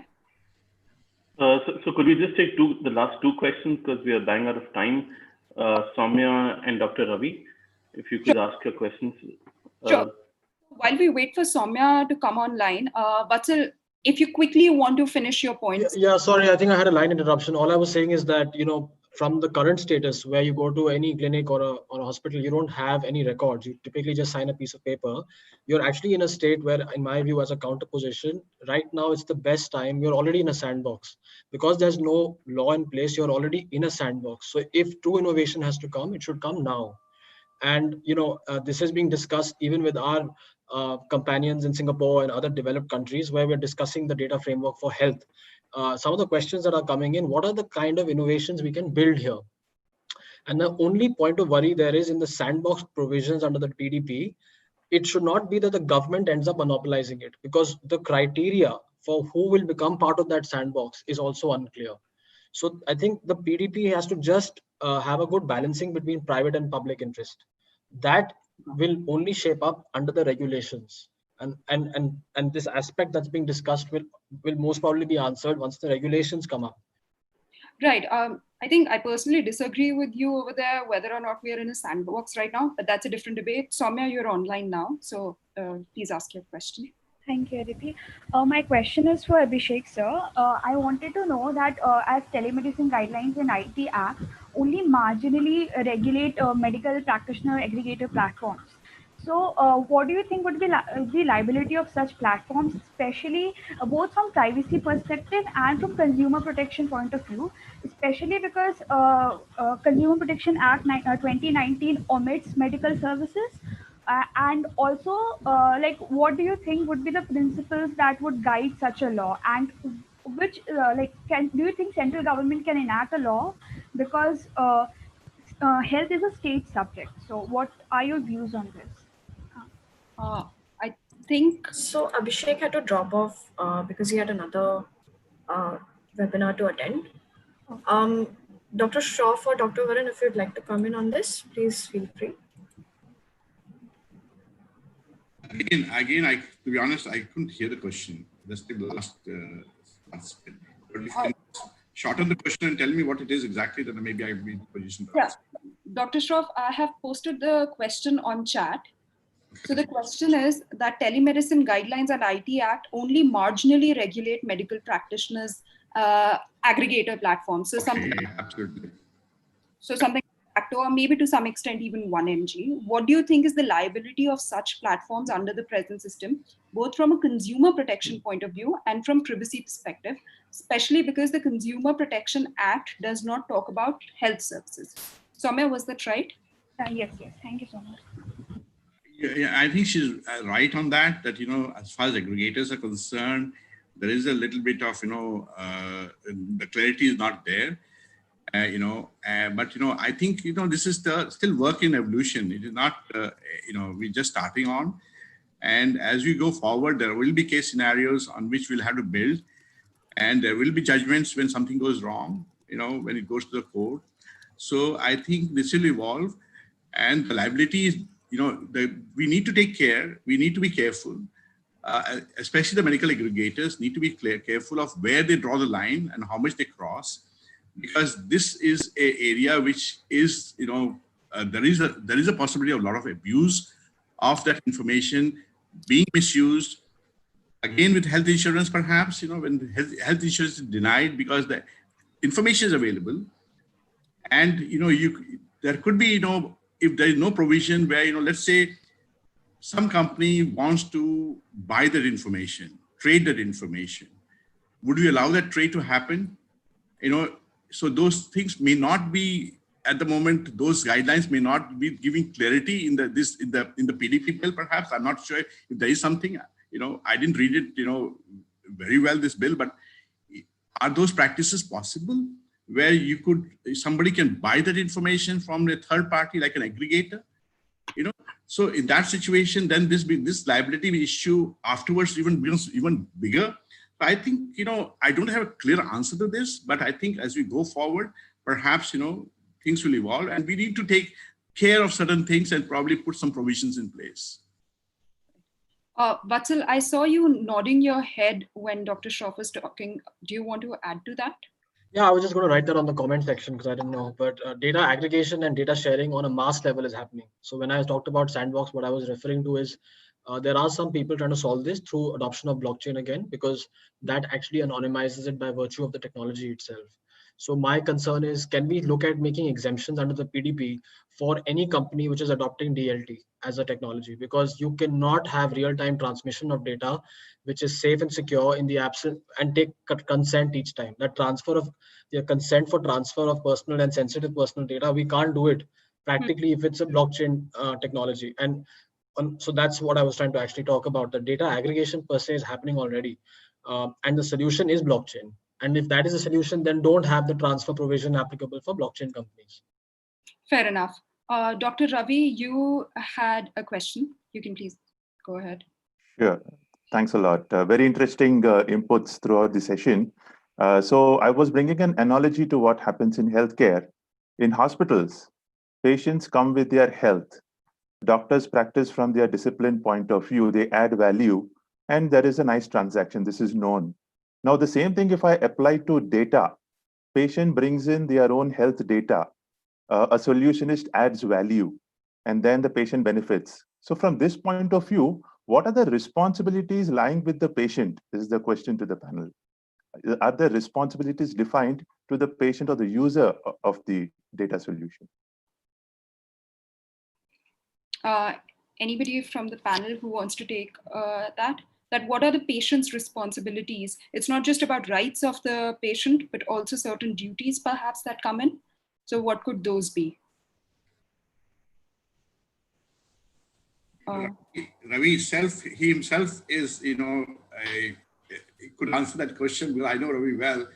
So could we just take the last two questions because we are dying out of time? Soumya and Dr. Ravi, if you could ask your questions. Sure. While we wait for Soumya to come online, Vatsal, if you quickly want to finish your points. Yeah, sorry, I think I had a line interruption. All I was saying is that, from the current status where you go to any clinic or a hospital, you don't have any records. You typically just sign a piece of paper. You're actually in a state where, in my view, as a counter position, right now it's the best time. You're already in a sandbox. Because there's no law in place, you're already in a sandbox. So if true innovation has to come, it should come now. And this is being discussed even with our companions in Singapore and other developed countries where we're discussing the data framework for health. Some of the questions that are coming in, what are the kind of innovations we can build here? And the only point of worry there is in the sandbox provisions under the PDP, it should not be that the government ends up monopolizing it, because the criteria for who will become part of that sandbox is also unclear. So I think the PDP has to just have a good balancing between private and public interest. That will only shape up under the regulations. And this aspect that's being discussed will most probably be answered once the regulations come up. Right. I think I personally disagree with you over there, whether or not we are in a sandbox right now, but that's a different debate. Soumya, you're online now, so please ask your question. Thank you, Aditi. My question is for Abhishek, sir. I wanted to know that as telemedicine guidelines and IT Act only marginally regulate medical practitioner aggregator platforms. So what do you think would be the liability of such platforms, especially both from privacy perspective and from consumer protection point of view, especially because Consumer Protection Act 2019 omits medical services? And also, what do you think would be the principles that would guide such a law, and which, do you think central government can enact a law, because health is a state subject? So, what are your views on this? I think so. Abhishek had to drop off because he had another webinar to attend. Dr. Shroff or Dr. Varun, if you'd like to come in on this, please feel free. Again, to be honest, I couldn't hear the question. That's the last bit. But if you can shorten the question and tell me what it is exactly, then maybe I'll be in position. Yeah, Dr. Shroff, I have posted the question on chat. So the question is that telemedicine guidelines and IT Act only marginally regulate medical practitioners' aggregator platforms. So Absolutely. So something or maybe to some extent even 1mg. What do you think is the liability of such platforms under the present system, both from a consumer protection point of view and from privacy perspective, especially because the Consumer Protection Act does not talk about health services? Soumya, was that right? Yes. Thank you so much. Yeah, I think she's right on that, as far as aggregators are concerned, there is a little bit of, the clarity is not there. But I think this is still work in evolution. It is not we're just starting on, and as we go forward, there will be case scenarios on which we'll have to build, and there will be judgments when something goes wrong. When it goes to the court. So I think this will evolve, and the liability is we need to take care. We need to be careful. Especially the medical aggregators need to be careful of where they draw the line and how much they cross. Because this is an area which is, there is a possibility of a lot of abuse of that information being misused. Again, with health insurance, perhaps, when health insurance is denied because the information is available, and there could be, if there is no provision where, let's say some company wants to buy that information, trade that information. Would we allow that trade to happen? So those things may not be at the moment. Those guidelines may not be giving clarity in the PDP bill. Perhaps I'm not sure if there is something. I didn't read it, very well, this bill. But are those practices possible where somebody can buy that information from a third party, like an aggregator? So in that situation, then this liability issue afterwards becomes even bigger. I think, I don't have a clear answer to this, but I think as we go forward, perhaps, things will evolve, and we need to take care of certain things and probably put some provisions in place. Vatsal, I saw you nodding your head when Dr. Shroff was talking. Do you want to add to that? Yeah, I was just going to write that on the comment section because I didn't know. But data aggregation and data sharing on a mass level is happening. So when I talked about sandbox, what I was referring to is there are some people trying to solve this through adoption of blockchain again, because that actually anonymizes it by virtue of the technology itself. So my concern is, can we look at making exemptions under the PDP for any company which is adopting DLT as a technology? Because you cannot have real-time transmission of data which is safe and secure in the absence and take consent each time. That transfer of the consent for transfer of personal and sensitive personal data, we can't do it practically if it's a blockchain technology. And so that's what I was trying to actually talk about. The data aggregation per se is happening already. And the solution is blockchain. And if that is a solution, then don't have the transfer provision applicable for blockchain companies. Fair enough. Dr. Ravi, you had a question. You can please go ahead. Sure. Thanks a lot. Very interesting inputs throughout the session. So I was bringing an analogy to what happens in healthcare. In hospitals, patients come with their health. Doctors practice from their discipline point of view. They add value, and there is a nice transaction. This is known. Now, the same thing if I apply to data, patient brings in their own health data. A solutionist adds value, and then the patient benefits. So from this point of view, what are the responsibilities lying with the patient? This is the question to the panel. Are the responsibilities defined to the patient or the user of the data solution? Anybody from the panel who wants to take that what are the patient's responsibilities? It's not just about rights of the patient, but also certain duties perhaps that come in. So what could those be? Ravi he himself is, he could answer that question because I know Ravi well,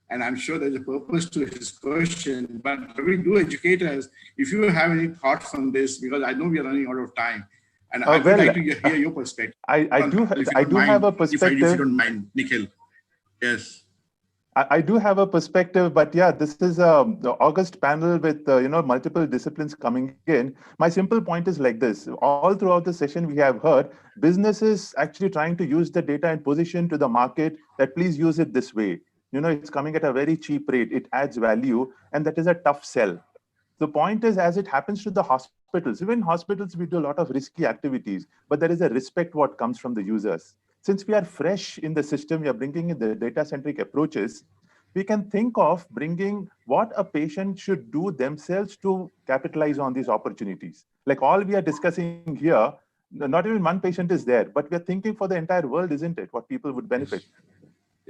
and I'm sure there's a purpose to his question. But Ravi, do educate us if you have any thoughts on this, because I know we are running out of time. And I would like to hear your perspective. I do have a perspective. If you don't mind, Nikhil. Yes. I do have a perspective, but yeah, this is the August panel with multiple disciplines coming in. My simple point is like this: all throughout the session, we have heard businesses actually trying to use the data and position to the market that please use it this way. It's coming at a very cheap rate. It adds value, and that is a tough sell. The point is, as it happens to the hospitals, even hospitals, we do a lot of risky activities, but there is a respect what comes from the users. Since we are fresh in the system, we are bringing in the data-centric approaches, we can think of bringing what a patient should do themselves to capitalize on these opportunities. Like all we are discussing here, not even one patient is there, but we are thinking for the entire world, isn't it? What people would benefit.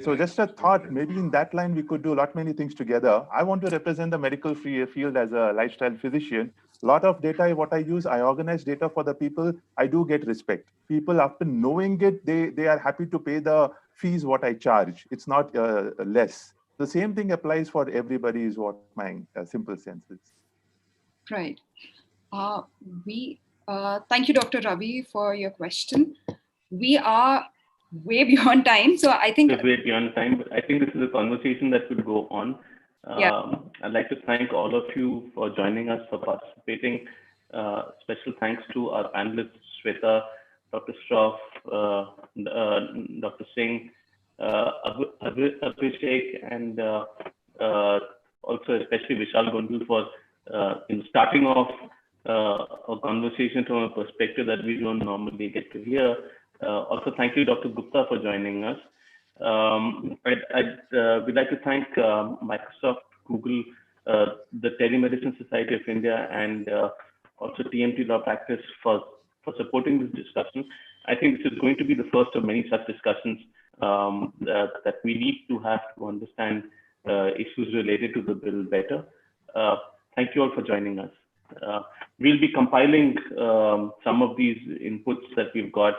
So just a thought, maybe in that line, we could do a lot many things together. I want to represent the medical field as a lifestyle physician. A lot of data, what I use, I organize data for the people. I do get respect. People, after knowing it, they are happy to pay the fees what I charge. It's not less. The same thing applies for everybody is what my simple sense is. Right. Thank you, Dr. Ravi, for your question. We are way beyond time. So I think we're way beyond time, but I think this is a conversation that could go on. I'd like to thank all of you for joining us, for participating. Special thanks to our panelists, Shweta, Dr. Shroff, Dr. Singh, Abhishek, and also especially Vishal Gondal for starting off a conversation from a perspective that we don't normally get to hear. Also, thank you, Dr. Gupta, for joining us. We'd like to thank Microsoft, Google, the Telemedicine Society of India and also TMT Law Practice for supporting this discussion. I think this is going to be the first of many such discussions that we need to have to understand issues related to the bill better. Thank you all for joining us. We'll be compiling some of these inputs that we've got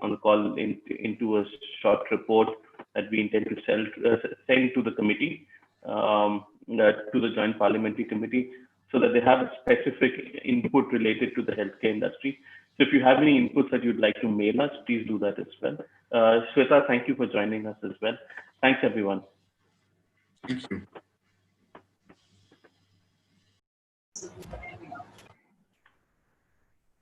on the call into a short report that we intend to send to the committee, to the Joint Parliamentary Committee, so that they have a specific input related to the healthcare industry. So if you have any inputs that you'd like to mail us, please do that as well. Shweta, thank you for joining us as well. Thanks, everyone. Thank you.